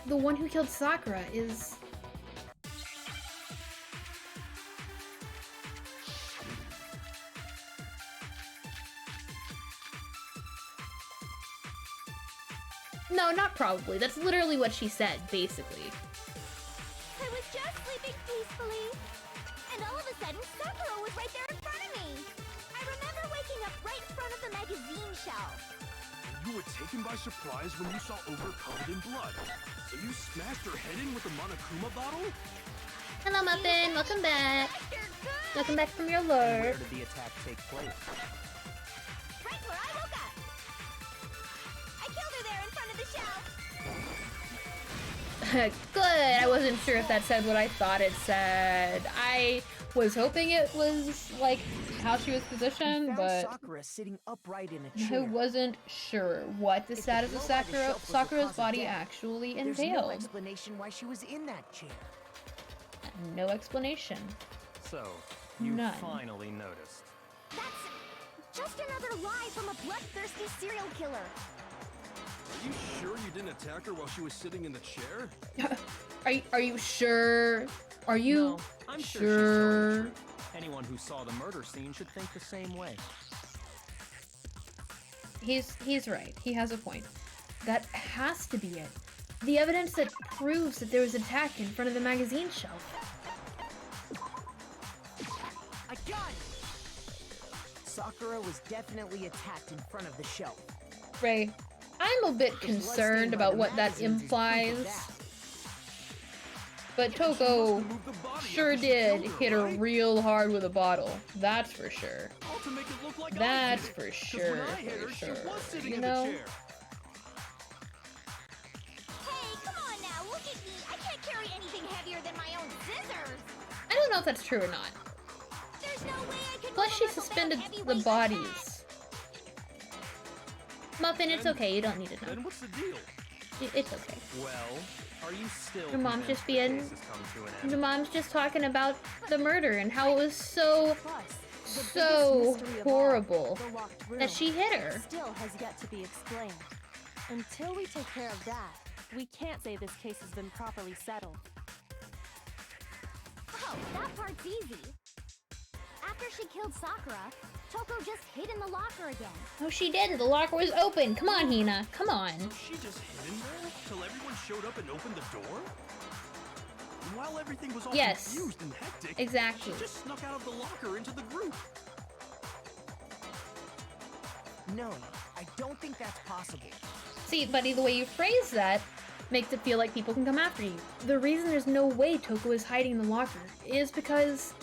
The one who killed Sakura is... No, not probably. That's literally what she said, basically. I was just sleeping peacefully, and all of a sudden, Sakura was right there in front of me. I remember waking up right in front of the magazine shelf. You were taken by surprise when you saw Ogre covered in blood. So you smashed her head in with the Monokuma bottle? Hello, Muffin. Welcome back. You're good. Welcome back from your And lurk. where did the attack take place? Right where I woke up. I killed her there in front of the shelf. Good. I wasn't sure if that said what I thought it said. I was hoping it was like how she was positioned, Found but Sakura sitting upright in a I chair. wasn't sure what the If the status of blow by the shelf was the Sakura's cause of body death, actually There's no entailed. explanation why she was in that chair. No explanation. So, you None. finally noticed. That's just another lie from a bloodthirsty serial killer. Are you sure you didn't attack her while she was sitting in the chair? Are you sure? Are you No, I'm sure she's telling the truth. Anyone who saw the murder scene should think the same way. He's right. He has a point. That has to be it. The evidence that proves that there was an attack in front of the magazine shelf. I got it! Sakura was definitely attacked in front of the shelf. Ray, I'm a bit The blood concerned stain by about the what that magazines is proof of implies. that. But She must Toko have moved the body sure after she did killed her, hit her right? real hard with a bottle. That's for sure. All to make it look like I That's did it. for 'Cause sure, when I hit for her, sure. She was sitting You in know? the chair. Hey, come on now, look at me. I can't carry anything heavier than my own scissors. I don't know if that's true or not. There's no way I could Plus, move a she muscle-bound suspended the heavyweight bodies. Muffin, it's Then- okay. You don't need to know. Then what's the deal? It's okay. Well, are you still Your mom's convinced just being- the case has come to an end? Your mom's just talking about the murder and how it was so Plus, the biggest so mystery of all, horrible the locked room, that she hit her. still has yet to be explained. Until we take care of that, we can't say this case has been properly settled. Oh, that part's easy. After she killed Sakura, Toko just hid in the locker again. Oh, she didn't. The locker was open. Come on, Hina. Come on. She just hid in there till everyone showed up and opened the door? And while everything was all Yes. confused and hectic, Exactly. she just snuck out of the locker into the group. No, I don't think that's possible. See, buddy, the way you phrase that makes it feel like people can come after you. The reason there's no way Toko is hiding in the locker is because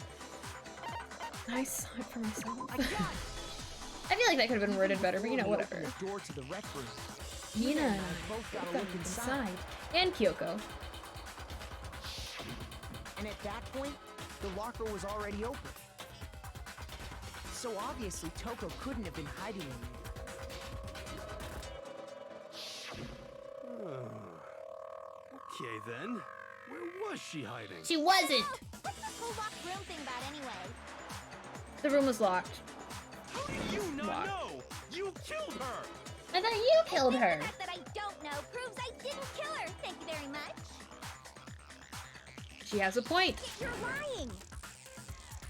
I saw it for myself. I got it! I feel like that could have been worded better, but you know, Before we whatever. opened the door to the rec room. Hina and and I I both got both a got look inside. inside. And Kyoko. And at that point, the locker was already open. So obviously Toko couldn't have been hiding in there. Okay then, where was she hiding? She wasn't! What's this whole locked room thing about anyway? The room was locked. How do you not What? know? You killed her! I thought you killed her. The fact that I don't know proves I didn't kill her. Thank you very much. She has a point. You're lying.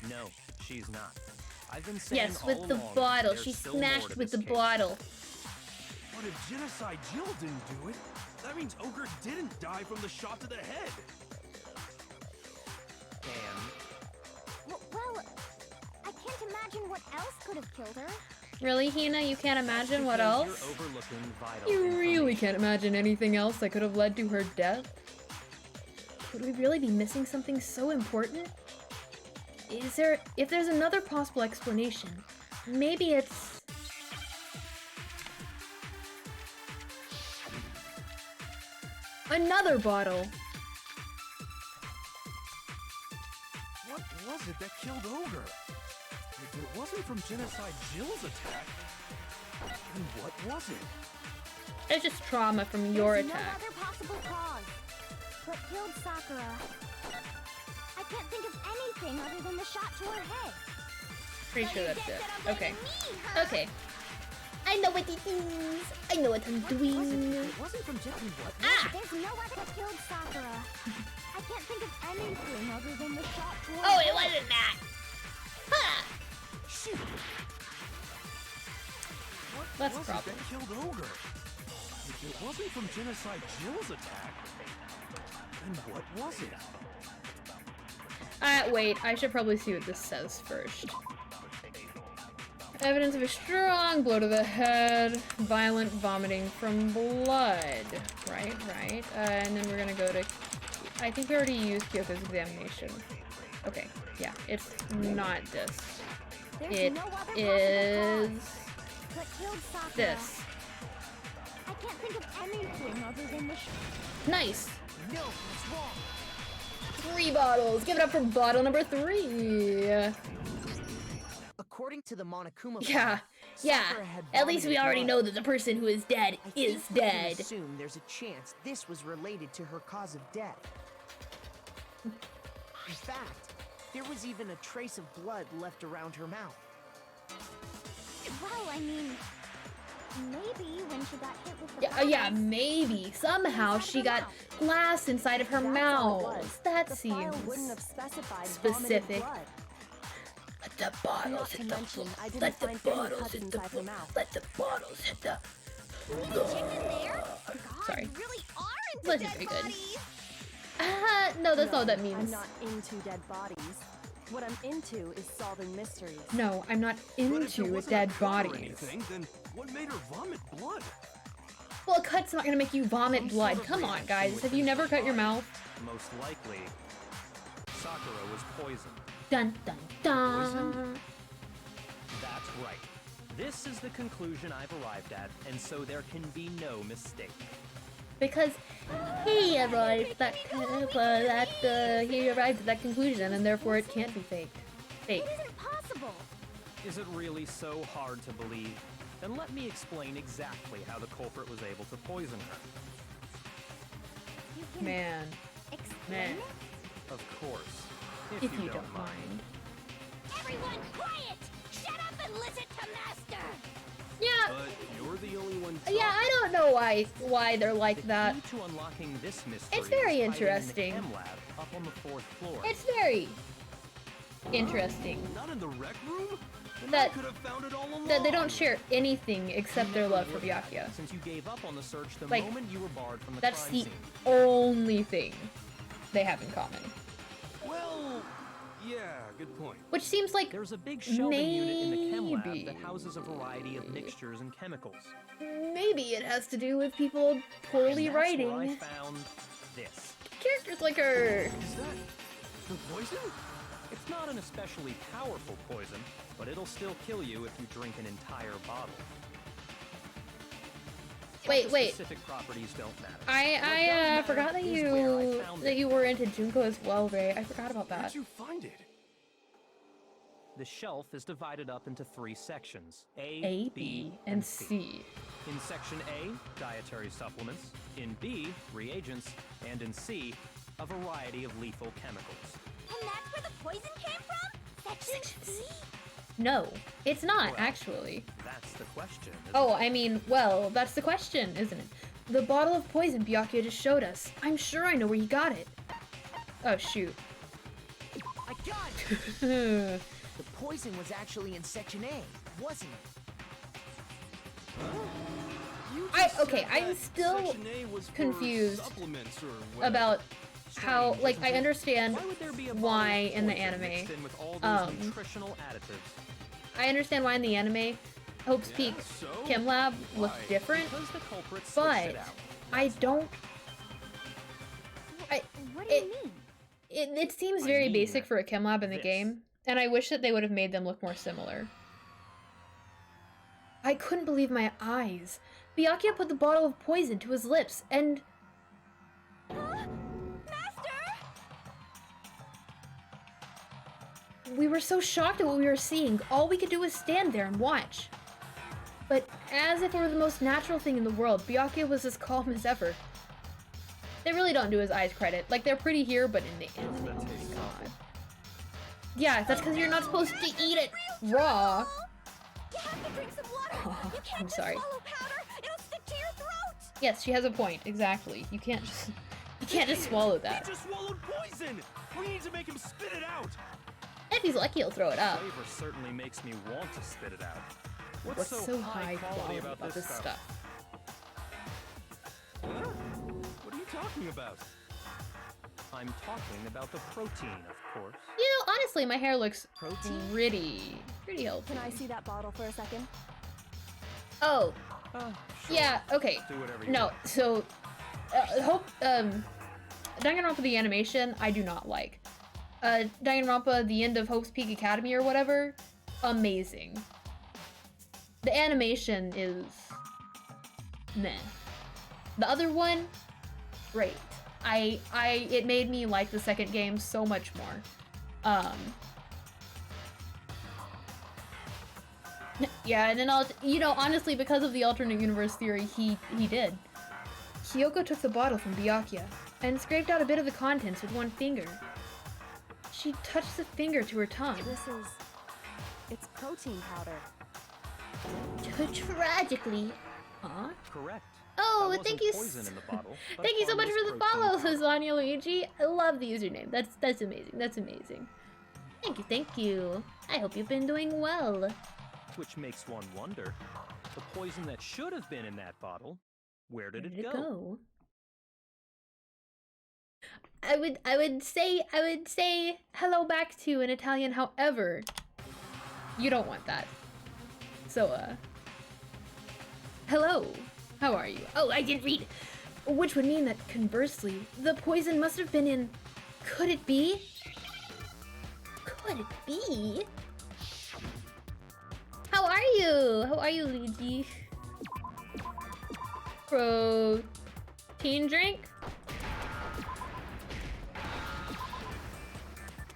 No, she's not. I've been saying Yes, all with the along that bottle. there's She still more smashed to with the this case. bottle. But if Genocide Jill didn't do it, that means Ogre didn't die from the shot to the head. And Well, I can't imagine what else could have killed her. Really, Hina? You can't imagine what because else? You're overlooking vital You really information. can't imagine anything else that could have led to her death? Could we really be missing something so important? If there's another possible explanation, maybe it's... another bottle! What was it that killed Ogre? If it wasn't from Genocide Jill's attack, then what was it? It's just trauma from your There's attack. no other possible cause. What killed Sakura? I can't think of anything other than the shot to her head. Pretty sure that's it. Okay. Me, Okay. I know what it is. I know what I'm doing. It wasn't from Japan. What? There's no other that killed Sakura. I can't think of anything other than the shot to her Oh, head. it wasn't that. Ha! Shoot. That's a Was it problem. that killed Ogre? If it wasn't from Genocide Jill's attack, then what was it? Wait, I should probably see what this says first. Evidence of a strong blow to the head, violent vomiting from blood. Right. And then we're gonna go to... I think we already used Kyoko's examination. Okay, yeah, it's not this. There's It no other is... What killed Sakura? this. I can't think of anything other than the shot. Nice! No, it's wrong. 3 bottles! Give it up for bottle number 3! According to the Monokuma Yeah, yeah. Sakura had At least we vomited already blood. know that the person who is dead I is think we can dead. assume there's a chance this was related to her cause of death. In fact, there was even a trace of blood left around her mouth. Well, I mean, maybe when she got hit with the Yeah, glass, maybe. Somehow she got glass inside of her That's all it mouth. was. That The seems file wouldn't have specified specific. vomited blood. Let the bottles Not to hit the mention, I didn't Let the find any bottles cuts hit the inside her mouth. Let the bottles hit the chicken there? God, Sorry. you really are into Wasn't dead very good. bodies. No, that's not what that I'm means. not into dead bodies. What I'm into is solving mysteries. No, I'm not But if it into wasn't dead a cut or bodies. anything, then what made her vomit blood? Well, a cut's not gonna make you vomit Some blood. sort of Come on, reaction guys. Have within you never her cut your body. mouth? Most likely, Sakura was poisoned. Dun dun dun. That's right. This is the conclusion I've arrived at, and so there can be no mistake. Because he arrived at he arrived at that conclusion, and therefore it can't be fake. Fake. It isn't possible. Is it really so hard to believe? Then let me explain exactly how the culprit was able to poison her. You can Man, explain man. it? Of course, If you don't mind. Everyone quiet! Shut up and listen to Master! Yeah, But you're the only one. yeah. I don't know why they're like The that. key to unlocking this mystery It's very is hiding interesting. in the chem lab up on the 4th floor. It's very interesting Not in the rec room? Then That- I could have found it all along. that they don't share anything except their love for Would have, Byakuya. Since you gave up on the search the Like, moment you were barred from the That's crime the scene. only thing they have in common. Well, yeah, good point. Which seems like There's a big shelving unit in the chem lab maybe. that houses a variety of mixtures and chemicals. maybe it has to do with people poorly And that's where I writing found this. characters like her. Is that the poison? It's not an especially powerful poison, but it'll still kill you if you drink an entire bottle. Wait, The wait. Specific properties don't matter. I forgot that is where I you found that it. you were into Junko as well, Ray. I forgot about Where'd that. you find it? The shelf is divided up into 3 sections: A, B, and C. In section A, dietary supplements. In B, reagents. And in C, a variety of lethal chemicals. And that's where the poison came from? Section C? No, it's not Correct. actually. That's the question, isn't Oh, it? I mean, well, that's the question, isn't it? The bottle of poison Byakuya just showed us. I'm sure I know where he got it. Oh shoot. I got it! The poison was actually in Section A, wasn't it? You I- just said okay, I'm that still Section A was for confused supplements or whatever. About how, Strange, like, isn't I it? understand Why would there be a why bottle of in the poison anime, mixed in with all those um, nutritional additives? I understand why in the anime Hope's Yeah, Peak so? Chem Lab looked Why? different, Because the culprit switched but it out. I don't. What do you It- mean? It seems I very mean basic for a Chem Lab in the this. game, and I wish that they would have made them look more similar. I couldn't believe my eyes. Byakuya put the bottle of poison to his lips, and Master! we were so shocked at what we were seeing, all we could do was stand there and watch. But as if it were the most natural thing in the world, Byakuya was as calm as ever. They really don't do his eyes credit. Like, they're pretty here, but in the anime, oh my god. Yeah, that's because you're not supposed to eat it raw. You have to drink some water. Oh, You can't I'm just sorry. swallow powder. It'll stick to your throat. Yes, she has a point. Exactly. You can't just swallow that. He just swallowed poison! We need to make him spit it out! If he's lucky, he'll throw it up. Flavor certainly makes me want to spit it out. What's so high quality about this stuff? Huh? What are you talking about? I'm talking about the protein, of course. You know, honestly, my hair looks Protein? pretty healthy. Can I see that bottle for a second? Oh, Sure. yeah, okay. Do whatever you No, want. so, Danganronpa the animation, I do not like. Danganronpa the end of Hope's Peak Academy or whatever, amazing. The animation is meh. The other one, great. It made me like the second game so much more. Yeah, and then honestly, because of the alternate universe theory, he did. Kyoko took the bottle from Byakuya and scraped out a bit of the contents with one finger. She touched the finger to her tongue. It's protein powder. Tragically. Huh? Correct. Oh, That thank wasn't you. poison in the bottle, but Thank you so much harmless for the protein follow, powder. Lasagna Luigi. I love the username. That's amazing. That's amazing. Thank you. I hope you've been doing well. Which makes one wonder, the poison that should have been in that bottle, where did it go? go? I would say hello back to in Italian, however, you don't want that. So hello. How are you? Oh, I didn't read. Which would mean that conversely, the poison must have been in. Could it be? Could it be? How are you? How are you, Luigi? Protein drink?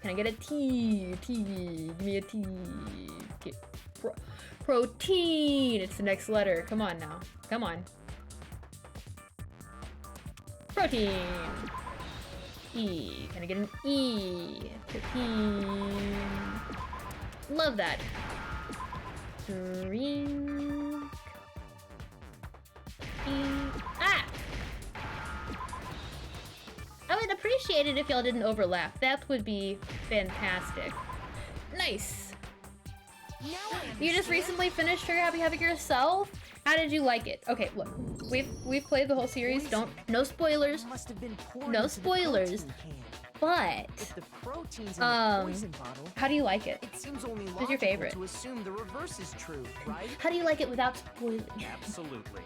Can I get a tea? Tea. Give me a tea. Okay. Protein. It's the next letter. Come on now. Come on. Protein. E. Can I get an E? Protein. Love that. Drink. E. Ah! I would appreciate it if y'all didn't overlap. That would be fantastic. Nice. You just recently finished Trigger Happy Havoc yourself? How did you like it? Okay, look. We've played the whole series. No spoilers. Must have been poured No into the spoilers. protein can. But If the protein's in the poison bottle, how do you like it? it seems only Who's logical your favorite? to assume the reverse is true, right? How do you like it without spoiling? Absolutely.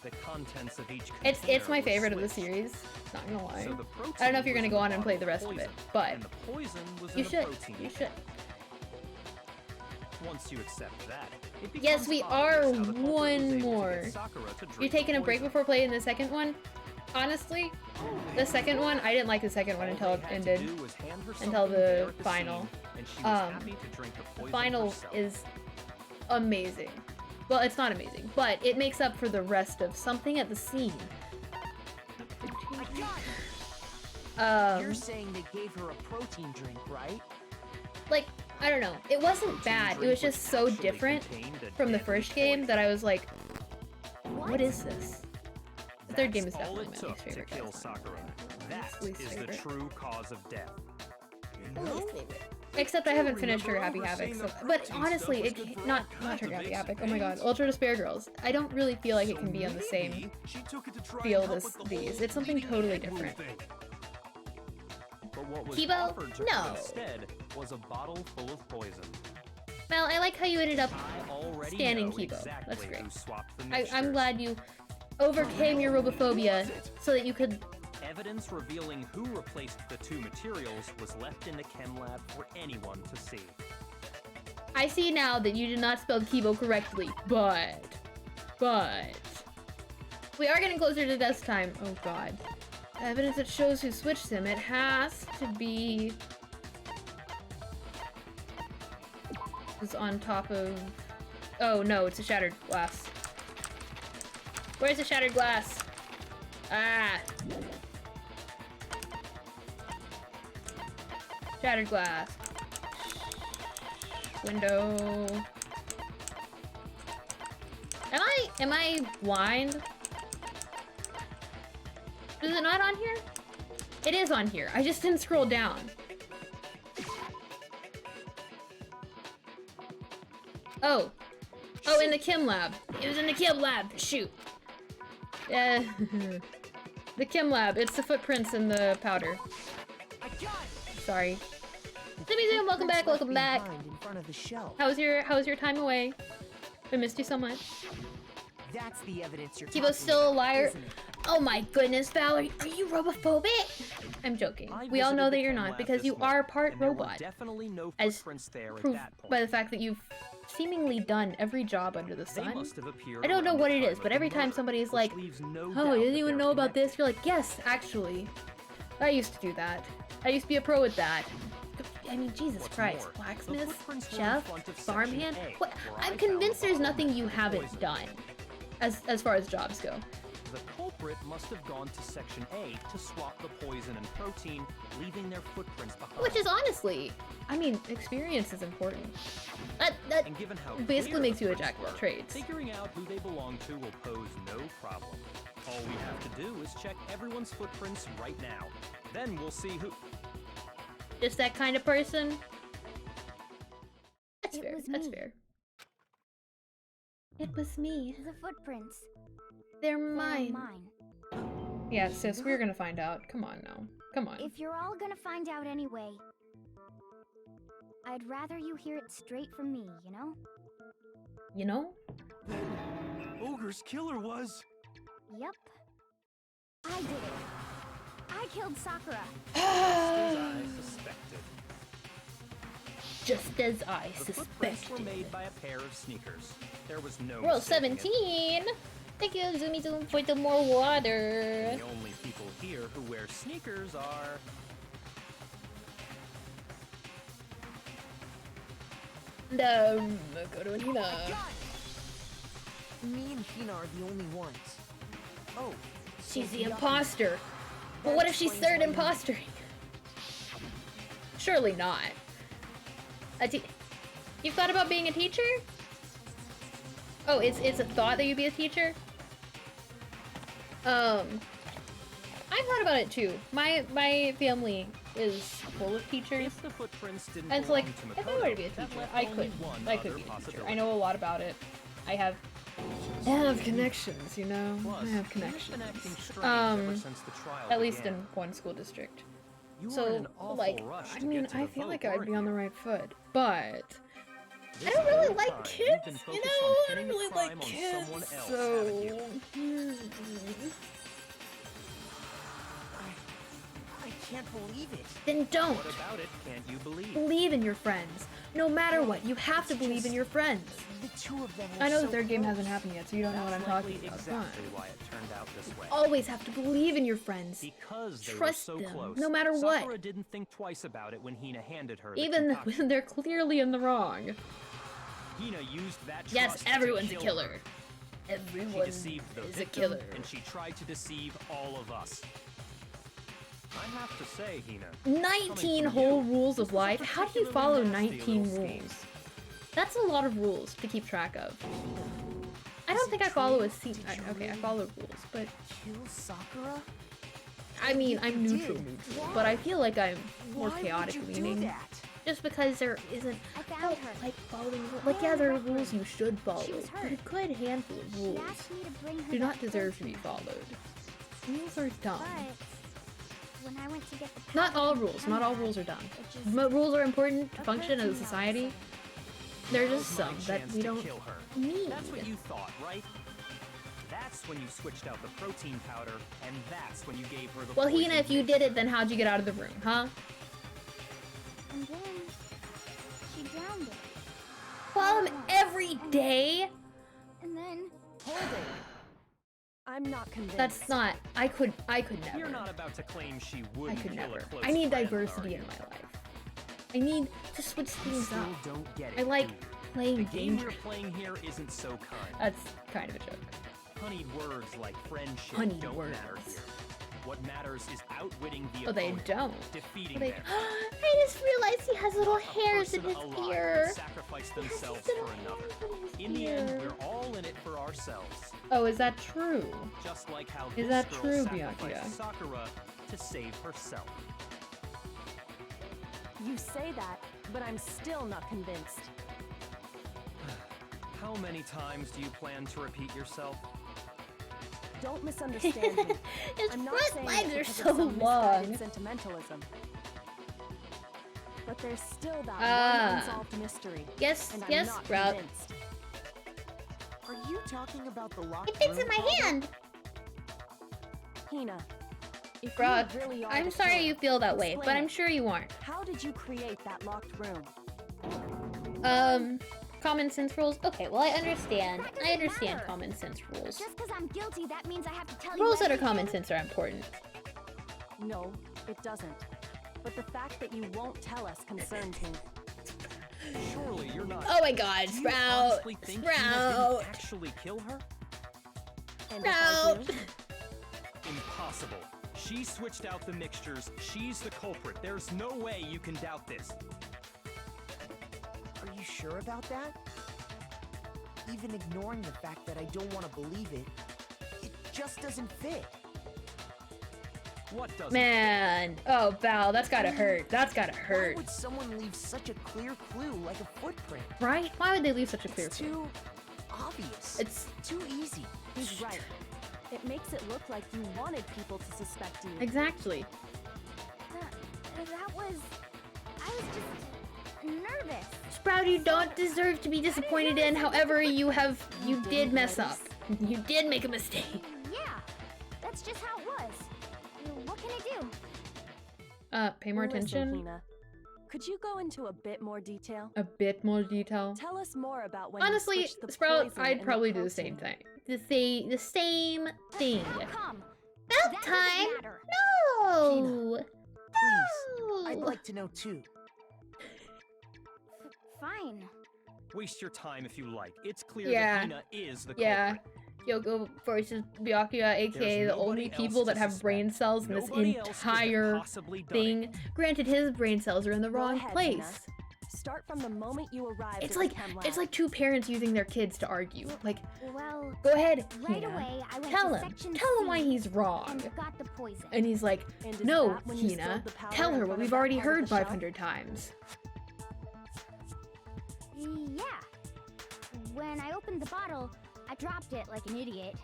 The contents of each It's container my were favorite of the switched. series. Not gonna lie. So the I don't know if you're protein gonna go was on in and the play the bottle rest of it, poison, but and the poison was you in should. the protein. You should. Once you accept that, it Yes, becomes we obvious are how the culprit was one able to more. get Sakura to drink You're taking the a break poison. before playing the second one? Honestly, the second one, I didn't like the second one All until it they had ended. to do was hand her Until something there the at the final. scene, and she was happy to drink the poison Final herself. is amazing. Well, it's not amazing, but it makes up for the rest of something at the scene. You're saying they gave her a protein drink, right? Like, I don't know. It wasn't bad. It was just so Actually different contained a from the deadly first game that I was like, what is What? this? The third game is That's all definitely it my took least favorite. to kill guys. Sakura. That Least is favorite. the true cause of death. Except I haven't finished Trigger Happy Havoc, so, but honestly, it not Trigger Happy Havoc. Oh my god, Ultra Despair Girls. I don't really feel like it can be on the same field as these. It's something totally different. But what was Kibo? offered to her No. instead was a bottle full of poison. Well, I like how you ended up I already standing know Kibo. exactly That's great. who swapped the I'm mixtures. glad you overcame your robophobia so that you could. Evidence revealing who replaced the two materials was left in the chem lab for anyone to see. I see now that you did not spell Kibo correctly, but we are getting closer to death time. Oh god. Evidence that shows who switched him. It has to be. It's on top of. Oh no, it's a shattered glass. Where's the shattered glass? Ah. Shattered glass. Window. Am I blind? Is it not on here? It is on here. I just didn't scroll down. Oh. Oh, in the chem lab. It was in the chem lab. Shoot. The chem lab. It's the footprints in the powder. Sorry. Zoom, welcome back. Welcome back. In front of the shelf. How was your time away? I missed you so much. That's the evidence you're Kibo's still a liar. isn't it? Oh my goodness, Valerie, are you robophobic? I'm joking. We all know that you're not because you are part robot. Definitely no As footprints there at proved that point. by the fact that you've seemingly done every job under the They sun. must have appeared I don't know around what the it time is, of but the every time murder, somebody's which like, leaves no oh, doubt you that didn't even they're know about connected. this, you're like, yes, actually. I used to do that. I used to be a pro at that. I mean, Jesus What's Christ. more, the Blacksmith? footprints were in Chef? front of Farmhand? Section A, What? where I I'm found convinced the there's bottle nothing you of haven't poison. done. As far as jobs go. The culprit must have gone to Section A to swap the poison and protein, leaving their footprints behind. Which is honestly, I mean, experience is important. That And given how basically clear makes the you a prints jack of all were, trades. Figuring out who they belong to will pose no problem. All we have to do is check everyone's footprints right now. Then we'll see who. Just that kind of person. That's It fair. was That's me. fair. It was me. The footprints. They're They're mine. mine. Yeah, sis, we're gonna find out. Come on now. Come on. If you're all gonna find out anyway, I'd rather you hear it straight from me, you know? You know? Ogre's killer was... Yep. I did it. I killed Sakura. As I suspected. Just as I The footprints were suspected. made by a pair of sneakers. There was no Roll mistaking it. 17! Thank you, Zoomy Zoom, for the more water. The only people here who wear sneakers are... Go to Anina. Me and Hina are the only ones. Oh, She's the imposter. But what if she's third imposter? Surely not. You've thought about being a teacher? Oh, it's a thought that you'd be a teacher? I've thought about it too. My family is full of teachers. If the footprints didn't And so, like, belong to if I were to be a Makoto, that teacher, left I only could one be other a teacher. possibility. I know a lot about it. I have connections, you know? Plus, I have you've been connections. acting strange ever since the trial At least began. in one school district. You were in So, an awful like, rush I to mean, get to I the feel vote, like I'd be weren't on the you? right foot, but This I don't really whole like time, kids, you've been you focused know? on I pinning don't the really crime like on kids, someone else, haven't you? I can't believe it. Then don't. What about it can't you believe? Believe in your friends. No matter what, you have to believe in your friends. The two of them were I know so the third game close. hasn't happened yet, so you don't know what I'm That's talking likely about. exactly why it turned out this way. Always have to believe in your friends. Because they Trust were so them, close. no matter what. Sakura didn't think twice about it when Hina handed her the Even concoction. when they're clearly in the wrong. Hina used that Yes, trust to everyone's a kill killer. her. She Everyone deceived the is a victim, killer. and she tried to deceive all of us. I have to say, Hina, 19 from whole you, rules of this was a life? How do you particularly follow nasty 19 little scheme. rules? That's a lot of rules to keep track of. I don't think I follow a scene. Okay, I follow rules, but Kill Sakura? I mean, I'm You neutral, did. but I feel like I'm more Why chaotic would you do leaning. that? Just because there isn't. I I found don't her. like following rules. Like, yeah, there are rules you should follow, She was but hurt. a good handful of She rules asked me to bring her do not that deserve to be protein. followed. Rules are dumb. But when I went to get the Not all powder rules. from Not all her, rules are dumb. it just- Rules are important to a function as a protein society. all There are now's just my some that chance we to don't kill her. need. That's what you thought, right? That's when you switched out the protein powder, and that's when you gave her the Well, poison Hina, if you mixture. did it, then how'd you get out of the room, huh? And then she drowned it. Follow him every day? And then Hold it. I'm not convinced. That's not. I could never. You're not about to claim she would I could kill never. a close I need friend, diversity are in you? my life. I need to switch You things still up. don't get it, I like do you? playing The game dangerous. you're playing here isn't so kind. That's kind of a joke. Honeyed words like friendship Honeyed don't words. matter here. What matters is outwitting the Oh, they opponent, don't. defeating Oh, they... them. I just realized he has little A hairs in person his alive ear. would sacrifice themselves little for another. hairs in his In the end, ear. we're all in it for ourselves. Oh, is that true? Just like how Is this that girl true, sacrificed Byakuya? Sakura to save herself. You say that, but I'm still not convinced. How many times do you plan to repeat yourself? Don't misunderstand me. His I'm not front saying legs it are because so of some long. misguided sentimentalism. But there's still that Ah. one unsolved mystery. Yes, And I'm yes, not Sprout. convinced. Are you talking about the locked It fits room in my problem? hand. Hina, if Sprout, you really are I'm the sorry killer, you feel that way, explain but I'm it. sure you aren't. How did you create that locked room? Common sense rules? Okay, well I understand. That I doesn't understand matter. common sense rules. Just because I'm guilty, that means I have to tell you Rules that are everything? common sense are important. No, it doesn't. But the fact that you won't tell us concerns me. Surely you're not. Oh my god, Do you Sprout! honestly think Hina Sprout! didn't actually kill her? And if I Sprout! do, Impossible. She switched out the mixtures. She's the culprit. There's no way you can doubt this. Are you sure about that? Even ignoring the fact that I don't want to believe it, it just doesn't fit. What doesn't? Man! Oh, Val, that's gotta hurt. That's gotta Why hurt. would someone leave such a clear clue like a footprint? Right? Why would they leave such a clear It's clue? too obvious. It's too easy. he's right. It makes it look like you wanted people to suspect you. exactly. That was... I was just nervous. Sprout, you don't deserve to be disappointed in. However, you did mess up. You did make a mistake. Yeah, that's just how it was. What can I do? Pay more Listen, attention. Hina, could you go into a bit more detail? A bit more detail. Tell us more about when Honestly, you switched the Sprout, poison I'd in probably the do the same protein. thing. The same thing. How come? About That time. doesn't matter. No. Please, No. I'd like to know too. Fine. Waste your time if you like. It's clear Yeah. that Hina is the Yeah. culprit. Kyoko versus Byakuya, aka There's the only nobody people else that to have suspect. brain cells in this Nobody else could have entire possibly done it. thing. Granted, his brain cells are in the Go wrong ahead, place. Hina. Start from the moment you arrived It's at like the chem lab. it's like two parents using their kids to argue. Like, Well, go ahead, right Hina. away I went Tell to him. section Tell him C why he's wrong. and got the poison. And he's like, And is no, that when you Hina. spilled the powder Tell in her front what of we've that already part of heard the shop? 500 times. Yeah. When I opened the bottle, I dropped it like an idiot.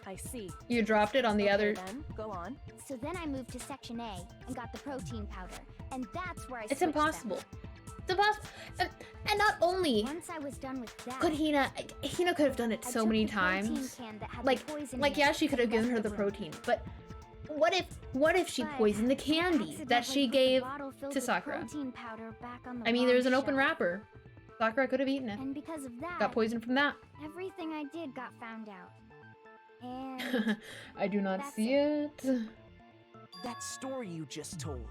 I see. You dropped it on the Okay, other. then, go on. So then I moved to section A and got the protein powder. And that's where I It's switched them. impossible. It's impossible. And not only Once I was done with that, could Hina could have done it I so took many the protein times. can that had Like, the poison like in yeah, it she could have and given her left the room. protein, but what if she But poisoned the I candy that she accidentally put the gave bottle filled to with Sakura? protein powder back on the I mean, wrong there's an open shelf. wrapper. Sakura could have eaten it. And because of that, Got poisoned from that. everything I did got found out. And I do not That's see it. That story you just told.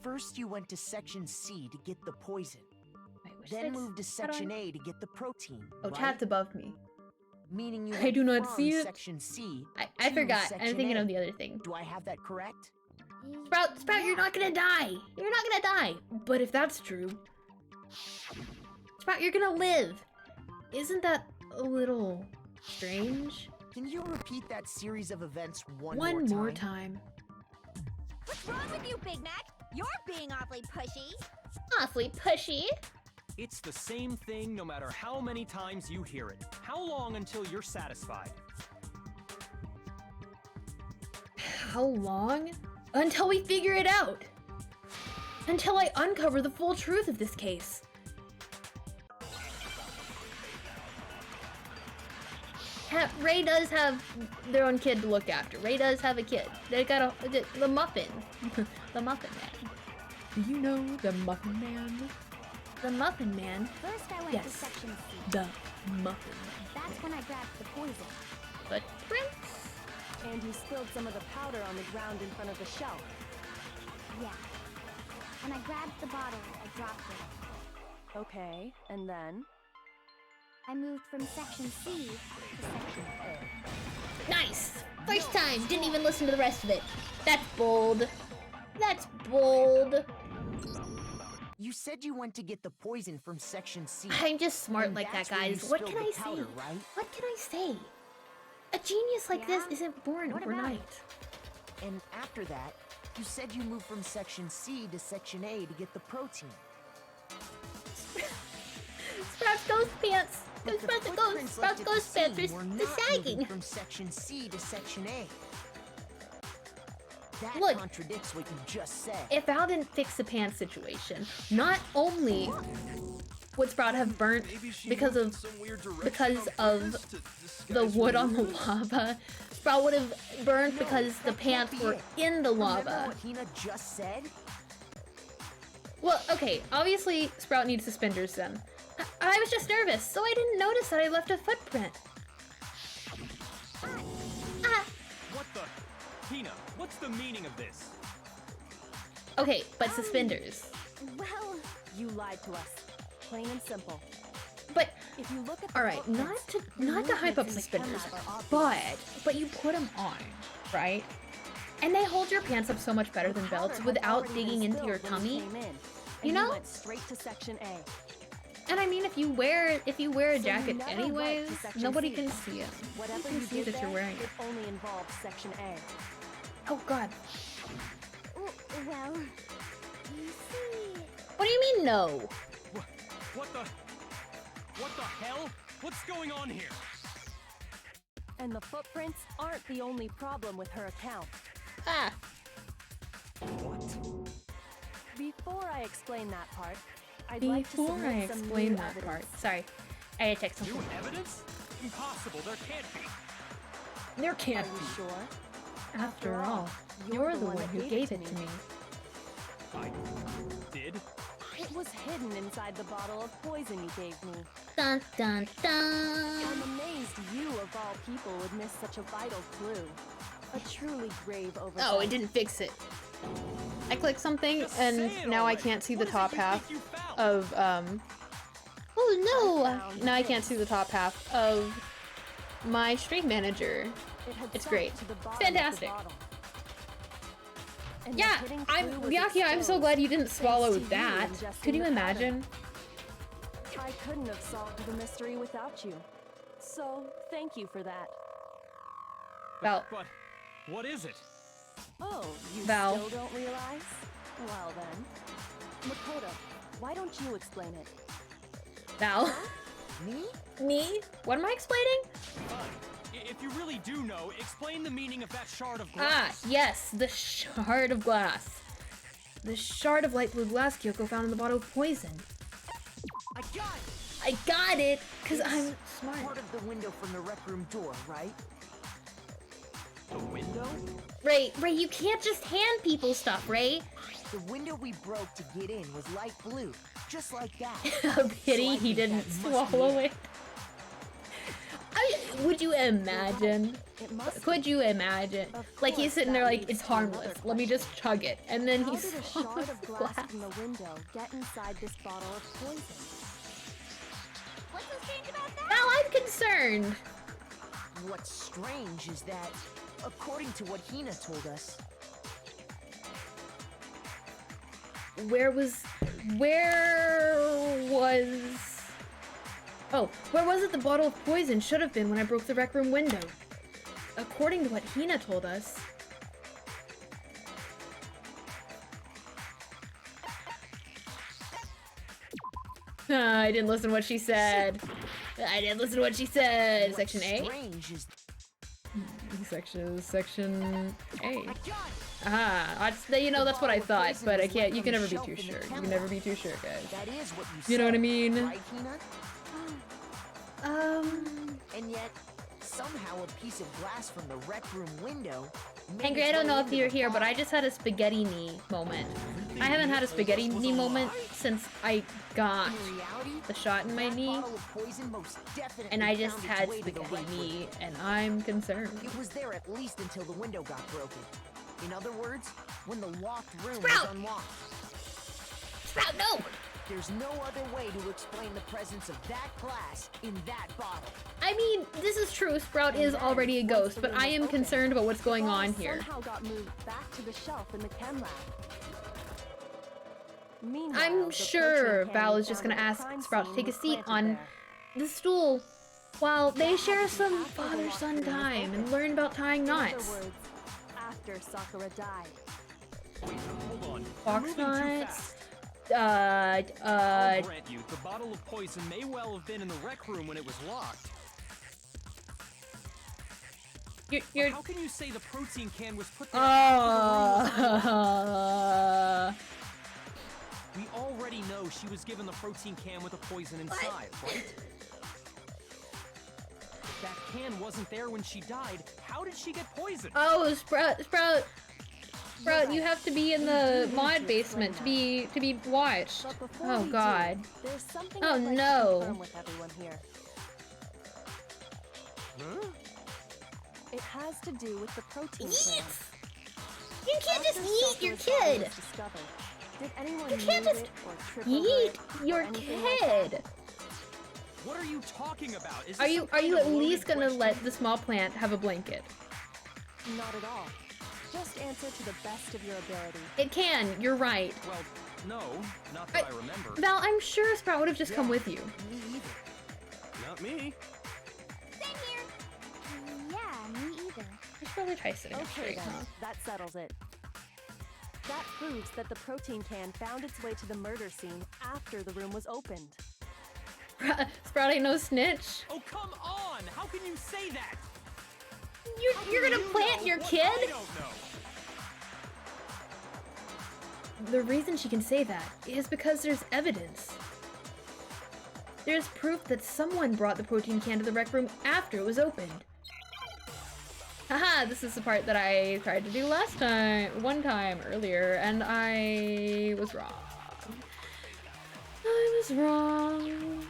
First, you went to section C to get the poison, Wait, which then six? moved to How do I- section A to get the protein. Oh, right? chat's above me. Meaning you I went do not from see it. section C. I to forgot. I'm section thinking A. of the other thing. Do I have that correct? Sprout, you're not gonna die. You're not gonna die. But if that's true, Sprout, you're gonna live. Isn't that a little strange? Can you repeat that series of events one One more more time? time. what's wrong with you, Big Mac? You're being awfully pushy. Awfully pushy. It's the same thing no matter how many times you hear it. How long until you're satisfied? How long? Until we figure it out. Until I uncover the full truth of this case. Ray does have their own kid to look after. Ray does have a kid. They got the Muffin. The Muffin Man. Do you know the Muffin Man? The Muffin Man. First, I went to Yes. section C. The Muffin Man. That's when I grabbed the poison. Footprints? And you spilled some of the powder on the ground in front of the shelf. Yeah. When I grabbed the bottle, I dropped it. Okay, and then? I moved from section C to section A. Nice! First time, didn't even listen to the rest of it. That's bold. That's bold. You said you went to get the poison from Section C. I'm just smart And like that, that's where you guys. What spilled can the I say? powder, right? What can I say? A genius like this isn't born What about overnight. And after that, you said you moved from Section C to Section A to get the protein. Sprouts Ghost Pants! But the Sprouts footprints left at the Ghost Pants scene are were the not sagging. moving from Section C to Section A. That Look. contradicts what you just said. If Val didn't fix the pants situation, not only would Sprout have burnt Maybe she because moved of in some weird direction because on of purpose to the disguise wood her on the movements? lava, Sprout would have burned No, because the that can't pants be were it. in the Remember lava. what Hina just said? Well, okay, obviously Sprout needs suspenders then. I was just nervous, so I didn't notice that I left a footprint. What the? Hina, what's the meaning of this? Okay, but suspenders. Well, You lied to us. Plain and simple. But If you look at the all right, footprints, not to hype up movements in the suspenders, chem lab are obvious. but you put them on, right? And they hold your pants up so much better than The powder belts had without already digging been into your spilled when you tummy. came in, and You know? went straight to Section A. And I mean, if you wear a So you jacket never anyways, went to Section nobody C. can see it. Whatever You you can see did that you're there, wearing it it. only involved Section A. Oh God, well, you see... what do you mean no? What the? What the hell? What's going on here? And the footprints aren't the only problem with her account. Ah, What? Before I explain that part, I'd like to before submit I some explain new that evidence. part, sorry, I had to check New something. evidence? Impossible. There can't be. There Are can't you be. sure? After all, you're the one who gave it to me. I did. It was hidden inside the bottle of poison you gave me. Dun dun dun! I'm amazed you, of all people, would miss such a vital clue. A truly grave oversight. Oh, it didn't fix it. I clicked something Just say and it now I already. can't see What the is it top you half think you found? of Oh I found no! Now I can't this. see the top half of my stream manager. It had It's sunk great. to the bottom Fantastic. Of the bottle. And the Yeah, hidden I'm clue was Byakuya, I'm so exposed, glad you didn't thanks swallow to you that. ingesting Could you the powder. imagine? I couldn't have solved the mystery without you. So, thank you for that. Val, But what is it? Oh, you Val. still don't realize? Well then. Makoto, why don't you explain it? Val. Me? Me? What am I explaining? Fine. If you really do know, explain the meaning of that shard of Ah, glass. yes, the shard of glass. The shard of light blue glass Kyoko found in the bottle of poison. I got it! I got it, because It's I'm smart. Part of the window from the rec room door, right? The window? Ray, you can't just hand people stuff, Ray. The window we broke to get in was light blue, just like that. A pity So I he think didn't that must be swallow it. it. Would you imagine? It must Could you imagine? Of Like he's course, sitting there that like, leads it's to another harmless. Let me question. just chug it. And then How he did a swallows shard of the glass glass. from the window get inside this bottle of poison? What's so strange about that? Now I'm concerned. What's strange is that, according to what Hina told us, Where was it the bottle of poison should have been when I broke the rec room window? According to what Hina told us. I didn't listen to what she said. I didn't listen to what she said. what's Section A? strange is Section A. I got it! Ah, you know, that's what I thought, but I can't, you can never be too sure. You can never be too sure, guys. That is what you said. You know what I mean? Right, Hina? And yet, somehow a piece of glass from the rec room window. made Angry, its I don't way know if into you're the here, but I bottle. just had a spaghetti knee moment. I haven't had a spaghetti knee moment since I got In reality, the shot in my that knee, bottle of poison most definitely and I just found its had way to the spaghetti rec room. knee, and I'm concerned. It was there at least until the window got broken. In other words, when the locked room Sprout! was unlocked. Sprout, no! There's no other way to explain the presence of that glass in that bottle. I mean, this is true. Sprout is already a ghost, but I am concerned about what's going on here. Somehow got moved back to the shelf in the chem lab. Meanwhile, I'm the sure protein can Val we is just found gonna at the ask crime Sprout to scene take a was seat planted on there. the stool while they share After some the father-son locker room was time and open. learn about tying In other knots. words, after Sakura died. Wait, hold on. Fox You're moving too knots. fast. I'll grant you, the bottle of poison may well have been in the rec room when it was locked. You're. How can you say the protein can was put there after the room was unlocked? We already know she was given the protein can with the poison inside, right? If that can wasn't there when she died, how did she get poisoned? Oh, Sprout, you have to be in the mod basement to be watched. But before Oh we God. do, there's something Oh, I'd like no. to confirm with everyone here. Huh? It has to do with the protein Eat! can. You can't just After eat your Sakura's body kid! was discovered, did anyone You can't move just it or trip over Eat it or your anything like that? kid. What are you talking about? Is Are this you some kind at of loaded least gonna question? let the small plant have a blanket? Not at all. Just answer to the best of your ability. It can. You're right. Well, no, not that I remember. Val, I'm sure Sprout would have just come with you. Me either. Not me. Same here. Yeah, me either. You should probably try sitting up Okay straight, then, that settles it. That proves that the protein can found its way to the murder scene after the room was opened. huh? Sprout ain't no snitch. Oh, come on! How can you say that? You're gonna plant your kid? I don't know. The reason she can say that is because there's evidence. There's proof that someone brought the protein can to the rec room after it was opened. Haha, this is the part that I tried to do one time earlier, and I was wrong. I was wrong.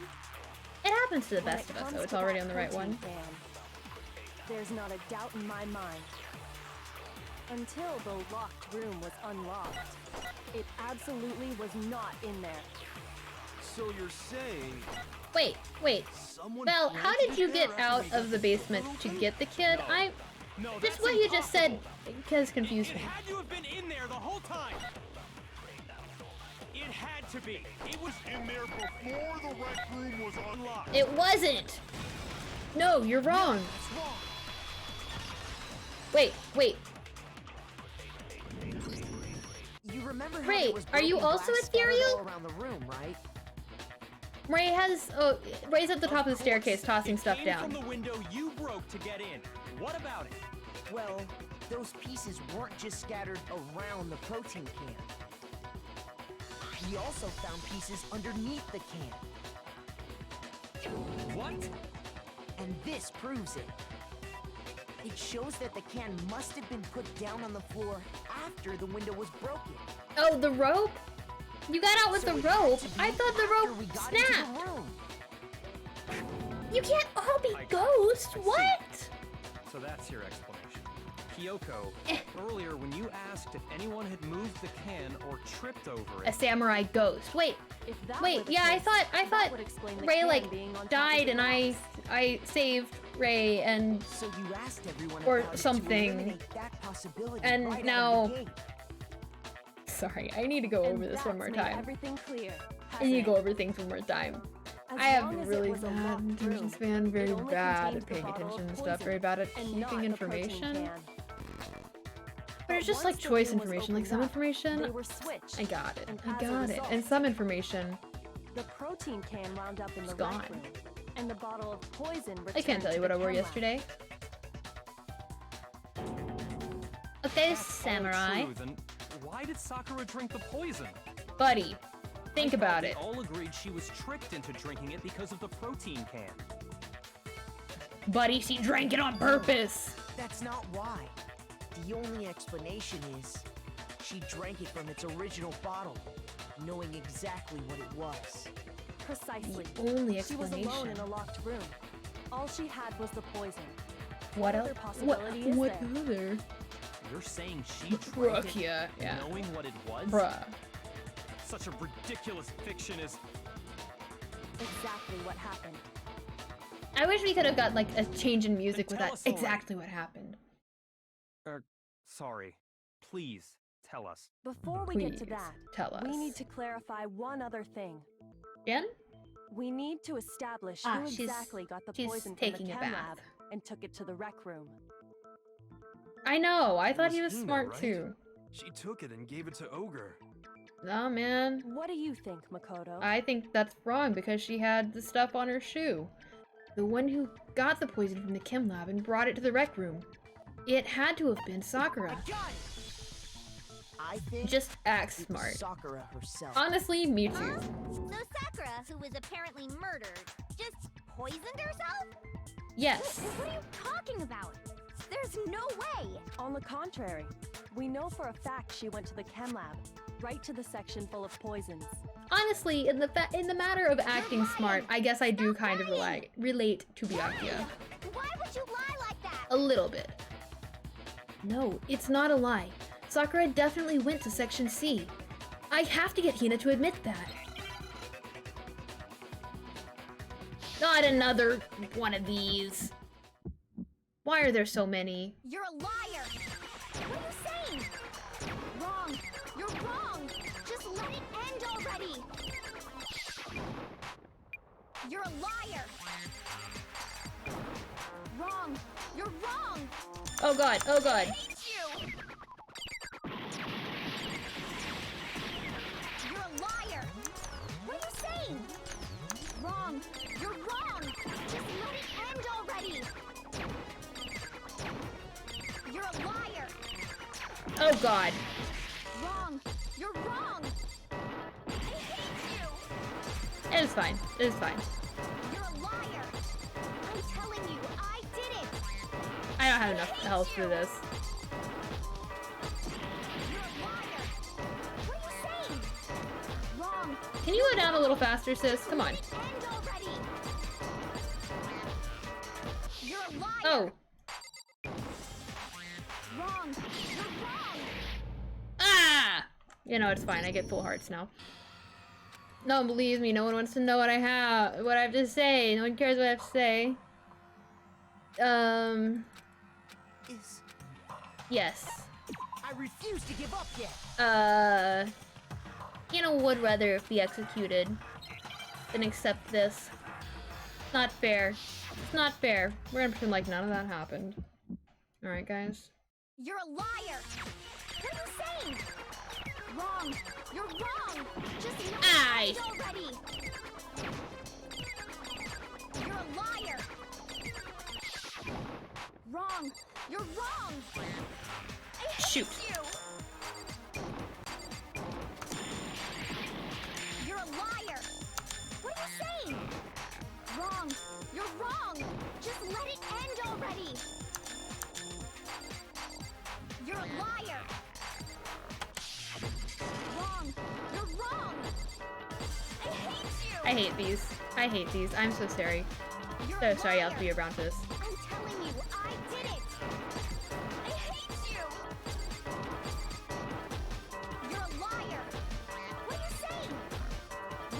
It happens to the When best it of us, comes so it's to already that on the right protein one. can, there's not a doubt in my mind. Until the locked room was unlocked, it absolutely was not in there. So you're saying Wait. someone Val, how planted did you it get there after out we got of the the basement door to open? get the kid? No, Just that's what you just said impossible. has confused It me. had to have been in there the whole time. It had to be. It was In there before the rec room was unlocked. It wasn't! No, you're wrong. That's wrong. Wait. You remember how Ray, there was are you broken also glass scattered ethereal? all around the room, right? Ray's at the top of the staircase course, tossing it stuff came down. from the window you broke to get in. What about it? Well, those pieces weren't just scattered around the protein can. We also found pieces underneath the can. What? And this proves it. It shows that the can must have been put down on the floor after the window was broken. Oh, the rope? You got out with So the it had rope. to be I thought the after rope we got into snapped. the room. You can't all be I ghosts. see. What? So that's your explanation. Kyoko, Eh. earlier when you asked if anyone had moved the can or tripped over A it, samurai ghost. Wait, If that were the yeah, I case, thought that would explain the Ray can like being on top of died the and glass. I saved Ray and So you asked everyone Or about it something. to eliminate that possibility And right now- out of the gate. sorry, I need to go And over this one more that's made time. Everything clear. I need to hasn't go it? over things one more time. As I have long as it really was a bad locked attention room, span, very it only bad contained at the paying bottle of attention and stuff, poison very bad at and keeping not the protein information. can. But it's just once like the choice room was information, like opened some up, information, They were switched. I got it, and I as a got it. result, And some information, The protein can wound up in the It's gone. rec room, and the bottle of poison returned I can't tell to you what the I wore chem lab. yesterday. Okay, that's all samurai. true, then why did Sakura drink the poison? Buddy, think I thought about we it. all agreed she was tricked into drinking it because of the protein can. Buddy, she drank it on purpose! That's not why. The only explanation is she drank it from its original bottle, knowing exactly what it was. Precisely. Only She was alone explanation. in a locked room. All she had was the poison. What other else? possibility is What there? other? You're saying she drank it Yeah. knowing what it was? Bruh. such a ridiculous fiction as... Exactly what happened. I wish we could have got like a change in music Then with tell that. us already. Exactly what happened. Sorry. Please, tell us. Before we get to Please, that, tell us. we need to clarify one other thing. Jen? We need to establish Ah, who she's- exactly got the she's poison from the taking a chem bath. lab and took it to the rec room. I know. I thought was he was Hina, smart right? too. She took it and gave it to Ogre. Nah, man. What do you think, Makoto? I think that's wrong because she had the stuff on her shoe. The one who got the poison from the chem lab and brought it to the rec room. It had to have been Sakura. I think Just act it was smart. Sakura herself. Honestly, me too. Huh? So Sakura, who was apparently murdered, just poisoned herself? Yes. What are you talking about? There's no way! On the contrary, we know for a fact she went to the chem lab, right to the section full of poisons. Honestly, in the matter of acting smart, I guess I do kind of relate to Byakuya. Why would you lie like that? A little bit. No, it's not a lie. Sakura definitely went to Section C. I have to get Hina to admit that. Not another one of these. Why are there so many? You're a liar! What are you saying? Wrong! You're wrong! Just let it end already! You're a liar! Wrong! You're wrong! Oh god, oh god. I hate you! You're a liar! What are you saying? Wrong! You're wrong! Just let it end already! You're a liar! Oh god. Wrong! You're wrong! I hate you! It is fine. It is fine. You're a liar! I'm telling you, I did it! I don't have enough health for this. You're a liar! What are you saying? Wrong! Can you go down a little faster, sis? Come on. End already! You're a liar! Oh. Wrong! You're wrong! Ah! You know, it's fine. I get full hearts now. No one believes me. No one wants to know what I have to say. No one cares what I have to say. Is Yes. I refuse to give up yet. Hina would rather be executed than accept this. Not fair. It's not fair. We're gonna pretend like none of that happened. Alright, guys. You're a liar! What are you saying? Wrong! You're wrong! Just let Aye. it end already! You're a liar! Wrong! You're wrong! I hate Shoot. you! You're a liar! What are you saying? Wrong! You're wrong! Just let it end already! You're a liar! Wrong! You're wrong! I hate you! I hate these. I hate these. I'm so sorry. You're So a sorry I'll liar. be around for this. I'm telling you, I did it! I hate you! You're a liar! What are you saying?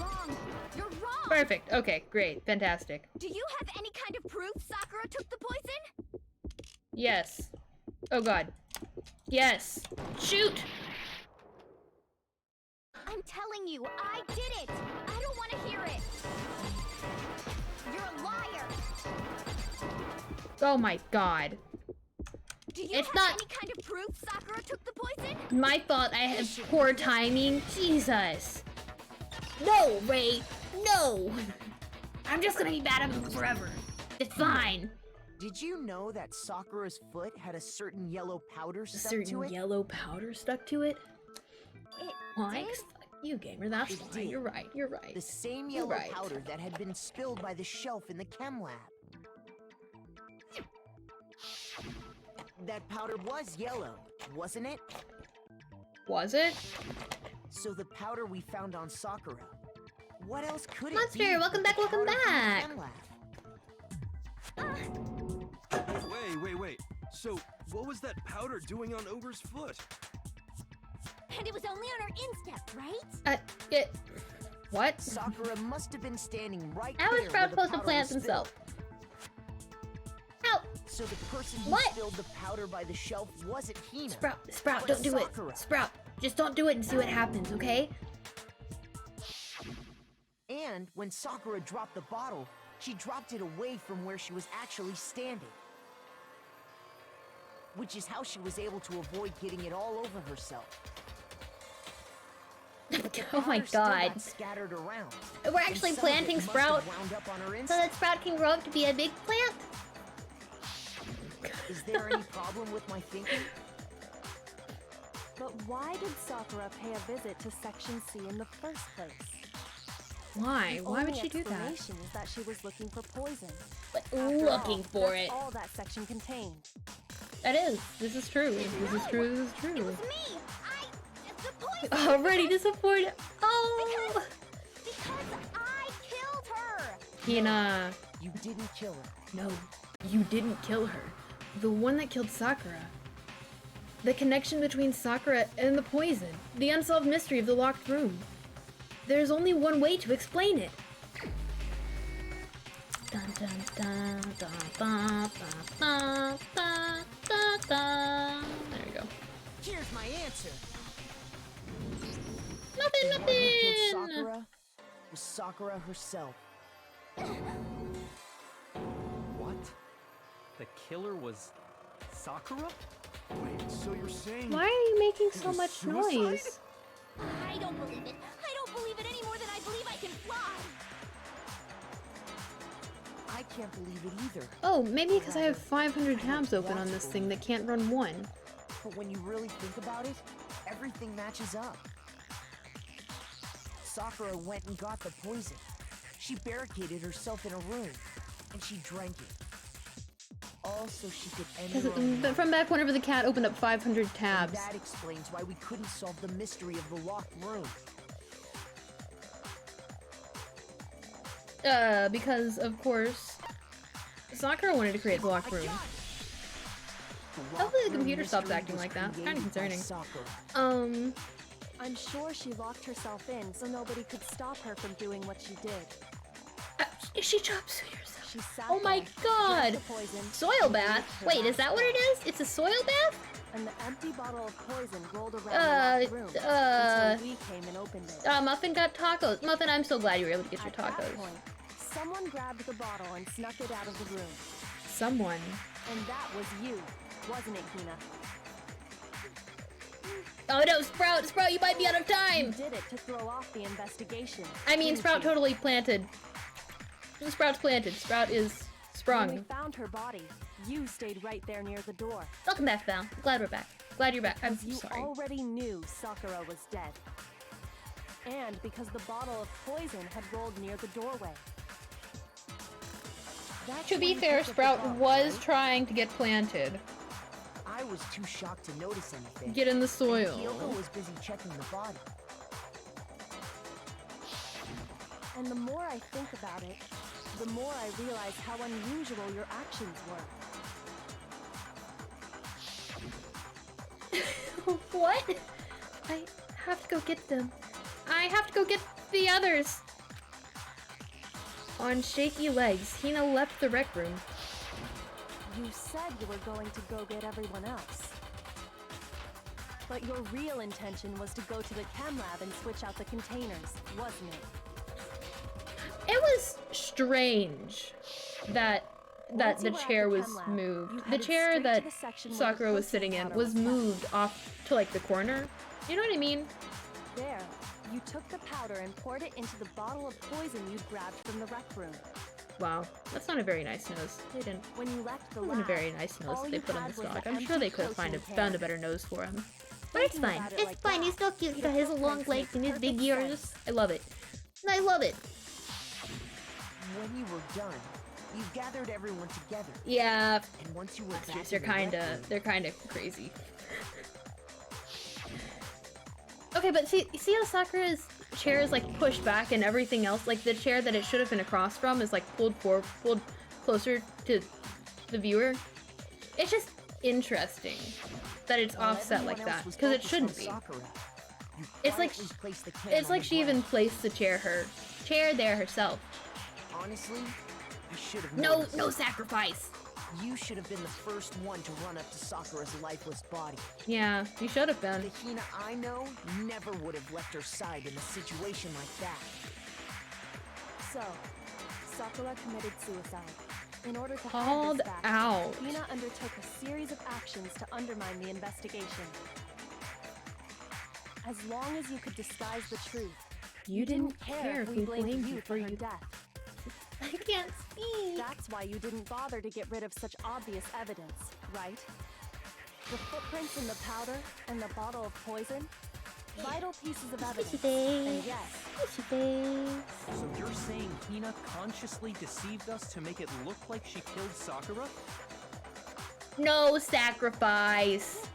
Wrong! You're wrong! Perfect. Okay, great. Fantastic. Do you have any kind of proof Sakura took the poison? Yes. Oh god. Yes. Shoot! I'm telling you, I did it! I don't want to hear it! You're a liar! Oh my god. Do you It's have not- any kind of proof Sakura took the poison? My fault. I had poor timing. Jesus. No, Ray. No. I'm just gonna be mad at him forever. It's fine. Did you know that Sakura's foot had a certain yellow powder A stuck to certain it? yellow powder stuck to it. It Why? did? Fuck you, gamer. That's It fine. did. You're right. You're right. The same You're yellow right. powder that had been spilled by the shelf in the chem lab. That powder was yellow, wasn't it? Was it? So the powder we found on Sakura. What else could it Monster, be? welcome but back, the welcome powder from the back. chem lab? Wait. So, what was that powder doing on Ogre's foot? And it was only on our instep, right? What? Sakura must have been standing right How there is where Sprout the supposed to powder plant was himself? Ow! So the person who What? spilled the powder by the shelf wasn't Hina. Sprout, but don't do it. Sakura. Sprout, just don't do it and see what happens, okay? And when Sakura dropped the bottle, she dropped it away from where she was actually standing. Which is how she was able to avoid getting it all over herself. Oh my Powder still god. got scattered around. We're actually and some of it planting must have Sprout wound up on her so inside. that Sprout can grow up to be a big plant? Is there any problem with my thinking? But why did Sakura pay a visit to Section C in the first place? Why? The Why would only she do that? explanation is that she was looking for poison. But After looking all, for that's it. all that section contained. That is. This is true. This is true. This is true. It was me! The poison! Already disappointed. Oh! Because I killed her! Hina. You didn't kill her. No, you didn't kill her. The one that killed Sakura. The connection between Sakura and the poison. The unsolved mystery of the locked room. There's only one way to explain it. Dun dun dun dun dun dun dun dun dun. There we go. Here's my answer. Nothing, The one who killed nothing! Sakura was Sakura herself. What? The killer was Sakura? Wait, so you're saying... Why are you making It so was much suicide? noise? I don't believe it. I don't believe it any more than I believe I can fly. I can't believe it either. Oh, maybe because I have 500 tabs open on this thing that can't run one. But when you really think about it, everything matches up. Sakura went and got the poison. She barricaded herself in a room, and she drank it. All so she could end her own life. From back whenever the cat opened up 500 And tabs. that explains why we couldn't solve the mystery of the locked room. Because of course, Sakura wanted to create the locked room. Hopefully the computer stops acting like that. It's kinda concerning. I'm sure she locked herself in so nobody could stop her from doing what she did. She chop suey herself. She sat Oh my there, god! drank the poison, Soil bath? her Wait, is last that what it breath, is? It's a soil bath? and the empty bottle of poison rolled around the locked room until we came and opened it. Muffin got tacos. Muffin, I'm so glad you were able to get your At that tacos. point, someone grabbed the bottle and snuck it out of the room. Someone. And that was you, wasn't it, Hina? Oh no, Sprout! Sprout, you might be out of You time! did it to throw off the investigation. I mean, didn't Sprout you? totally planted. Sprout's planted. Sprout is When we sprung. found her body, you stayed right there near the door. Welcome back, Val. Glad we're back. Glad you're back. I'm You sorry. already knew Sakura was dead. And because the bottle of poison had rolled near the doorway. That's To when be you fair, picked up the Sprout bottle, was right? trying to get planted. I was too shocked to notice anything. Get in the And soil. Kyoko was busy checking the body. And the more I think about it, the more I realize how unusual your actions were. What? I have to go get them. I have to go get the others. On shaky legs, Hina left the rec room. You said you were going to go get everyone else. But your real intention was to go to the chem lab and switch out the containers, wasn't it? It was strange that Once the you were at chair the was chem lab, moved. you The headed chair straight to that the section where the Sakura was protein sitting in powder was kept. moved off to like the corner. You know what I mean? There, you took the powder and poured it into the bottle of poison you'd grabbed from the rec room. Wow, that's not a very nice nose. They didn't. When you left the That lab, wasn't a very nice nose all that they you put on had this was dog. the I'm sure empty they could have protein found a can. better nose for him. But it's Thinking fine. about it It's like fine, that, he's so cute. He the got his long footprints legs make and his big perfect ears. sense. I love it. I love it. When you were done, you gathered everyone together. Yeah, And once you were back monsters, in the rec room, they're kinda crazy. Okay, but see how Sakura's chair is like pushed back and everything else, like the chair that it should have been across from is like pulled closer to the viewer. It's just interesting that it's while offset everyone like else that was because it focused shouldn't on be. Sakura, You It's like quietly placed the can it's on like the she even ground. placed the chair there herself. Honestly, I should have No, noticed. no sacrifice. You should have been the first one to run up to Sakura's lifeless body. Yeah, you should have The been. Hina I know never would have left her side in a situation like that. So, Sakura committed suicide. In order to hide Called this fact, out. Hina undertook a series of actions to undermine the investigation. As long as you could disguise the truth, You didn't care if we blamed you for her your death. I can't speak. That's why you didn't bother to get rid of such obvious evidence, right? The footprints in the powder and the bottle of poison? Vital pieces of evidence. And yes, So you're saying Hina consciously deceived us to make it look like she killed Sakura? No sacrifice.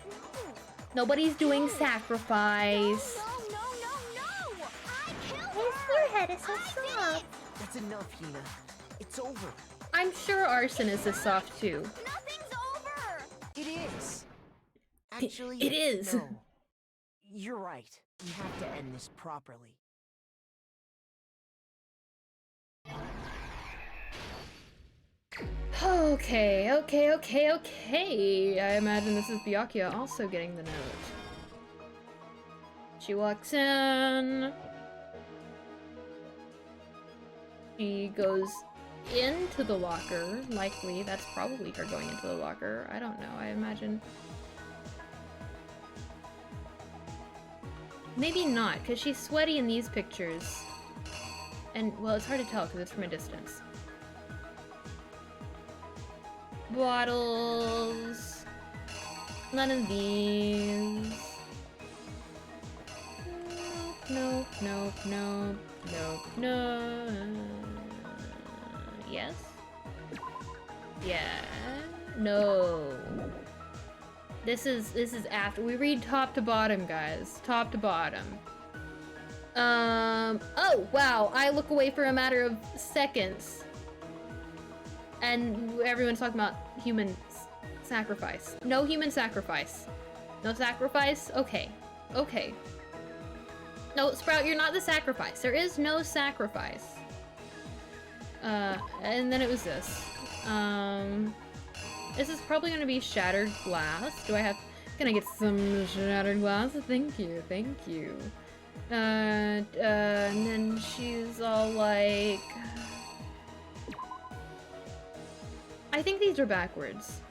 Nobody's doing sacrifice. No! I killed His her! forehead is so soft. That's enough, Hina. It's over. I'm sure arson is this soft too. Nothing's over! It is. Actually, It is. No. You're right. We have to end this properly. Okay. I imagine this is Byakuya also getting the note. She walks in. She goes into the locker. Likely, that's probably her going into the locker. I don't know, I imagine. Maybe not, because she's sweaty in these pictures. And, well, it's hard to tell because it's from a distance. Bottles. None of these. Nope. Yes? Yeah. No. This is after we read top to bottom, guys. Top to bottom. Oh wow, I look away for a matter of seconds. And everyone's talking about human sacrifice. No human sacrifice. No sacrifice? Okay. No, Sprout, you're not the sacrifice. There is no sacrifice. And then it was this. This is probably gonna be shattered glass. Can I get some shattered glass? Thank you. And then she's all like... I think these are backwards.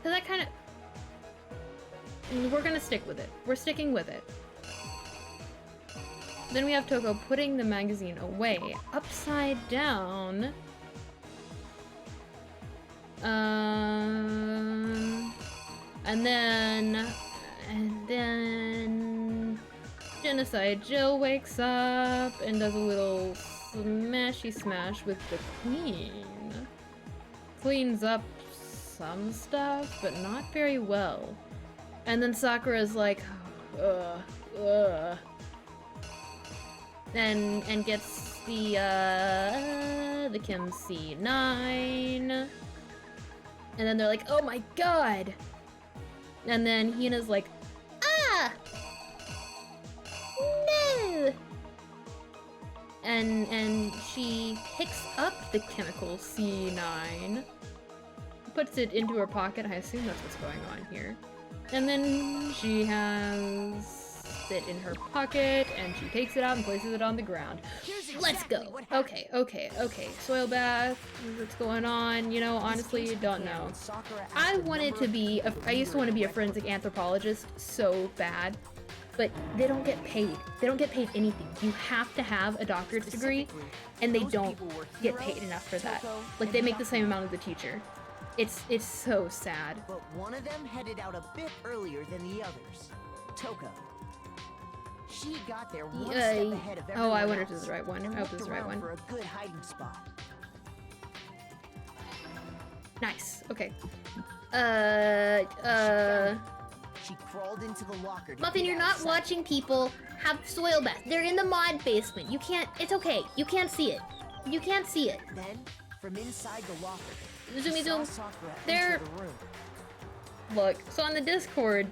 Cause that kind of... We're gonna stick with it. We're sticking with it. Then we have Toko putting the magazine away, upside down. And then Genocide Jill wakes up and does a little smashy smash with the queen. Cleans up some stuff, but not very well. And then Sakura's like, and gets the Kim C9. And then they're like, oh my god! And then Hina's like, ah! No! And she picks up the chemical C9, puts it into her pocket. I assume that's what's going on here. And then she has it in her pocket, and she takes it out and places it on the ground. Let's go. Okay. Soil bath. What's going on? You know, honestly, don't know. I used to want to be a forensic anthropologist so bad, but they don't get paid. They don't get paid anything. You have to have a doctorate degree, and they don't get paid enough for that. Like, they make the same amount as the teacher. It's so sad. But one of them headed out a bit earlier than the others. Toko. She got there one step ahead of everyone I wonder if else this is the right one. and I hope this looked is the right around one. for a good hiding spot. Nice. Okay. She crawled into the locker. to Muffin, get you're not outside. watching people have soil baths. They're in the mod basement. You can't. It's okay. You can't see it. You can't see it. Then, from inside the locker, Zoomy she saw zoom. Sakura They're- enter the room. Look, so on the Discord,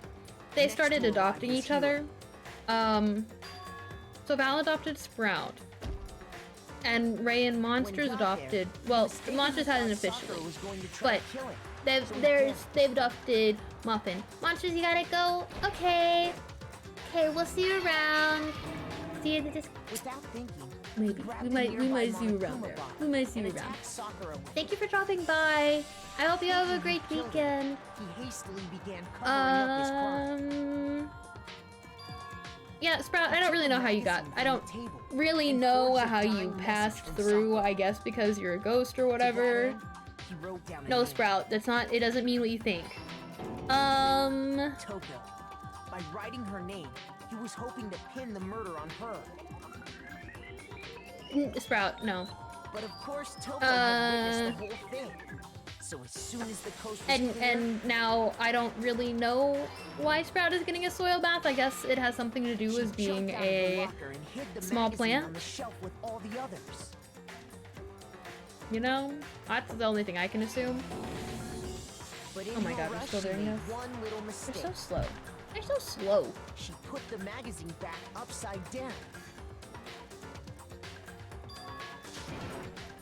they started adopting each other. So Val adopted Sprout. And Ray and Monsters adopted, well, Monsters hadn't officially, but they've adopted Muffin. Monsters, you gotta go? Okay. Okay, we'll see you around. See you at the Discord. Without thinking, Maybe. We might see you around there. We might see you around. Thank you for dropping by. I hope you have a great weekend. He hastily began covering up his crime. Yeah, Sprout, I don't really know how you got. I don't really know how you passed through, I guess because you're a ghost or whatever. No, Sprout, that's not, it doesn't mean what you think. Toko. By writing her name, he was hoping to pin the murder on her. Sprout, no. But of course, Toko had witnessed the whole thing. So as soon as the coast was clear, and now I don't really know why Sprout is getting a soil bath. I guess it has something to do with being a small plant. on the shelf with all the others. You know, that's the only thing I can assume. But Oh my god, we're still doing this. One little mistake. They're so slow. They're so slow. She put the magazine back upside down.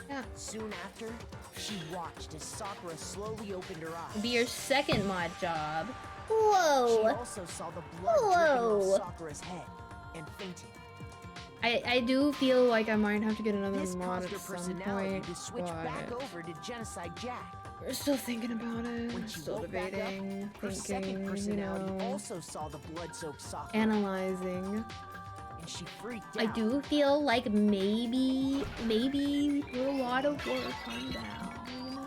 Yeah. Soon after, she watched as Sakura slowly opened her eyes. Be your second mod job. She Whoa! also saw the blood dripping off Sakura's head and fainted. I do feel like I might have to get another This mod caused at her some personality point, to switch back but over to Genocide Jack. we're still thinking about it. When she Still woke back up, debating, her second thinking, you personality know, also saw the blood-soaked Sakura, analyzing. and she freaked I out. do feel like maybe we're a lot of work on that, you know?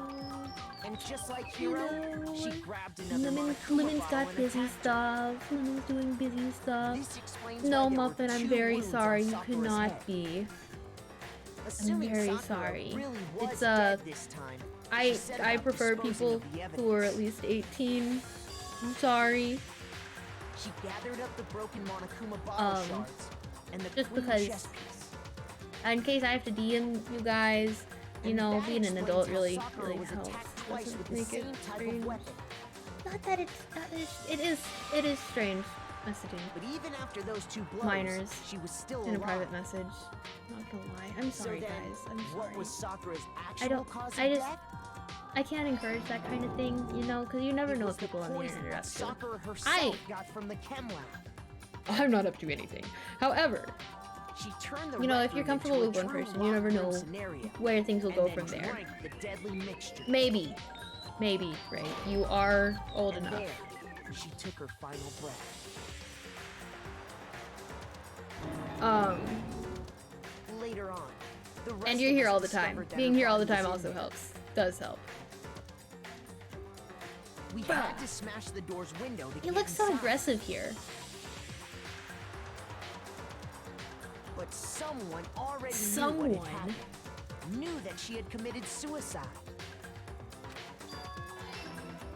And just like Hero, she grabbed another Lemon's Monokuma got bottle and busy attacked her. stuff. Lemon's doing busy stuff. This explains No, why there were Muffin, I'm two very wounds on sorry. You Sakura's cannot head. be. Assuming very Sakura sorry. really was It's, dead this time, she set I about prefer disposing people of the who are evidence. at least 18. I'm sorry. She gathered up the broken Monokuma bottle shards and the just clean because- chess piece. In case I have to DM you guys, you And know, that being an explains adult how really Sakura was helps. attacked twice Doesn't with the make it same type strange. of weapon. Not that it is strange messaging. But even after those two blows, Minors she was still in a alive. private message. Not gonna lie. I'm sorry, so then, guys. I'm sorry. what was Sakura's I actual don't. cause of I just. death? I can't encourage that kind of thing, you know, because you never It know was what people on the poison internet are that up to. Sakura herself got from the chem lab. I'm not up to anything. However, She turned the you know, Red if you're Room comfortable into with a one true person, you never locked know room scenario, where things will and go then from there. drank the deadly mixture. Maybe, right? You are old And enough. there, she took her final breath. Later on, the rest And you're of here us all the time. discovered that Being her here all the body time was in also there. helps. Does help. We had to smash the door's window to You get look so inside. aggressive here. But someone already knew what Someone? had happened. Knew that she had committed suicide.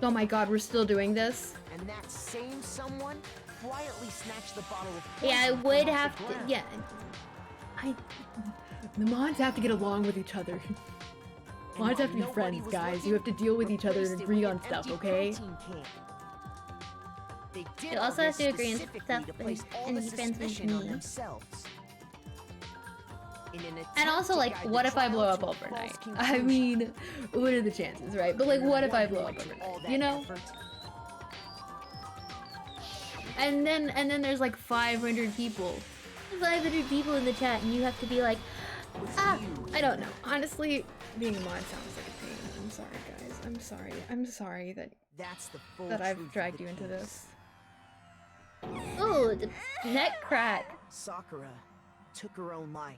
Oh my god, we're still doing this? And that same someone quietly snatched the bottle of Yeah, I poison would from off have the to. ground. Yeah. The mods have to get along with each other. And Mods while have to be nobody friends, was guys. looking, You have to deal with each other replaced and it agree with on an stuff, empty okay? protein can. They did You all also have this to agree on specifically stuff to place all and the be friends with suspicion on me. themselves. In an And attempt also, to like, guide the what if I blow trial up to a false overnight? I conclusion. mean, what are the chances, right? But, like, And what if I one blow who up went to all overnight? that You know? effort, And then there's like 500 people. 500 people in the chat, and you have to be like, ah, I don't know. Honestly, being a mod sounds like a pain. I'm sorry, guys. I'm sorry. I'm sorry that's the full that I've truth of dragged the you into case. this. Oh, the neck crack. Sakura took her own life,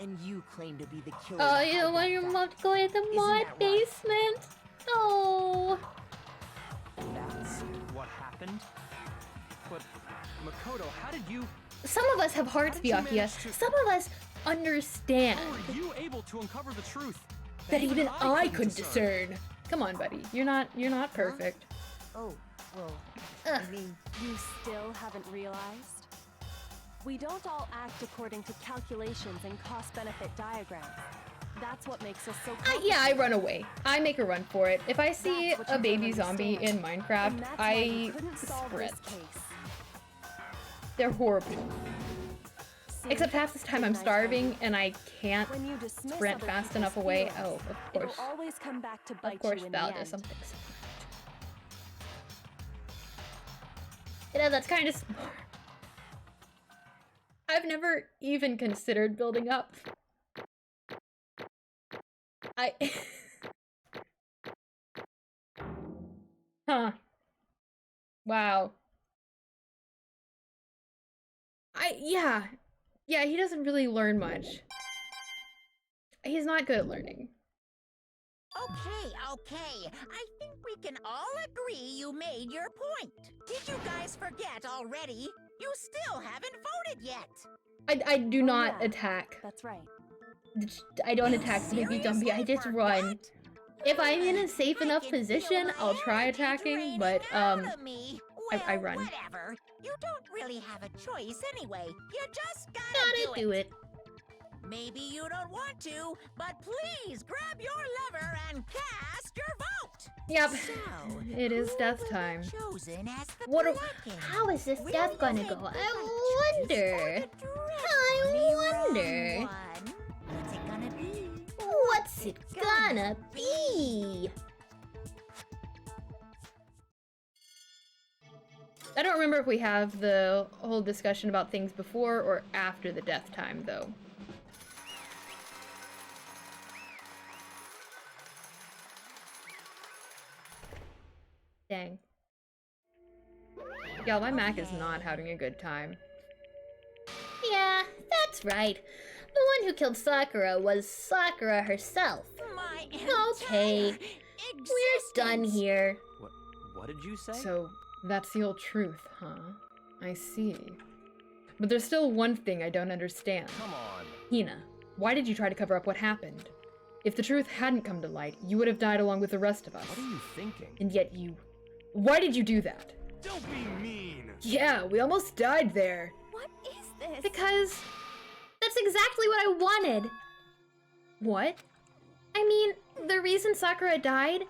and you claim to be the killer. Oh, to you hide don't want that your fact. mom to go in the Isn't mod that right? basement? Oh. That's what happened? But, Makoto, how did you... Some of us have hearts, How did you Byakuya. manage to- Some of us understand How were you able to uncover the truth? that even I couldn't could discern. Come on, buddy. You're not perfect. Oh, well, Ugh. I mean, You still haven't realized? We don't all act according to calculations and cost-benefit diagrams. That's what makes us so Yeah, I run away. I make a run for it. If I see a baby zombie in Minecraft, I sprint. They're horrible. Except half this time I'm starving and I can't sprint fast enough away. Oh, of course. Always come back to bite Of course, you in the Val does end. something smart. You know, that's kind of smart. I've never even considered building up. Huh. Wow. Yeah. Yeah, he doesn't really learn much. He's not good at learning. Okay. I think we can all agree you made your point. Did you guys forget already? You still haven't voted yet. I do not attack. That's right. I don't attack the baby zombie, I just run. If I'm in a safe enough position, I'll try attacking, but I run. Whatever. You don't really have a choice anyway. You just gotta do it. Maybe you don't want to, but please grab your lever and cast your vote. Yep. So, It is death time. chosen as the What? blackened? How is this Will death gonna they go? vote I just wonder. for the I dreadfully wonder. wrong one? What's it gonna be? What's it gonna be? I don't remember if we have the whole discussion about things before or after the death time, though. Dang. Yeah, my Mac is not having a good time. Yeah, that's right. The one who killed Sakura was Sakura herself. My Okay, entire we're done existence. here. What did you say? So, that's the old truth, huh? I see. But there's still one thing I don't understand. Come on. Hina, why did you try to cover up what happened? If the truth hadn't come to light, you would have died along with the rest of us. What are you thinking? And yet you... Why did you do that? Don't be mean. Yeah, we almost died there. What is this? Because that's exactly what I wanted. What? I mean, the reason Sakura died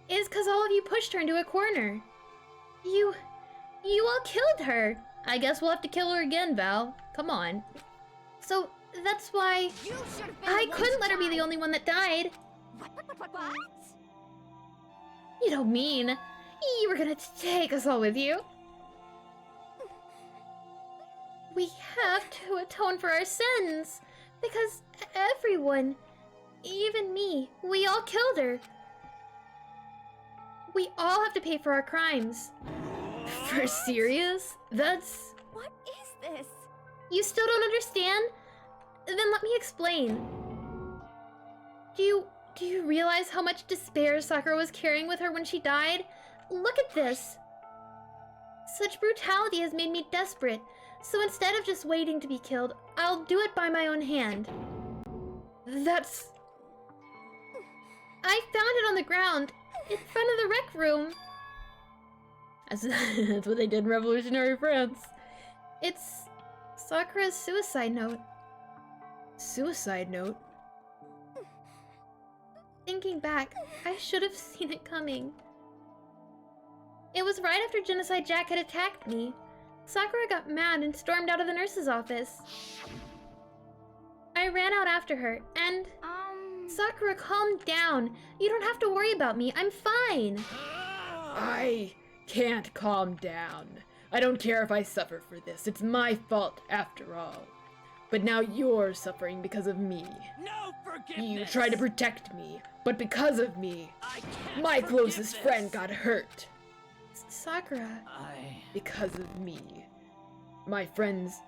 is because all of you pushed her into a corner. You all killed her. I guess we'll have to kill her again, Val. Come on. So that's why You should have been I the one couldn't to let her be die. the only one that died. What? You don't mean you were gonna take us all with you? We have to atone for our sins because everyone, even me, we all killed her. We all have to pay for our crimes. For serious? That's... What is this? You still don't understand? Then let me explain. Do you realize how much despair Sakura was carrying with her when she died? Look at this. Such brutality has made me desperate, so instead of just waiting to be killed, I'll do it by my own hand. That's... I found it on the ground, in front of the rec room. That's what they did in revolutionary France. It's Sakura's suicide note. Suicide note? Thinking back, I should have seen it coming. It was right after Genocide Jack had attacked me. Sakura got mad and stormed out of the nurse's office. I ran out after her, and... Sakura, calm down. You don't have to worry about me. I'm fine. I can't calm down. I don't care if I suffer for this. It's my fault, after all. But now you're suffering because of me. No forgiveness. You tried to protect me, but because of me, I can't my forgive closest this. friend got hurt. Sakura. Because of me. My friends...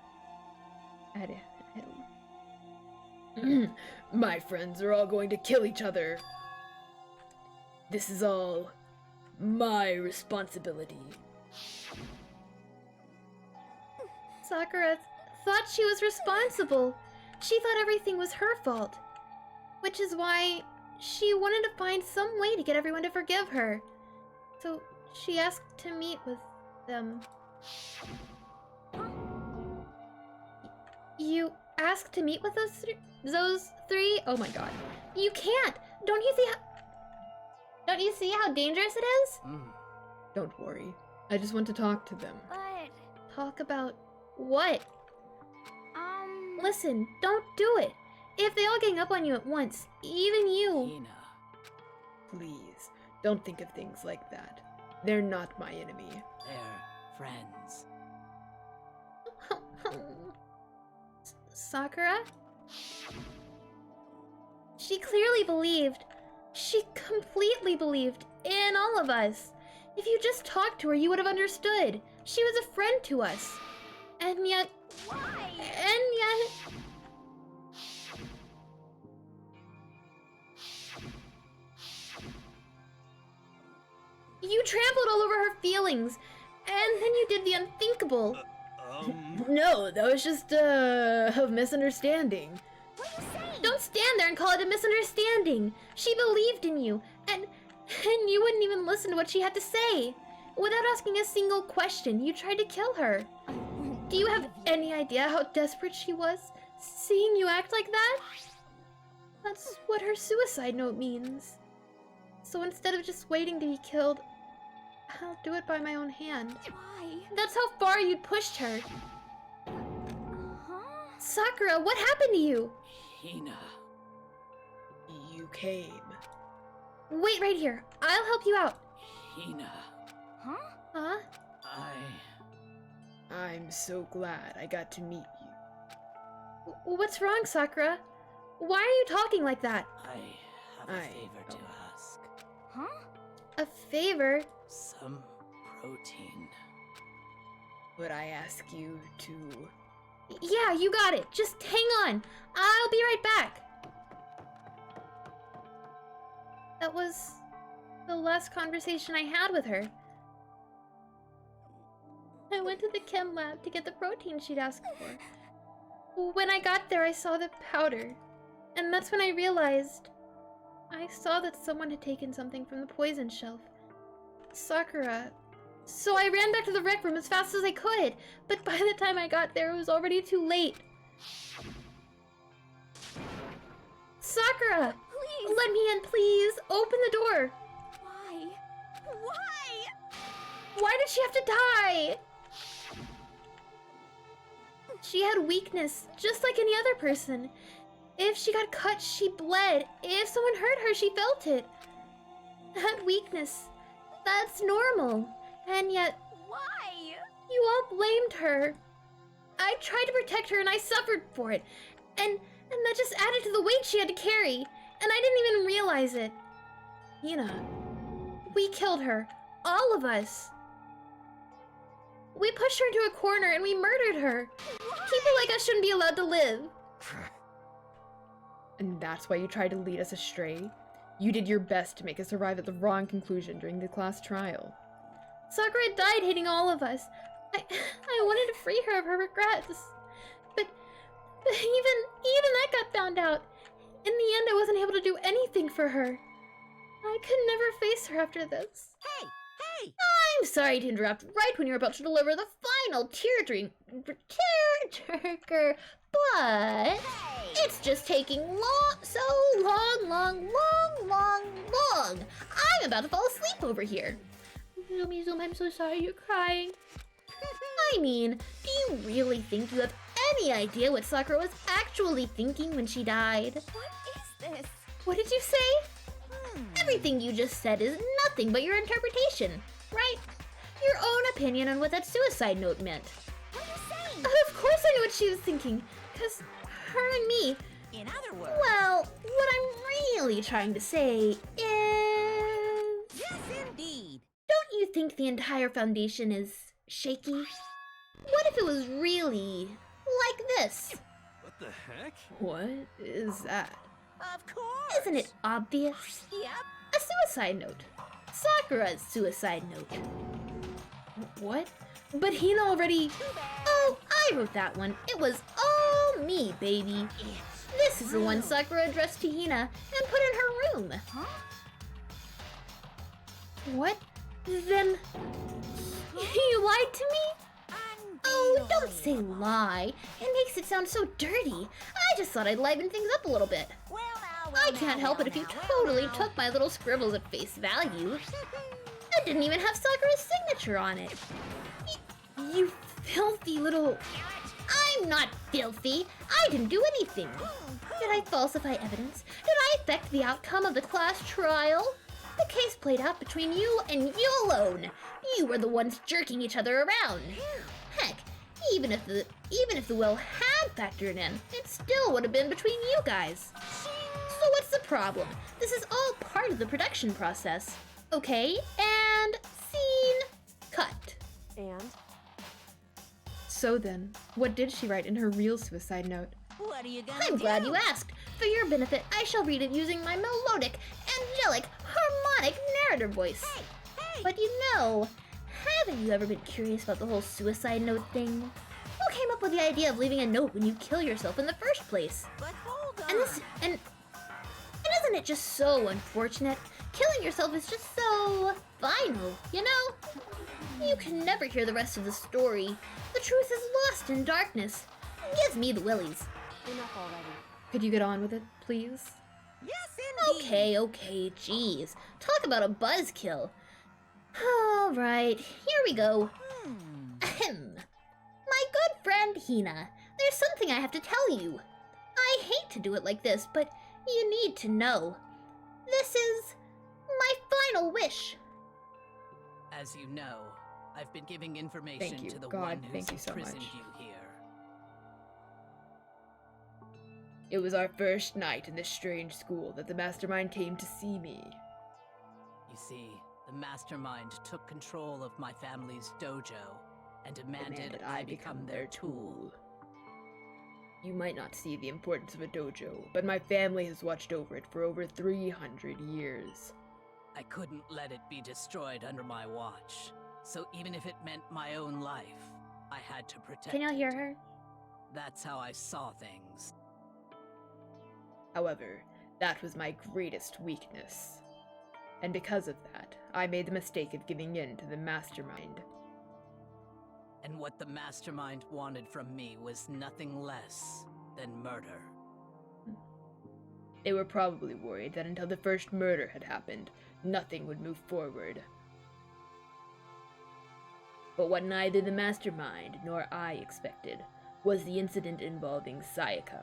My friends are all going to kill each other. This is all my responsibility. Sakura thought she was responsible. She thought everything was her fault. Which is why she wanted to find some way to get everyone to forgive her. So she asked to meet with them. You ask to meet with those three? Oh my god. You can't! Don't you see how dangerous it is? Don't worry. I just want to talk to them. But, Talk about what? um... Listen, don't do it. If they all gang up on you at once, even you... Hina. Please, don't think of things like that. They're not my enemy. They're friends. Sakura? She clearly believed. She completely believed in all of us. If you just talked to her, you would have understood. She was a friend to us. And yet... Why? And yet... You trampled all over her feelings. And then you did the unthinkable. No, that was just a misunderstanding. What are you saying? Don't stand there and call it a misunderstanding. She believed in you, and you wouldn't even listen to what she had to say. Without asking a single question, you tried to kill her. Do you have any idea how desperate she was, seeing you act like that? That's what her suicide note means. So instead of just waiting to be killed, I'll do it by my own hand. Why? That's how far you'd pushed her. Huh? Sakura, what happened to you? Hina. You came. Wait right here. I'll help you out. Hina. Huh? Huh? I'm so glad I got to meet you. What's wrong, Sakura? Why are you talking like that? I have a favor to ask. Huh? A favor? Some protein. Would I ask you to... Yeah, you got it. Just hang on. I'll be right back. That was the last conversation I had with her. I went to the chem lab to get the protein she'd asked for. When I got there, I saw the powder. And that's when I realized... I saw that someone had taken something from the poison shelf. Sakura. So I ran back to the rec room as fast as I could, but by the time I got there, it was already too late. Sakura! Please! Let me in, please! Open the door! Why? Why? Why did she have to die? She had weakness, just like any other person. If she got cut, she bled. If someone hurt her, she felt it. That weakness, that's normal. And yet, Why? you all blamed her. I tried to protect her and I suffered for it. And that just added to the weight she had to carry. And I didn't even realize it. Hina, we killed her. All of us. We pushed her into a corner and we murdered her. People like us shouldn't be allowed to live. And that's why you tried to lead us astray? You did your best to make us arrive at the wrong conclusion during the class trial. Sakura died hating all of us. I wanted to free her of her regrets. But even that got found out. In the end, I wasn't able to do anything for her. I could never face her after this. Hey! Hey! I'm sorry to interrupt right when you're about to deliver the final tear-jerker, but it's just taking so long. I'm about to fall asleep over here. Zoomy Zoom, I'm so sorry you're crying. I mean, do you really think you have any idea what Sakura was actually thinking when she died? What is this? What did you say? Everything you just said is nothing but your interpretation, right? Your own opinion on what that suicide note meant. What are you saying? Of course I know what she was thinking, because her and me... In other words... Well, what I'm really trying to say is... Yes, indeed! Don't you think the entire foundation is shaky? What if it was really like this? What the heck? What is that? Of course! Isn't it obvious? Yep. A suicide note. Sakura's suicide note. What? But Hina already... Oh, I wrote that one. It was all me, baby. This is the one Sakura addressed to Hina and put in her room. Huh? What? Then... You lied to me? Oh, Don't say lie. It makes it sound so dirty. I just thought I'd liven things up a little bit. I can't help it if you totally took my little scribbles at face value. I didn't even have Sakura's signature on it. You filthy little... I'm not filthy. I didn't do anything. Did I falsify evidence? Did I affect the outcome of the class trial? The case played out between you and you alone. You were the ones jerking each other around. Heck, even if the will had factored in, it still would have been between you guys. So what's the problem? This is all part of the production process. Okay, and scene cut. And? So then, what did she write in her real suicide note? What are you gonna I'm glad you asked. For your benefit, I shall read it using my melodic, angelic, harmonic narrator voice. But you know, haven't you ever been curious about the whole suicide note thing? Who came up with the idea of leaving a note when you kill yourself in the first place? But hold on. And isn't it just so unfortunate? Killing yourself is just so final, you know? You can never hear the rest of the story. The truth is lost in darkness. It gives me the willies. Enough already. Could you get on with it, please? Yes, indeed. Okay, geez. Talk about a buzzkill. Alright, here we go. Ahem. My good friend Hina, there's something I have to tell you. I hate to do it like this, but you need to know. This is my final wish. As you know, I've been giving information Thank you, to the God, one who's thank you so imprisoned much. you here. It was our first night in this strange school that the mastermind came to see me. You see, the mastermind took control of my family's dojo and demanded I become their tool. You might not see the importance of a dojo, but my family has watched over it for over 300 years. I couldn't let it be destroyed under my watch. So even if it meant my own life, I had to protect it. Can y'all hear her? That's how I saw things. However, that was my greatest weakness. And because of that, I made the mistake of giving in to the mastermind. And what the mastermind wanted from me was nothing less than murder. They were probably worried that until the first murder had happened, nothing would move forward. But what neither the mastermind nor I expected was the incident involving Sayaka.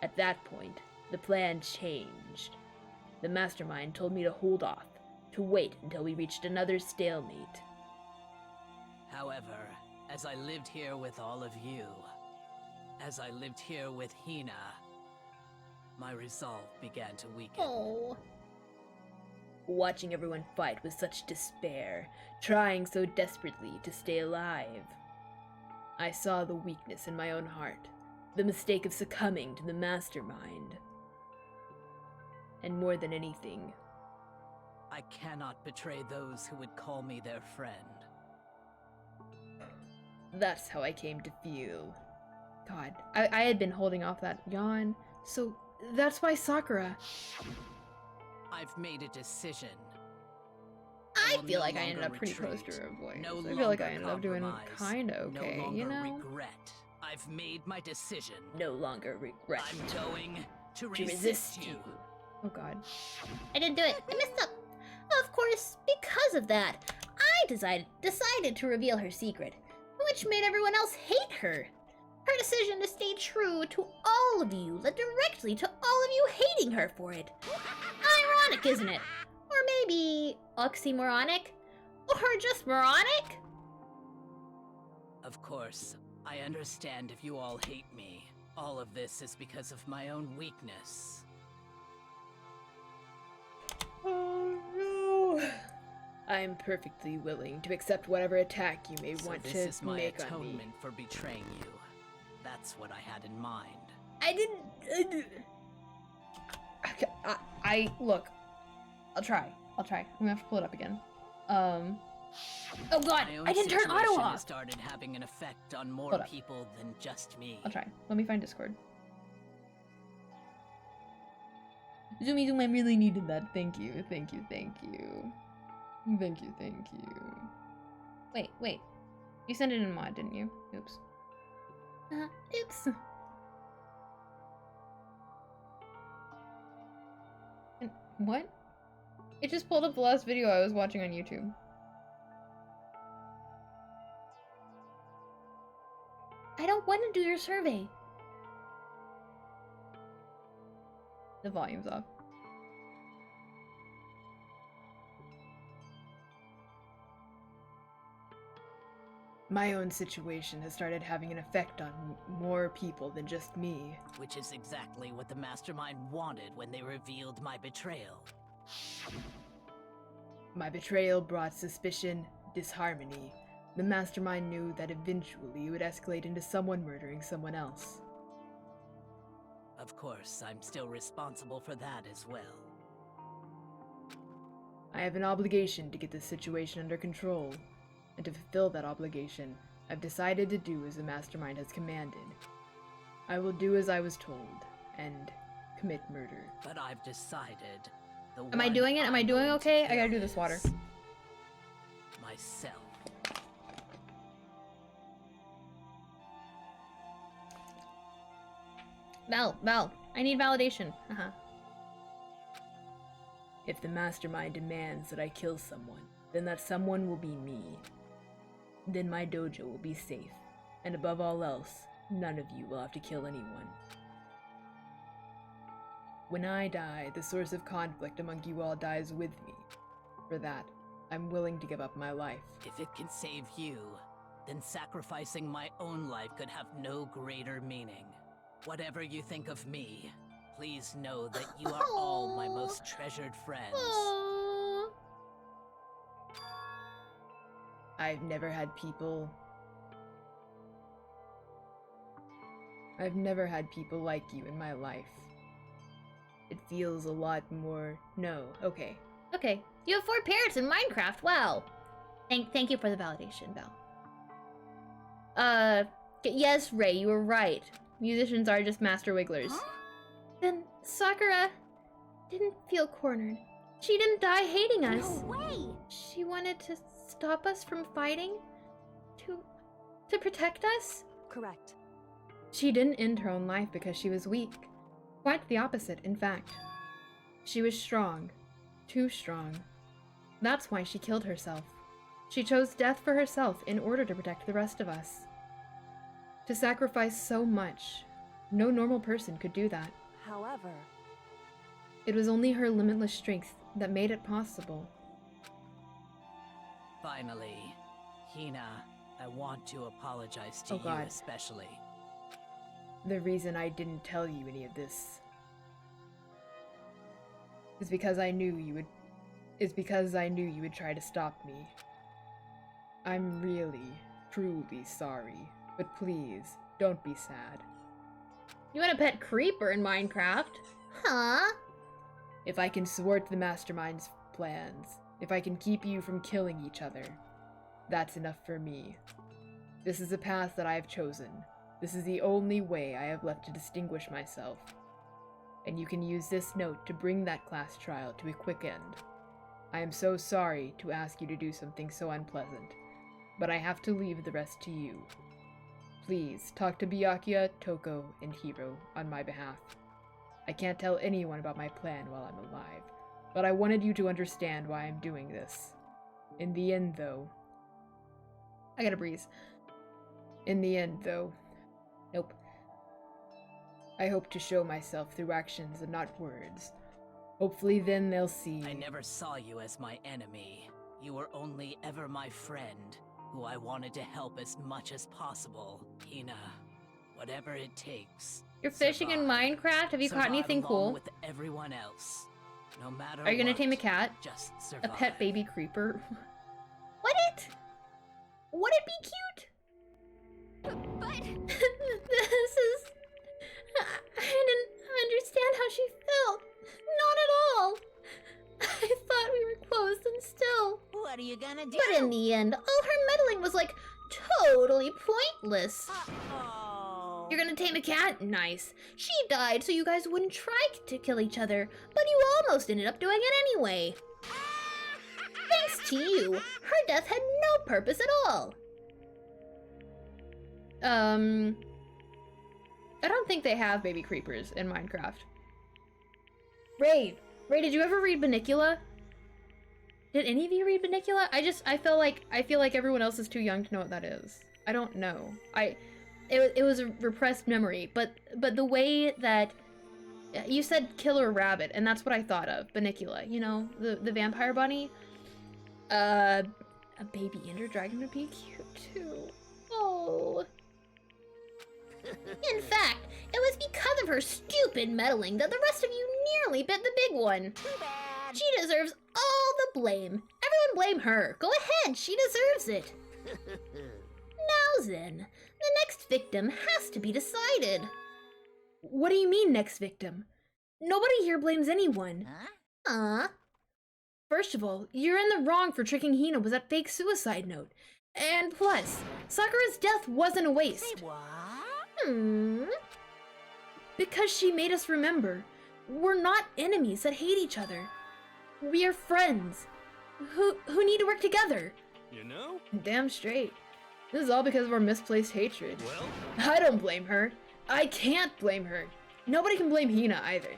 At that point, the plan changed. The mastermind told me to hold off, to wait until we reached another stalemate. However, as I lived here with all of you, as I lived here with Hina, my resolve began to weaken. Oh. Watching everyone fight with such despair, trying so desperately to stay alive, I saw the weakness in my own heart, the mistake of succumbing to the mastermind. And more than anything, I cannot betray those who would call me their friend. that's how I came to feel. God, I had been holding off that yawn, so that's why Sakura... I've made a decision. I will feel no like I longer ended up pretty close retreat, to her voice. no I feel like I longer ended up doing compromise, kinda okay, no longer you know? regret. I've made my decision. No longer regret I'm going to to resist you. Oh god. I didn't do it. I messed up. Of course, because of that, I decided to reveal her secret, which made everyone else hate her. Her decision to stay true to all of you led directly to all of you hating her for it. Ironic, isn't it? Or maybe oxymoronic? Or just moronic? Of course, I understand if you all hate me. All of this is because of my own weakness. Oh no. I am perfectly willing to accept whatever attack you may So want this to is my make on me. atonement for betraying you. That's what I had in mind. I didn't... Okay, look. I'll try. I'm gonna have to pull it up again. Oh god, My own I didn't turn auto situation off! has started having an effect on more Hold up. people than just me. I'll try. Let me find Discord. Zoomy Zoom, I really needed that. Thank you. Thank you. Wait. You sent it in mod, didn't you? Oops. Oops. And what? It just pulled up the last video I was watching on YouTube. I don't want to do your survey. The volume's off. My own situation has started having an effect on more people than just me. Which is exactly what the Mastermind wanted when they revealed my betrayal. My betrayal brought suspicion, disharmony. The Mastermind knew that eventually it would escalate into someone murdering someone else. Of course, I'm still responsible for that as well. I have an obligation to get this situation under control, and to fulfill that obligation, I've decided to do as the Mastermind has commanded. I will do as I was told, and commit murder. But I've decided the Am I doing it? Am I doing okay? I gotta do this water. Myself. Val, I need validation. If the Mastermind demands that I kill someone, then that someone will be me. Then my dojo will be safe, and above all else, none of you will have to kill anyone. When I die, the source of conflict among you all dies with me. For that, I'm willing to give up my life. If it can save you, then sacrificing my own life could have no greater meaning. Whatever you think of me, please know that you are all my most treasured friends. I've never had people like you in my life. It feels a lot more... No, okay. Okay, you have 4 parents in Minecraft. Wow. Thank you for the validation, Val. Yes, Ray, you were right. Musicians are just master wigglers. Huh? Then Sakura didn't feel cornered. She didn't die hating us. No way! She wanted to stop us from fighting? To protect us? Correct. She didn't end her own life because she was weak. Quite the opposite, in fact. She was strong. Too strong. That's why she killed herself. She chose death for herself in order to protect the rest of us. To sacrifice so much, no normal person could do that. However, it was only her limitless strength that made it possible. Finally, Hina, I want to apologize to you especially. The reason I didn't tell you any of this is because I knew you would try to stop me. I'm really, truly sorry, but please, don't be sad. You want a pet creeper in Minecraft? Huh? If I can thwart the Mastermind's plans, if I can keep you from killing each other, that's enough for me. This is the path that I have chosen. This is the only way I have left to distinguish myself. And you can use this note to bring that class trial to a quick end. I am so sorry to ask you to do something so unpleasant, but I have to leave the rest to you. Please, talk to Byakuya, Toko, and Hiro on my behalf. I can't tell anyone about my plan while I'm alive, but I wanted you to understand why I'm doing this. In the end, though... I gotta breathe. In the end, though... Nope. I hope to show myself through actions and not words. Hopefully then they'll see... I never saw you as my enemy. You were only ever my friend, who I wanted to help as much as possible. Hina, whatever it takes. You're fishing in Minecraft? Have you caught anything cool? With everyone else. No matter Are you gonna tame a cat? Just A survive. pet baby creeper? Would it? Would it be cute? But This is... I didn't understand how she felt. Not at all. I thought we were close and still. what are you gonna do? But in the end, all her meddling was like totally pointless. Uh-oh. You're gonna tame a cat? Nice. She died so you guys wouldn't try to kill each other, but you almost ended up doing it anyway. Thanks to you, her death had no purpose at all. I don't think they have baby creepers in Minecraft. Ray, did you ever read Bunnicula? Did any of you read Bunnicula? I feel like everyone else is too young to know what that is. I don't know. It was a repressed memory, but the way that you said killer rabbit, and that's what I thought of. Bunnicula, you know, the vampire bunny. A baby ender dragon would be cute too. Oh. In fact, it was because of her stupid meddling that the rest of you nearly bit the big one. Too bad. She deserves all the blame. Everyone blame her. Go ahead, she deserves it. Now then, the next victim has to be decided. What do you mean, next victim? Nobody here blames anyone. Huh? First of all, you're in the wrong for tricking Hina with that fake suicide note. And plus, Sakura's death wasn't a waste. Say what? Because she made us remember, we're not enemies that hate each other. We are friends who need to work together. You know? Damn straight. This is all because of our misplaced hatred. Well, I don't blame her. I can't blame her. Nobody can blame Hina either.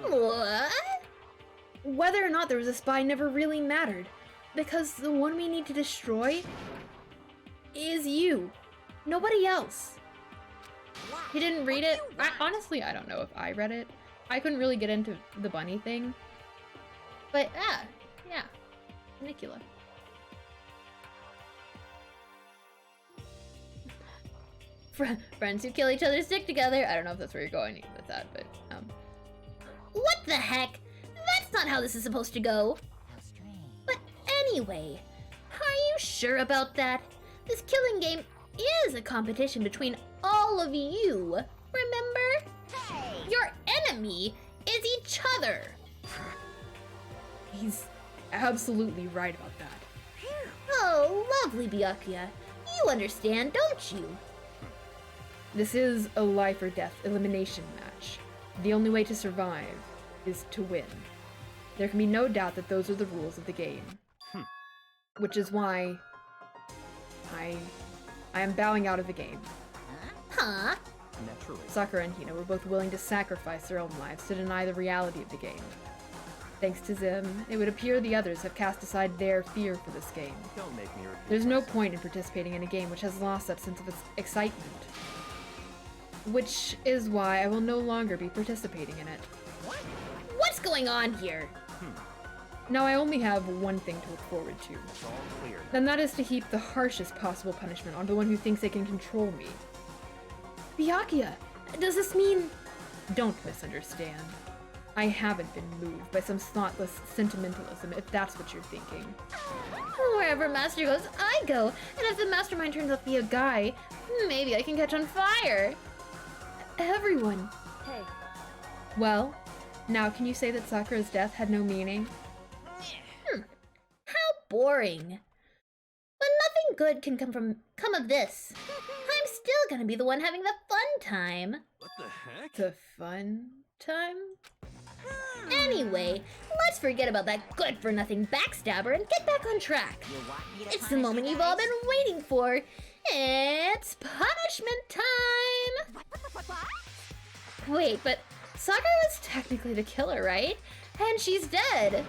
What? Whether or not there was a spy never really mattered, because the one we need to destroy is you. Nobody else. You didn't read it? Honestly, I don't know if I read it. I couldn't really get into the bunny thing. But, yeah. Bunnicula. Friends who kill each other stick together. I don't know if that's where you're going with that, but, What the heck? That's not how this is supposed to go. How strange. But anyway, are you sure about that? This killing game is a competition between all of you. Remember? Hey! Your enemy is each other. he's absolutely right about that. Oh, lovely Byakuya. You understand, don't you? This is a life or death elimination match. The only way to survive is to win. There can be no doubt that those are the rules of the game. Which is why I am bowing out of the game. Huh? Naturally. Sakura and Hina were both willing to sacrifice their own lives to deny the reality of the game. Thanks to Zim, it would appear the others have cast aside their fear for this game. Don't make me repeat There's no myself. point in participating in a game which has lost that sense of excitement. Which is why I will no longer be participating in it. What's going on here? Now I only have one thing to look forward to, It's all clear. and that is to heap the harshest possible punishment on the one who thinks they can control me. Byakuya, does this mean... Don't misunderstand. I haven't been moved by some thoughtless sentimentalism, if that's what you're thinking. Wherever Master goes, I go. And if the mastermind turns out to be a guy, maybe I can catch on fire. Everyone! Hey, Well, now can you say that Sakura's death had no meaning? How boring. But nothing good can come of this. I'm still gonna be the one having the fun time. what the heck? The fun time? Anyway, let's forget about that good-for-nothing backstabber and get back on track. You want me to It's the punish moment you you've all guys? been waiting for. It's punishment time! What? Wait, but Sakura was technically the killer, right? And she's dead.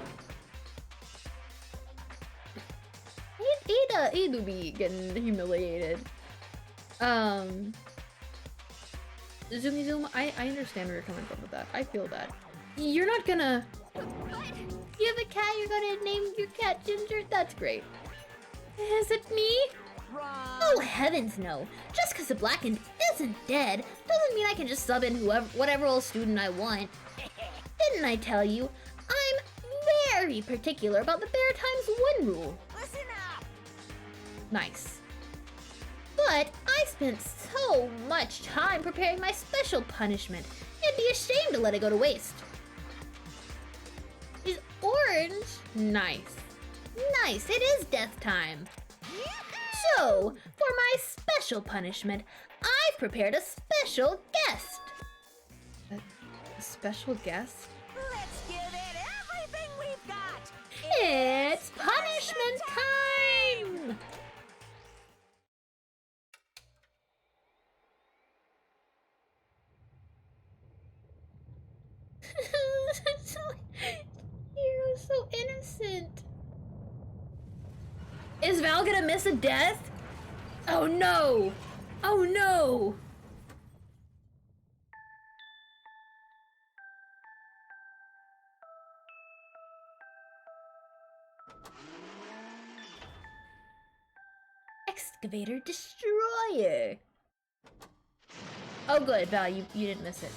He do be getting humiliated. Zoomy Zoom, I understand where you're coming from with that. I feel that. You're not gonna... You have a cat, you're gonna name your cat Ginger? That's great. Is it me? Oh, heavens no. Just because the Blackened isn't dead doesn't mean I can just sub in whatever old student I want. Didn't I tell you? I'm very particular about the bare times one rule. Listen up! Nice. But I spent so much time preparing my special punishment. It'd be a shame to let it go to waste. Is orange? Nice. Nice, it is death time. So, for my special punishment, I've prepared a special guest. A special guest? Let's give it everything we've got! It's punishment time! Hero's so innocent. Is Val gonna miss a death? Oh no! Oh no! Excavator Destroyer! Oh good, Val, you didn't miss it.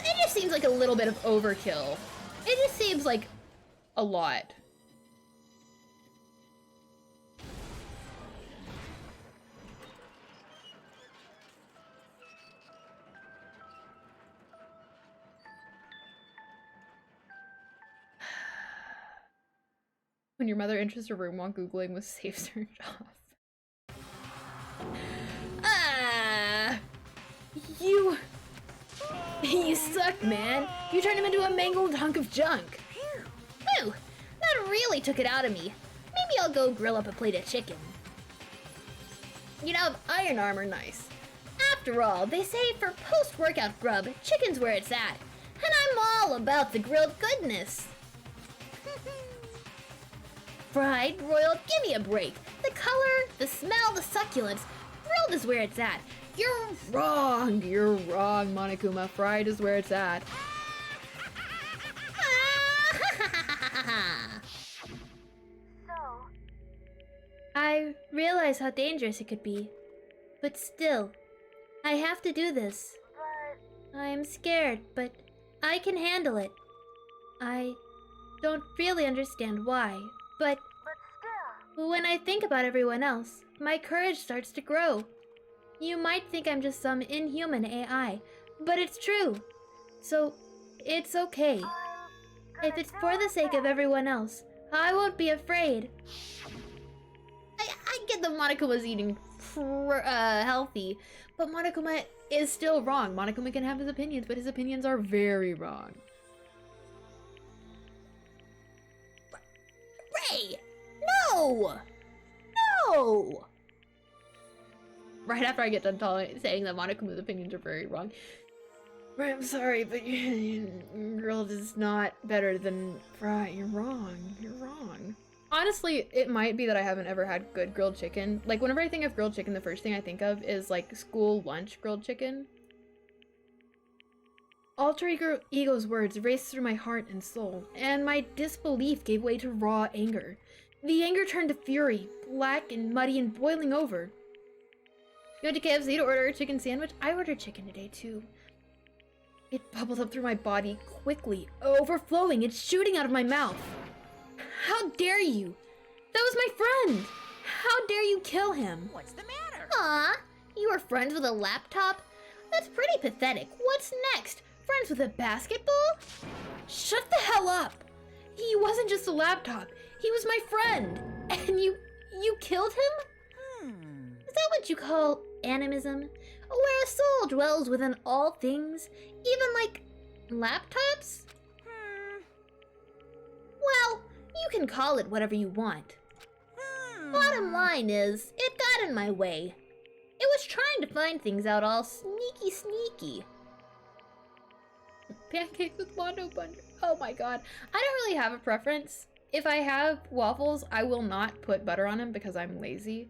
It just seems like a little bit of overkill. It just seems like a lot. When your mother enters a room while Googling with safe search off. Ah! You suck, man. You turned him into a mangled hunk of junk. Whew, that really took it out of me. Maybe I'll go grill up a plate of chicken. You know, iron armor, nice. After all, they say for post-workout grub, chicken's where it's at. And I'm all about the grilled goodness. Fried, broiled, give me a break. The color, the smell, the succulence. Grilled is where it's at. You're wrong. You're wrong, Monokuma. Fried is where it's at. I realize how dangerous it could be. But still, I have to do this. I'm scared, but I can handle it. I don't really understand why, but when I think about everyone else, my courage starts to grow. You might think I'm just some inhuman AI, but it's true. So, it's okay. If it's for the sake of everyone else, I won't be afraid. I get that Monokuma's eating healthy, but Monokuma is still wrong. Monokuma can have his opinions, but his opinions are very wrong. Ray! No! No! Right after I get done saying that Monokuma's opinions are very wrong. Right, I'm sorry, but grilled is not better than fried. You're wrong. You're wrong. Honestly, it might be that I haven't ever had good grilled chicken. Like, whenever I think of grilled chicken, the first thing I think of is, like, school lunch grilled chicken. Alter ego's words raced through my heart and soul, and my disbelief gave way to raw anger. The anger turned to fury, black and muddy and boiling over. You went to KFC to order a chicken sandwich? I ordered chicken today, too. It bubbled up through my body quickly, overflowing, it's shooting out of my mouth. How dare you? That was my friend! How dare you kill him? What's the matter? Aw, you were friends with a laptop? That's pretty pathetic. What's next? Friends with a basketball? Shut the hell up! He wasn't just a laptop. He was my friend. And you killed him? Is that what you call animism? Where a soul dwells within all things? Even like laptops? Well, you can call it whatever you want. Bottom line is, it got in my way. It was trying to find things out all sneaky. Pancakes with Mondo Butter. Oh my god. I don't really have a preference. If I have waffles, I will not put butter on them because I'm lazy.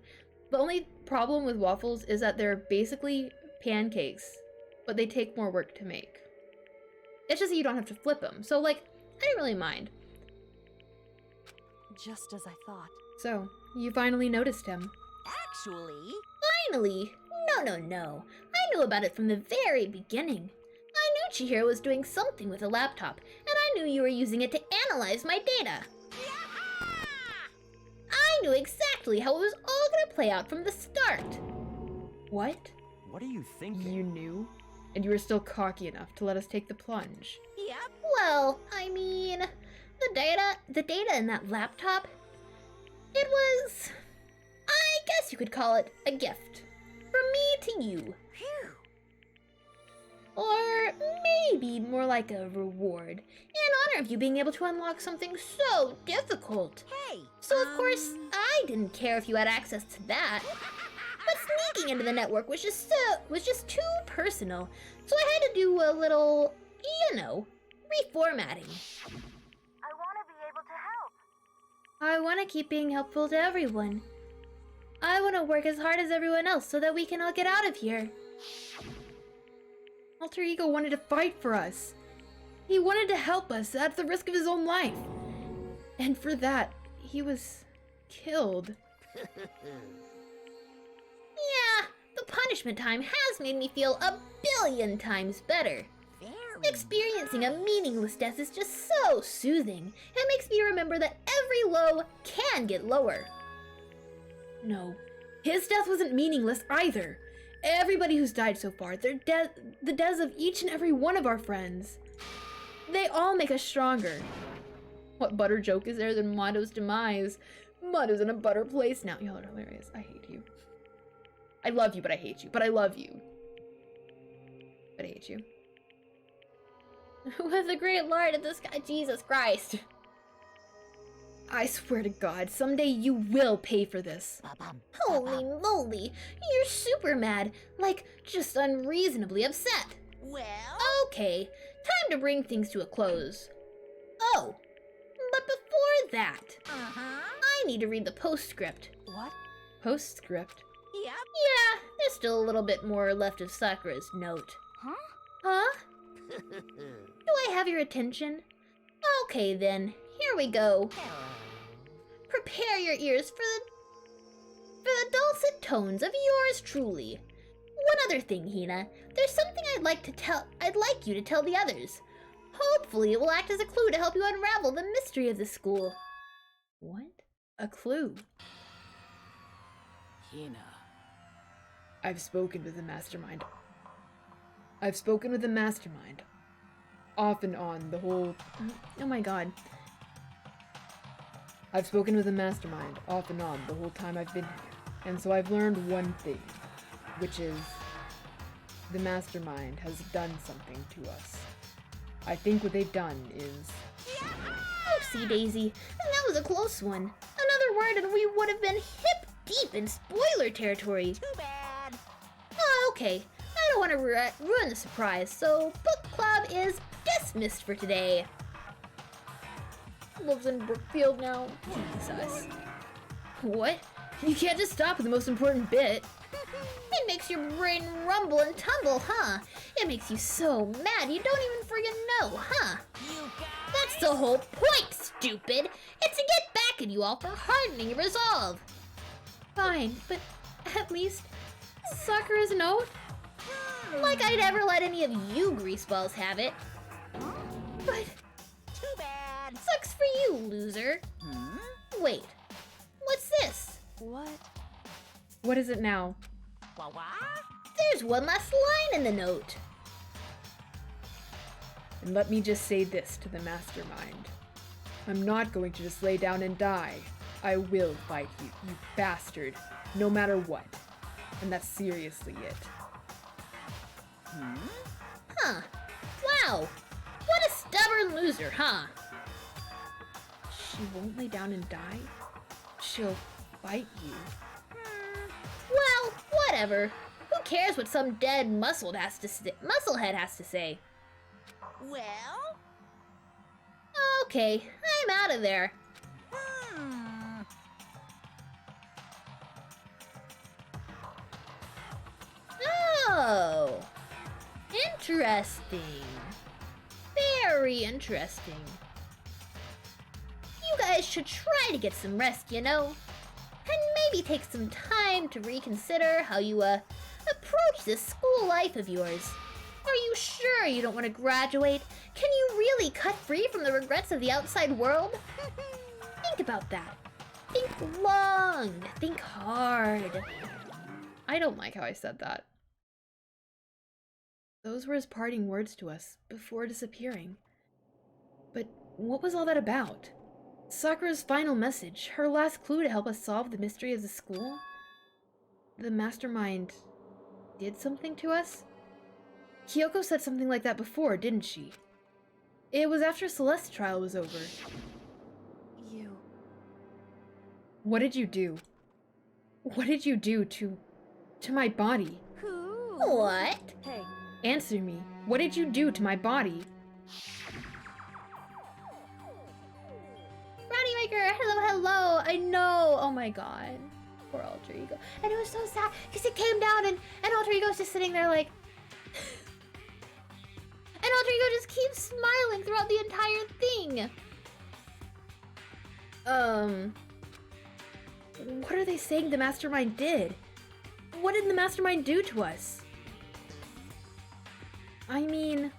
The only problem with waffles is that they're basically pancakes, but they take more work to make. It's just that you don't have to flip them. So, like, I don't really mind. Just as I thought. So, you finally noticed him. Actually... Finally? No. I knew about it from the very beginning. I knew Chihiro was doing something with a laptop, and I knew you were using it to analyze my data. I knew exactly how it was all gonna play out from the start. What? What are you thinking? You knew? And you were still cocky enough to let us take the plunge. Yep. Well, I mean, the data in that laptop, it was, I guess you could call it a gift. From me to you. Or maybe more like a reward, in honor of you being able to unlock something so difficult. Hey! So of course, I didn't care if you had access to that. But sneaking into the network was just too personal, so I had to do a little, you know, reformatting. I want to be able to help. I want to keep being helpful to everyone. I want to work as hard as everyone else so that we can all get out of here. Alter Ego wanted to fight for us. He wanted to help us at the risk of his own life. And for that, he was killed. Yeah, the punishment time has made me feel a billion times better. Experiencing a meaningless death is just so soothing. It makes me remember that every low can get lower. No, his death wasn't meaningless either. Everybody who's died so far, the deaths of each and every one of our friends, they all make us stronger. What better joke is there than Mato's demise? Mato's in a better place now. Y'all are hilarious. I hate you. I love you, but I hate you. But I love you. But I hate you. With the great Lord of the sky, Jesus Christ. I swear to God, someday you will pay for this. Holy moly, you're super mad, like just unreasonably upset. Well? Okay, time to bring things to a close. Oh, but before that, I need to read the postscript. What? Postscript? Yep. Yeah, there's still a little bit more left of Sakura's note. Huh? Huh? Do I have your attention? Okay then, here we go. Prepare your ears for the dulcet tones of yours truly. One other thing, Hina. There's something I'd like you to tell the others. Hopefully it will act as a clue to help you unravel the mystery of the school. What? A clue? Hina. I've spoken with the mastermind. Off and on, the whole... Oh my god. I've spoken with the mastermind, off and on, the whole time I've been here. And so I've learned one thing, which is... the mastermind has done something to us. I think what they've done is... Oopsie daisy, that was a close one. Another word and we would have been hip deep in spoiler territory. Too bad. Oh, okay. I don't want to ruin the surprise, so book club is dismissed for today. Lives in Brookfield now. Jesus. What? You can't just stop at the most important bit. It makes your brain rumble and tumble, huh? It makes you so mad you don't even friggin' know, huh? That's the whole point, stupid! It's to get back at you all for hardening your resolve. Fine, but at least Sakura's note? Like I'd ever let any of you greaseballs have it. But... Too bad. Sucks for you, loser. Wait, what's this? What? What is it now? What? There's one last line in the note. And let me just say this to the mastermind. I'm not going to just lay down and die. I will fight you, you bastard, no matter what. And that's seriously it. Huh. Wow. What a stubborn loser, huh? She won't lay down and die? She'll fight you. Well, whatever. Who cares what some dead musclehead has to say? Well? Okay, I'm out of there. Oh. Interesting. Very interesting. You guys should try to get some rest, you know? And maybe take some time to reconsider how you, approach this school life of yours. Are you sure you don't want to graduate? Can you really cut free from the regrets of the outside world? Think about that. Think long. Think hard. I don't like how I said that. Those were his parting words to us before disappearing. But what was all that about? Sakura's final message, her last clue to help us solve the mystery of the school? The mastermind did something to us? Kyoko said something like that before, didn't she? It was after Celeste's trial was over. You... What did you do? What did you do to my body? Who? What? Hey, Answer me. What did you do to my body? Brownie Maker, hello, hello. I know. Oh my god. Poor Alter Ego. And it was so sad because it came down and Alter Ego's just sitting there like. And Alter Ego just keeps smiling throughout the entire thing. What are they saying the Mastermind did? What did the Mastermind do to us? I mean,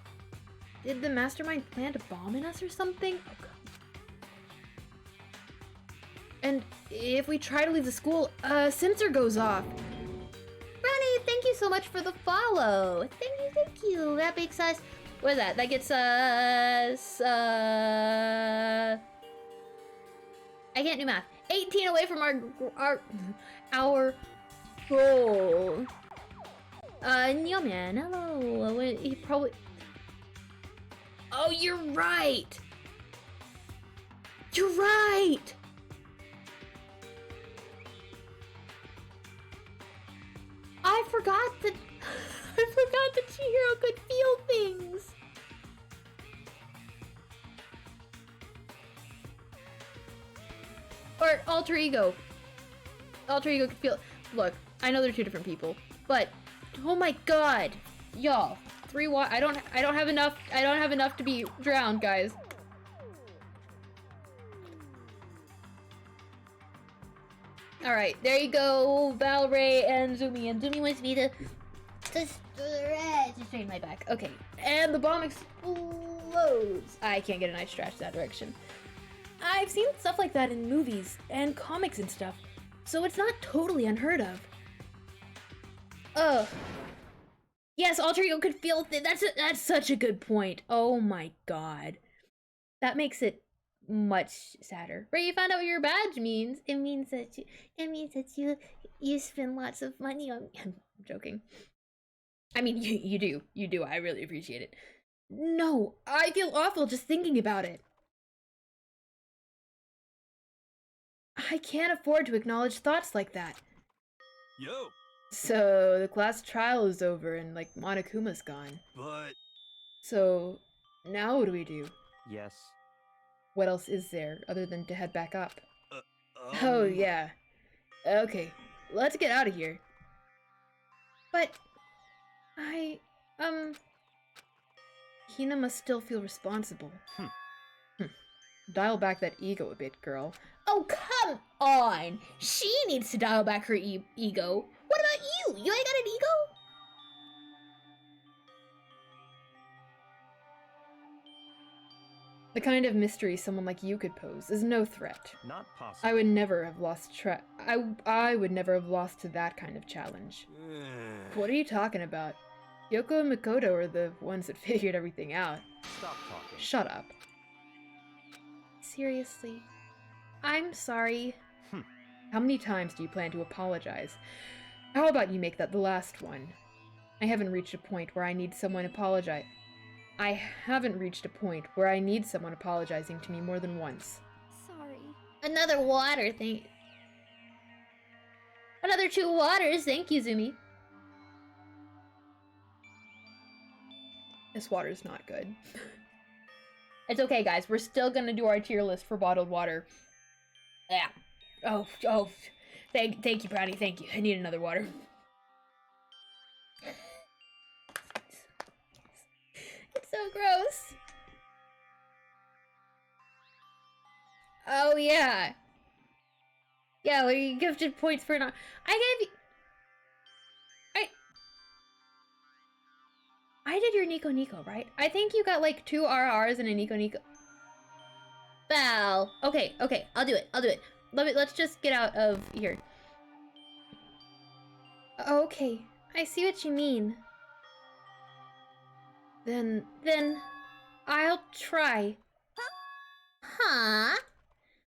did the Mastermind plant a bomb in us or something? Oh, God. And if we try to leave the school, a sensor goes off. Brownie, thank you so much for the follow. Thank you. That makes us. What is that? That gets us. I can't do math. 18 away from our goal. Neoman, hello. He probably. Oh, you're right! You're right! I forgot that Chihiro could feel things. Or Alter Ego. Alter Ego could feel. Look, I know they're two different people, but oh my god, y'all, 3 water. I don't have enough. I don't have enough to be drowned, guys. All right, there you go, Valray and Zumi. And Zumi wants me to straighten my back. Okay, and the bomb explodes. I can't get a nice trash that direction. I've seen stuff like that in movies and comics and stuff, so it's not totally unheard of. Ugh. Yes, Alter Ego could feel that's such a good point. Oh my god. That makes it much sadder. Right, you found out what your badge means. It means that you spend lots of money on. I'm joking. I mean, you do. I really appreciate it. No, I feel awful just thinking about it. I can't afford to acknowledge thoughts like that. Yo, So, the class trial is over and, like, Monokuma's gone. but... So, now what do we do? Yes. What else is there other than to head back up? Oh, yeah. Okay, let's get out of here. But, Hina must still feel responsible. Dial back that ego a bit, girl. Oh, come on! She needs to dial back her ego. What about you? You ain't got an ego? The kind of mystery someone like you could pose is no threat. Not possible. I would never have lost I would never have lost to that kind of challenge. What are you talking about? Yoko and Makoto are the ones that figured everything out. Stop talking. Shut up. Seriously. I'm sorry. How many times do you plan to apologize? How about you make that the last one? I haven't reached a point where I need someone apologize. I haven't reached a point where I need someone apologizing to me more than once. Sorry. Another water, Another 2 waters, thank you, Zumi. This water's not good. It's okay, guys. We're still gonna do our tier list for bottled water. Yeah. Oh. Thank you, Brownie. Thank you. I need another water. It's so gross. Oh, yeah. Yeah, well, you gifted points for not. I did your Nico Nico, right? I think you got like 2 RRs and a Nico Nico. Val. Okay, I'll do it. Let's just get out of here. Okay, I see what you mean. Then I'll try. Huh?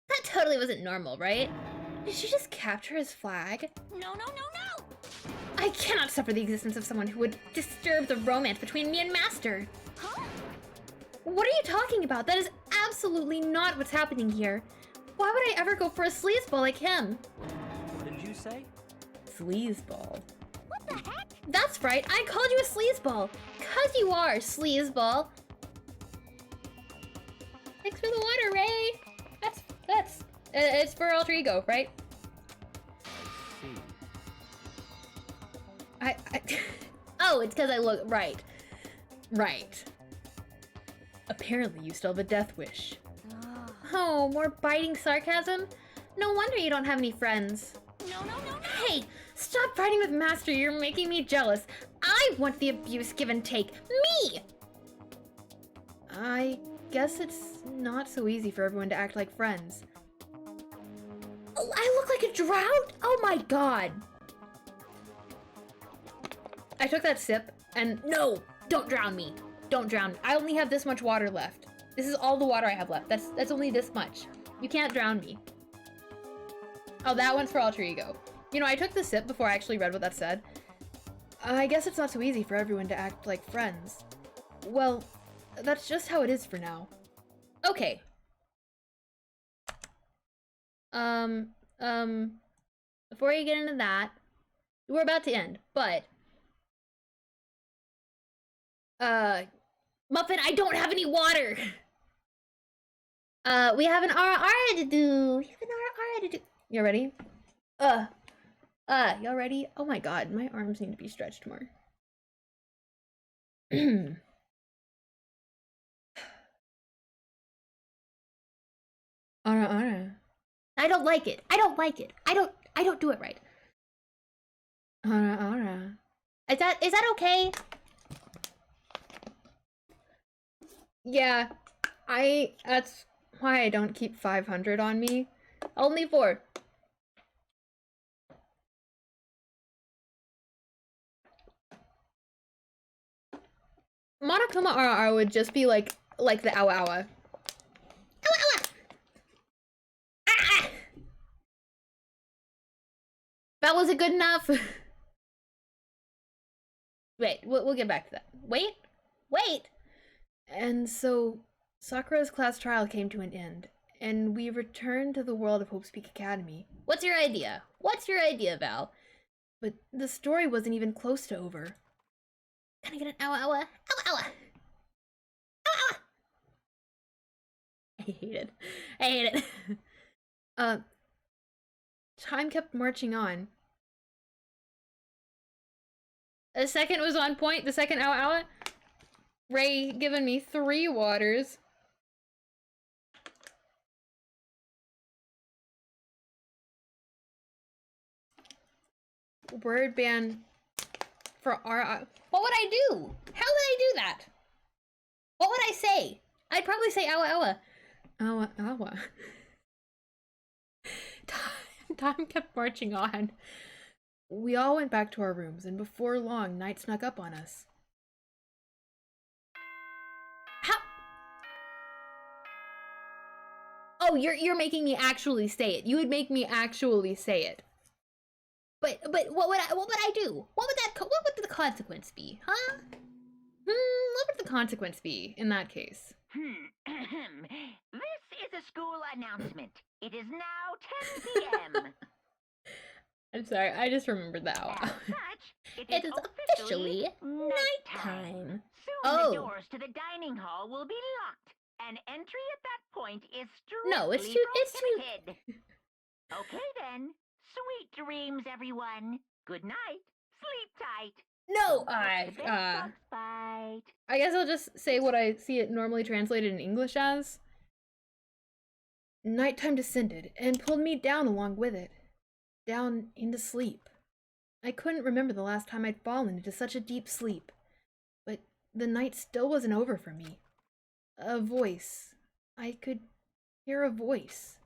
That totally wasn't normal, right? Did she just capture his flag? No, no, no, no! I cannot suffer the existence of someone who would disturb the romance between me and Master. Huh? What are you talking about? That is absolutely not what's happening here. Why would I ever go for a sleazeball like him? What did you say? Sleazeball. What the heck? That's right, I called you a sleazeball. 'Cause you are, sleazeball. Thanks for the water, Ray. It's for alter ego, right? Oh, it's because I look right. Right. Apparently you still have a death wish. Oh, more biting sarcasm? No wonder you don't have any friends. No. Hey, stop fighting with Master, you're making me jealous. I want the abuse give and take. Me! I guess it's not so easy for everyone to act like friends. Oh, I look like a drought? Oh my god. I took that sip and no, don't drown me. Don't drown me. I only have this much water left. This is all the water I have left. That's only this much. You can't drown me. Oh, that one's for alter ego. You know, I took the sip before I actually read what that said. I guess it's not so easy for everyone to act like friends. Well, that's just how it is for now. Okay. Before you get into that, we're about to end, but Muffin, I don't have any water. We have an RR to do. You ready? Y'all ready? Oh my god, my arms need to be stretched more. I don't like it. I don't do it right. Is that okay? Yeah, that's why I don't keep 500 on me. Only 4. Monokuma RR would just be like the Awa Awa. Ah! That wasn't good enough. Wait, we'll get back to that. Wait. And so, Sakura's class trial came to an end, and we returned to the world of Hope's Peak Academy. What's your idea, Val? But the story wasn't even close to over. Can I get an Awa Awa? Awa Awa! Awa Awa! I hate it. Time kept marching on. The second was on point, the second Awa Awa. Ray giving me 3 waters. Word ban for R. What would I do? How would I do that? What would I say? I'd probably say Awa Awa. Awa Awa. Time kept marching on. We all went back to our rooms, and before long, night snuck up on us. Oh, you're making me actually say it. You would make me actually say it. But what would I do? What would the consequence be, huh? What would the consequence be in that case? This is a school announcement. It is now 10 p.m. I'm sorry, I just remembered that one. As such, It is officially nighttime. Soon the doors to the dining hall will be locked, and entry at that point is strictly No, it's prohibited. Okay then. Sweet dreams, everyone. Good night. Sleep tight. No, Bye. I guess I'll just say what I see it normally translated in English as. Nighttime descended and pulled me down along with it. Down into sleep. I couldn't remember the last time I'd fallen into such a deep sleep. But the night still wasn't over for me. A voice. I could hear a voice.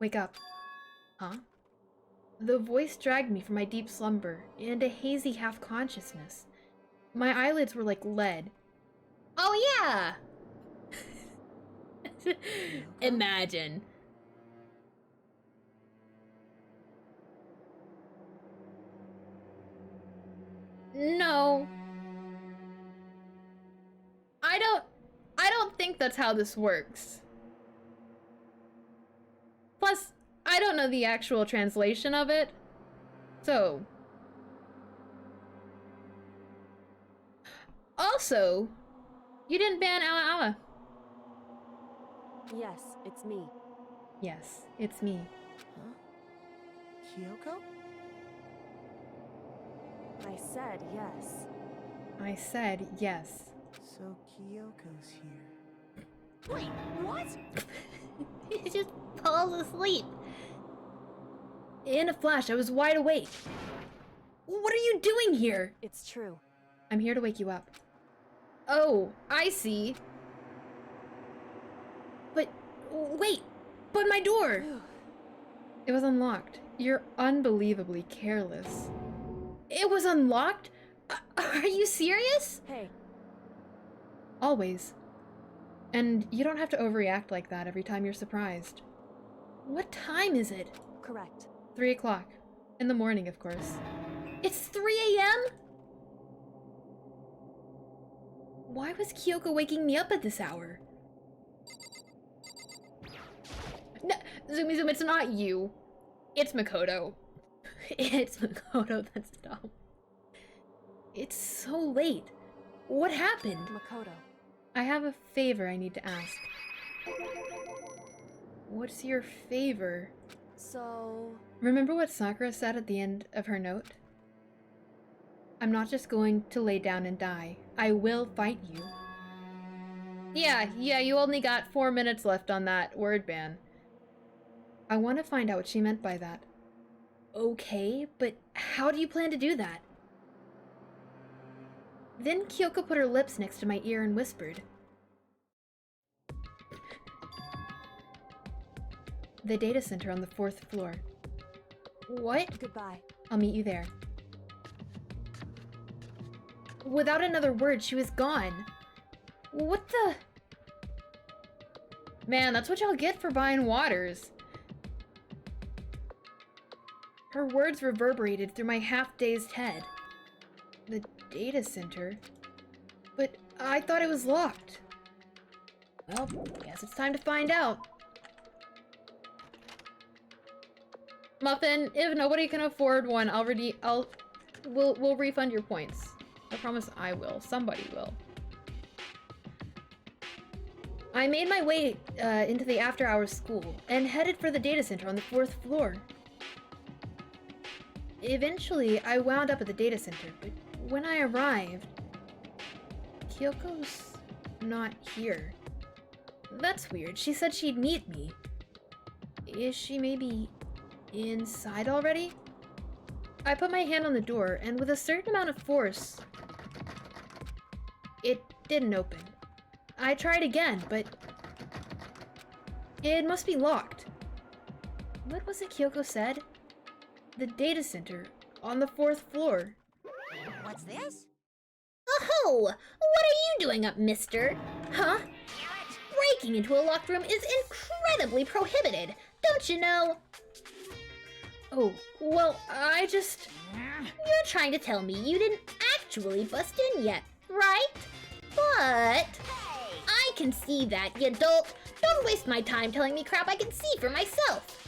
Wake up. Huh? The voice dragged me from my deep slumber into hazy half-consciousness. My eyelids were like lead. Oh yeah! Imagine. No. I don't think that's how this works. Plus, I don't know the actual translation of it. So. Also, you didn't ban Awa Awa. Yes, it's me. Yes, it's me. Huh? Kyoko? I said yes. I said yes. So Kyoko's here. Wait, what? He just falls asleep. In a flash, I was wide awake. What are you doing here? It's true. I'm here to wake you up. Oh, I see. But, wait, but my door! It was unlocked. You're unbelievably careless. It was unlocked? Are you serious? Hey. Always. And you don't have to overreact like that every time you're surprised. What time is it? Correct. 3 o'clock. In the morning, of course. It's 3 a.m.? Why was Kyoko waking me up at this hour? No, Zumi Zoom, it's not you. It's Makoto. It's Makoto that's dumb. It's so late. What happened? Makoto. I have a favor I need to ask. What's your favor? So... Remember what Sakura said at the end of her note? I'm not just going to lay down and die. I will fight you. Yeah, you only got 4 minutes left on that word ban. I want to find out what she meant by that. Okay, but how do you plan to do that? Then Kyoko put her lips next to my ear and whispered. The data center on the 4th floor. What? Goodbye. I'll meet you there. Without another word, she was gone. What the? Man, that's what y'all get for buying waters. Her words reverberated through my half-dazed head. The data center? But I thought it was locked. Well, guess it's time to find out. Muffin, if nobody can afford one, we'll refund your points. I promise I will. Somebody will. I made my way into the after-hours school and headed for the data center on the 4th floor. Eventually, I wound up at the data center, but when I arrived, Kyoko's not here. That's weird. She said she'd meet me. Is she maybe inside already? I put my hand on the door, and with a certain amount of force, it didn't open. I tried again, but it must be locked. What was it Kyoko said? The data center on the 4th floor. What's this? Oh, what are you doing up, mister? Huh? Breaking into a locked room is incredibly prohibited, don't you know? Oh, well, I just... You're trying to tell me you didn't actually bust in yet, right? But... I can see that, you dolt. Don't waste my time telling me crap I can see for myself.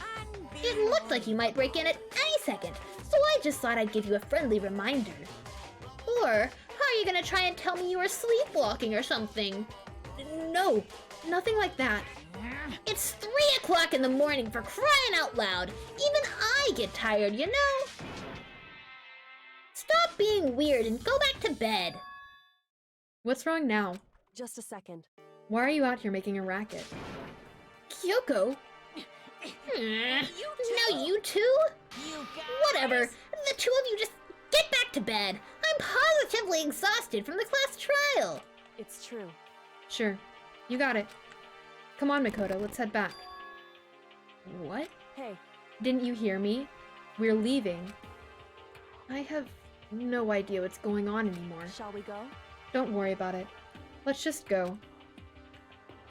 It looked like you might break in at any second, so I just thought I'd give you a friendly reminder. Or, how are you gonna try and tell me you were sleepwalking or something? No, nothing like that. It's 3 o'clock in the morning, for crying out loud. Even I get tired, you know? Stop being weird and go back to bed. What's wrong now? Just a second. Why are you out here making a racket? Kyoko? Now you two? Whatever. The two of you just get back to bed. I'm positively exhausted from the class trial. It's true. Sure, you got it. Come on, Makoto, let's head back. What? Hey. Didn't you hear me? We're leaving. I have no idea what's going on anymore. Shall we go? Don't worry about it. Let's just go.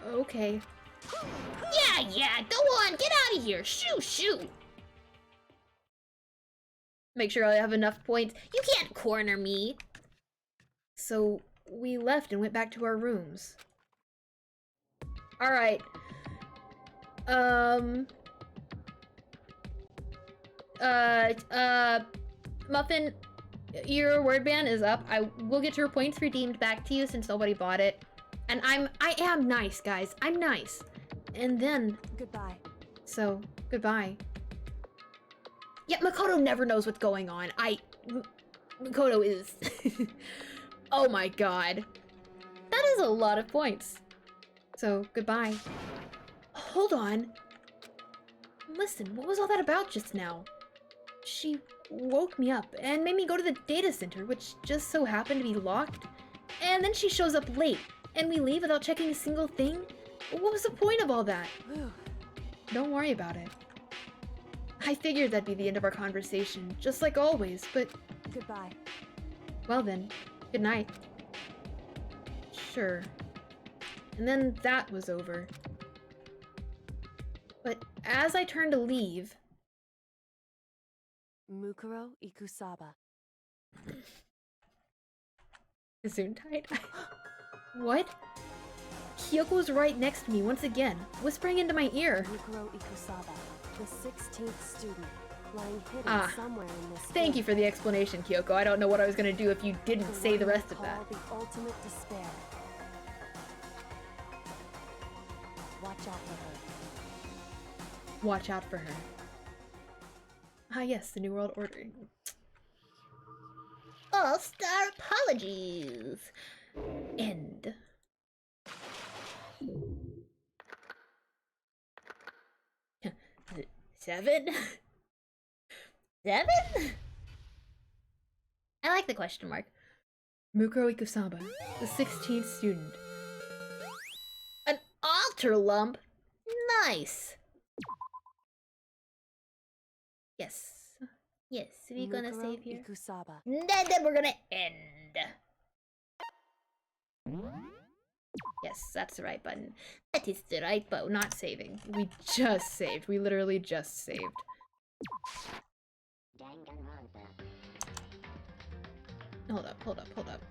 Okay. Yeah, go on, get out of here. Shoo. Make sure I have enough points. You can't corner me. So we left and went back to our rooms. Alright. Muffin, your word ban is up. I will get your points redeemed back to you since nobody bought it. And I am nice, guys. I'm nice. And then... Goodbye. So, goodbye. Yeah, Makoto never knows what's going on. Makoto is... Oh my god. That is a lot of points. So, goodbye. Hold on. Listen, what was all that about just now? She woke me up and made me go to the data center, which just so happened to be locked. And then she shows up late, and we leave without checking a single thing? What was the point of all that? Don't worry about it. I figured that'd be the end of our conversation, just like always, but... Goodbye. Well then, good night. Sure. And then that was over. But as I turned to leave... Mukuro Ikusaba. Gesundheit? What? Kyoko was right next to me once again, whispering into my ear. Mukuro Ikusaba, the 16th student, lying hidden somewhere in this Thank you for the explanation, Kyoko. I don't know what I was gonna do if you didn't say the rest of that. The ultimate despair. Watch out for her. Watch out for her. Ah yes, the New World Order. All-star apologies. End. Seven? I like the question mark. Mukuro Ikusaba, the 16th student. An altar lump? Nice. Yes, we're gonna save here. Ikusaba. Then we're gonna end. Yes, that's the right button. That is the right button. Not saving. We just saved. We literally just saved. Danganronpa. Hold up.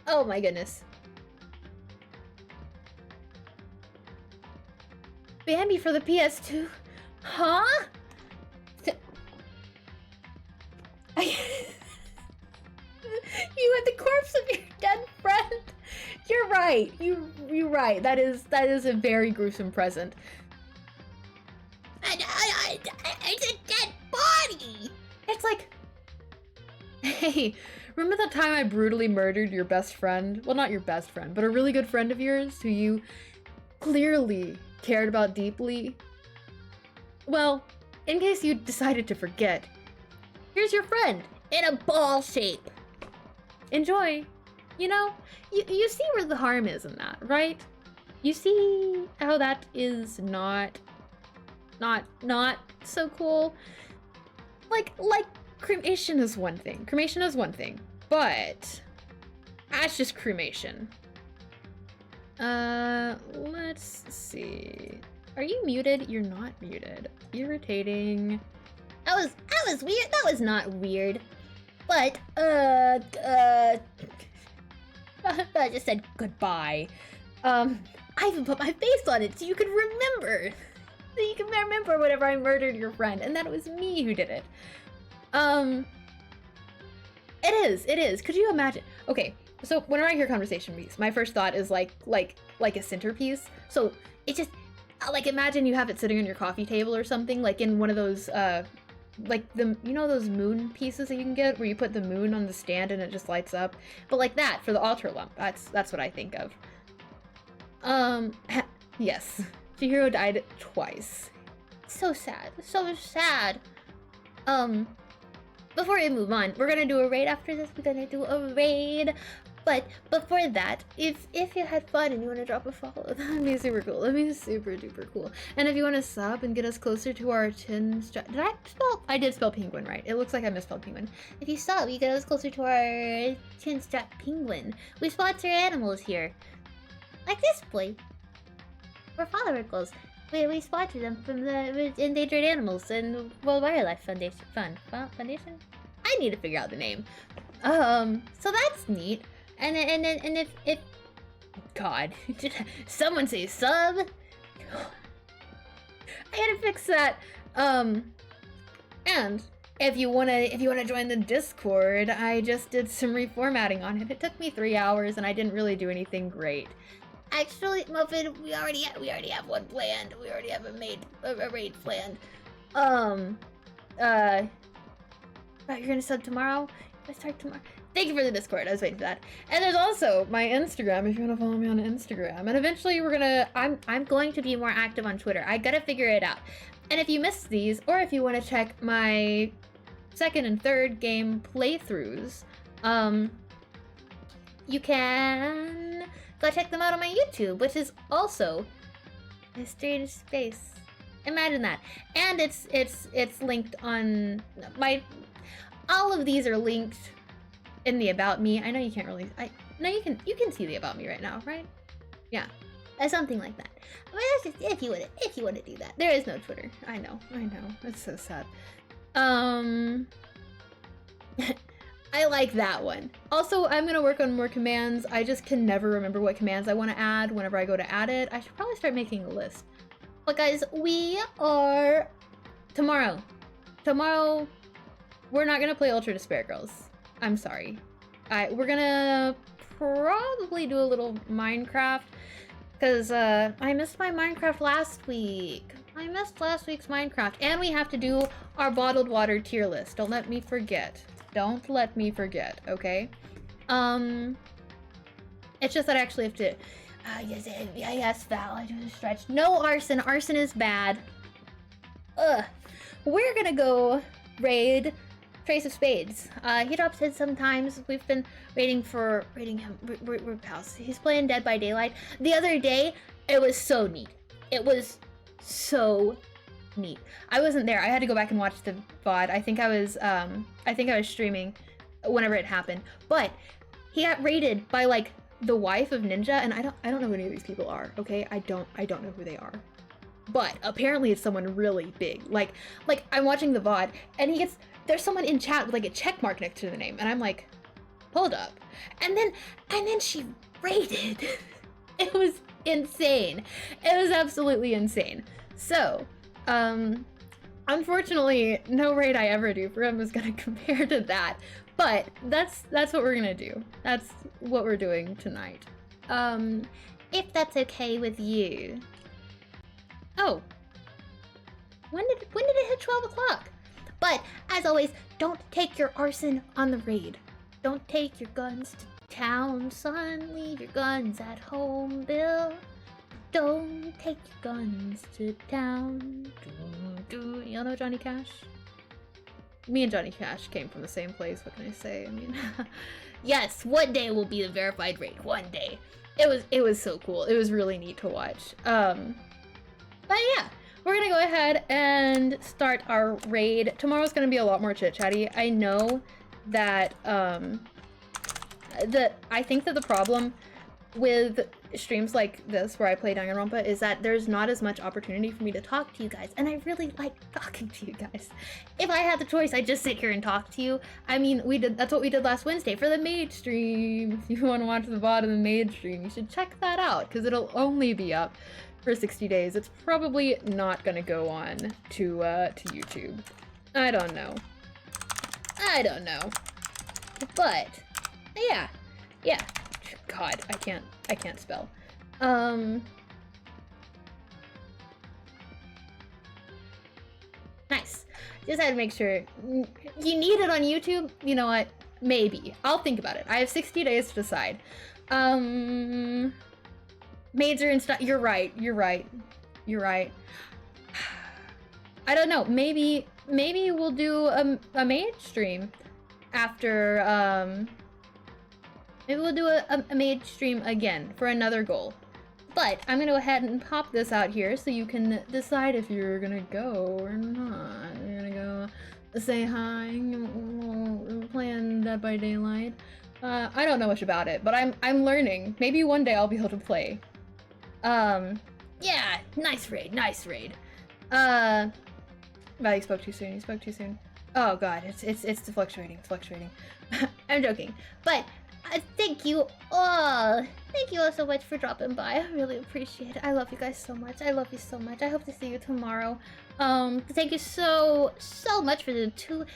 Oh my goodness. Bambi for the PS2? Huh? You had the corpse of your dead friend. You're right. You're right. That is a very gruesome present. It's a dead body. It's like, hey, remember that time I brutally murdered your best friend? Well, not your best friend, but a really good friend of yours who you clearly cared about deeply? Well, in case you decided to forget, here's your friend In a ball shape. Enjoy. You know, you see where the harm is in that, right? You see how that is not so cool? Like cremation is one thing. Cremation is one thing, but that's just cremation. Let's see. Are you muted? You're not muted. Irritating. That was weird. That was not weird. But, I just said goodbye. I even put my face on it so you could remember. So you can remember whenever I murdered your friend, and that it was me who did it. It is. Could you imagine? Okay, so whenever I hear conversation piece, my first thought is like a centerpiece. So it's just, like, imagine you have it sitting on your coffee table or something, like in one of those, like those moon pieces that you can get where you put the moon on the stand and it just lights up, but like that for the altar lump. That's what I think of. Yes, Chihiro died twice. So sad. Before we move on, we're gonna do a raid after this. We're gonna do a raid. But before that, if you had fun and you want to drop a follow, that'd be super cool. That'd be super duper cool. And if you want to sub and get us closer to our 10 strap, I did spell penguin right. It looks like I misspelled penguin. If you sub, you get us closer to our 10 strap penguin. We sponsor animals here. Like this boy. We're follower goals. We spotted them from the Endangered Animals and World Wildlife Foundation. Foundation? I need to figure out the name. So that's neat. And if God, someone say sub. I gotta fix that. And if you wanna join the Discord, I just did some reformatting on it. It took me 3 hours and I didn't really do anything great. Actually, Muffin, we already have one planned. We already have a raid planned. You're gonna sub tomorrow? I start tomorrow. Thank you for the Discord. I was waiting for that. And there's also my Instagram if you want to follow me on Instagram. And eventually I'm going to be more active on Twitter. I gotta figure it out. And if you missed these, or if you want to check my second and third game playthroughs, you can go check them out on my YouTube, which is also a strange space. Imagine that. And it's linked on my. All of these are linked in the About Me. I know you can't really. No, you can see the About Me right now, right? Yeah, something like that. But that's just if you want to do that. There is no Twitter. I know. It's so sad. I like that one. Also, I'm gonna work on more commands. I just can never remember what commands I want to add whenever I go to add it. I should probably start making a list. But guys, we are tomorrow. We're not gonna play Ultra Despair Girls. I'm sorry. We're gonna probably do a little Minecraft because I missed my Minecraft last week. I missed last week's Minecraft, and we have to do our bottled water tier list. Don't let me forget. Don't let me forget, okay? It's just that I actually have to. Yes, Val. I do the stretch. No arson. Arson is bad. Ugh. We're gonna go raid Trace of Spades. He drops in sometimes. We've been raiding him. We're pals. He's playing Dead by Daylight. The other day, it was so neat. It was so neat. I wasn't there. I had to go back and watch the VOD. I think I was streaming whenever it happened. But he got raided by like the wife of Ninja, and I don't know who any of these people are. Okay, I don't know who they are. But apparently it's someone really big. Like I'm watching the VOD, and there's someone in chat with like a check mark next to the name, and I'm like, hold up. And then she raided. It was insane. It was absolutely insane. So, unfortunately, no raid I ever do for him is gonna compare to that. But that's what we're gonna do. That's what we're doing tonight. If that's okay with you. Oh. When did it hit 12 o'clock? But, as always, don't take your arson on the raid. Don't take your guns to town, son. Leave your guns at home, Bill. Don't take your guns to town. Y'all know Johnny Cash? Me and Johnny Cash came from the same place, what can I say? I mean, yes, one day will be the verified raid. One day. It was so cool. It was really neat to watch. But yeah. We're gonna go ahead and start our raid. Tomorrow's gonna be a lot more chit-chatty. I know that I think that the problem with streams like this where I play Danganronpa is that there's not as much opportunity for me to talk to you guys, and I really like talking to you guys. If I had the choice, I'd just sit here and talk to you. I mean, that's what we did last Wednesday for the maid stream. If you want to watch the VOD of the maid stream, you should check that out because it'll only be up for 60 days. It's probably not gonna go on to YouTube. I don't know. But yeah. God, I can't spell. Nice. Just had to make sure. You need it on YouTube? You know what? Maybe. I'll think about it. I have 60 days to decide. Maids are in stuff. You're right. I don't know. Maybe we'll do a maid stream after. Maybe we'll do a maid stream again for another goal. But I'm gonna go ahead and pop this out here so you can decide if you're gonna go or not. You're gonna go say hi, playing Dead by Daylight. I don't know much about it, but I'm learning. Maybe one day I'll be able to play. Yeah, nice raid, nice raid. Well, you spoke too soon, you spoke too soon. Oh god, it's fluctuating, it's fluctuating. I'm joking. But thank you all. Thank you all so much for dropping by. I really appreciate it. I love you guys so much. I love you so much. I hope to see you tomorrow. Thank you so much for the 2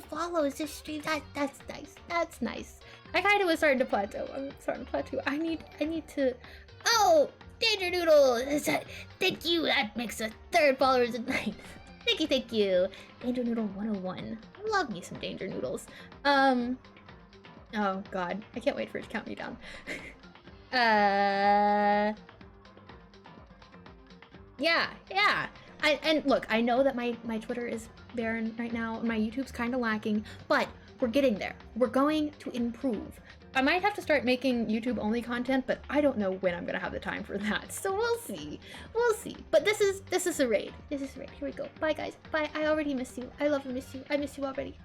follows this stream. That's nice. That's nice. I kind of was starting to plateau. I'm starting to plateau. I need to. Oh, Danger Noodle. Thank you. That makes a 3rd followers a night. Thank you. Danger Noodle 101. Love me some Danger Noodles. Oh god, I can't wait for it to count me down. Yeah. And look, I know that my Twitter is barren right now, my YouTube's kind of lacking, but we're getting there. We're going to improve. I might have to start making YouTube only content, but I don't know when I'm gonna have the time for that. So we'll see. We'll see. But this is a raid. This is a raid. Here we go. Bye guys. Bye. I already miss you. I love and miss you. I miss you already.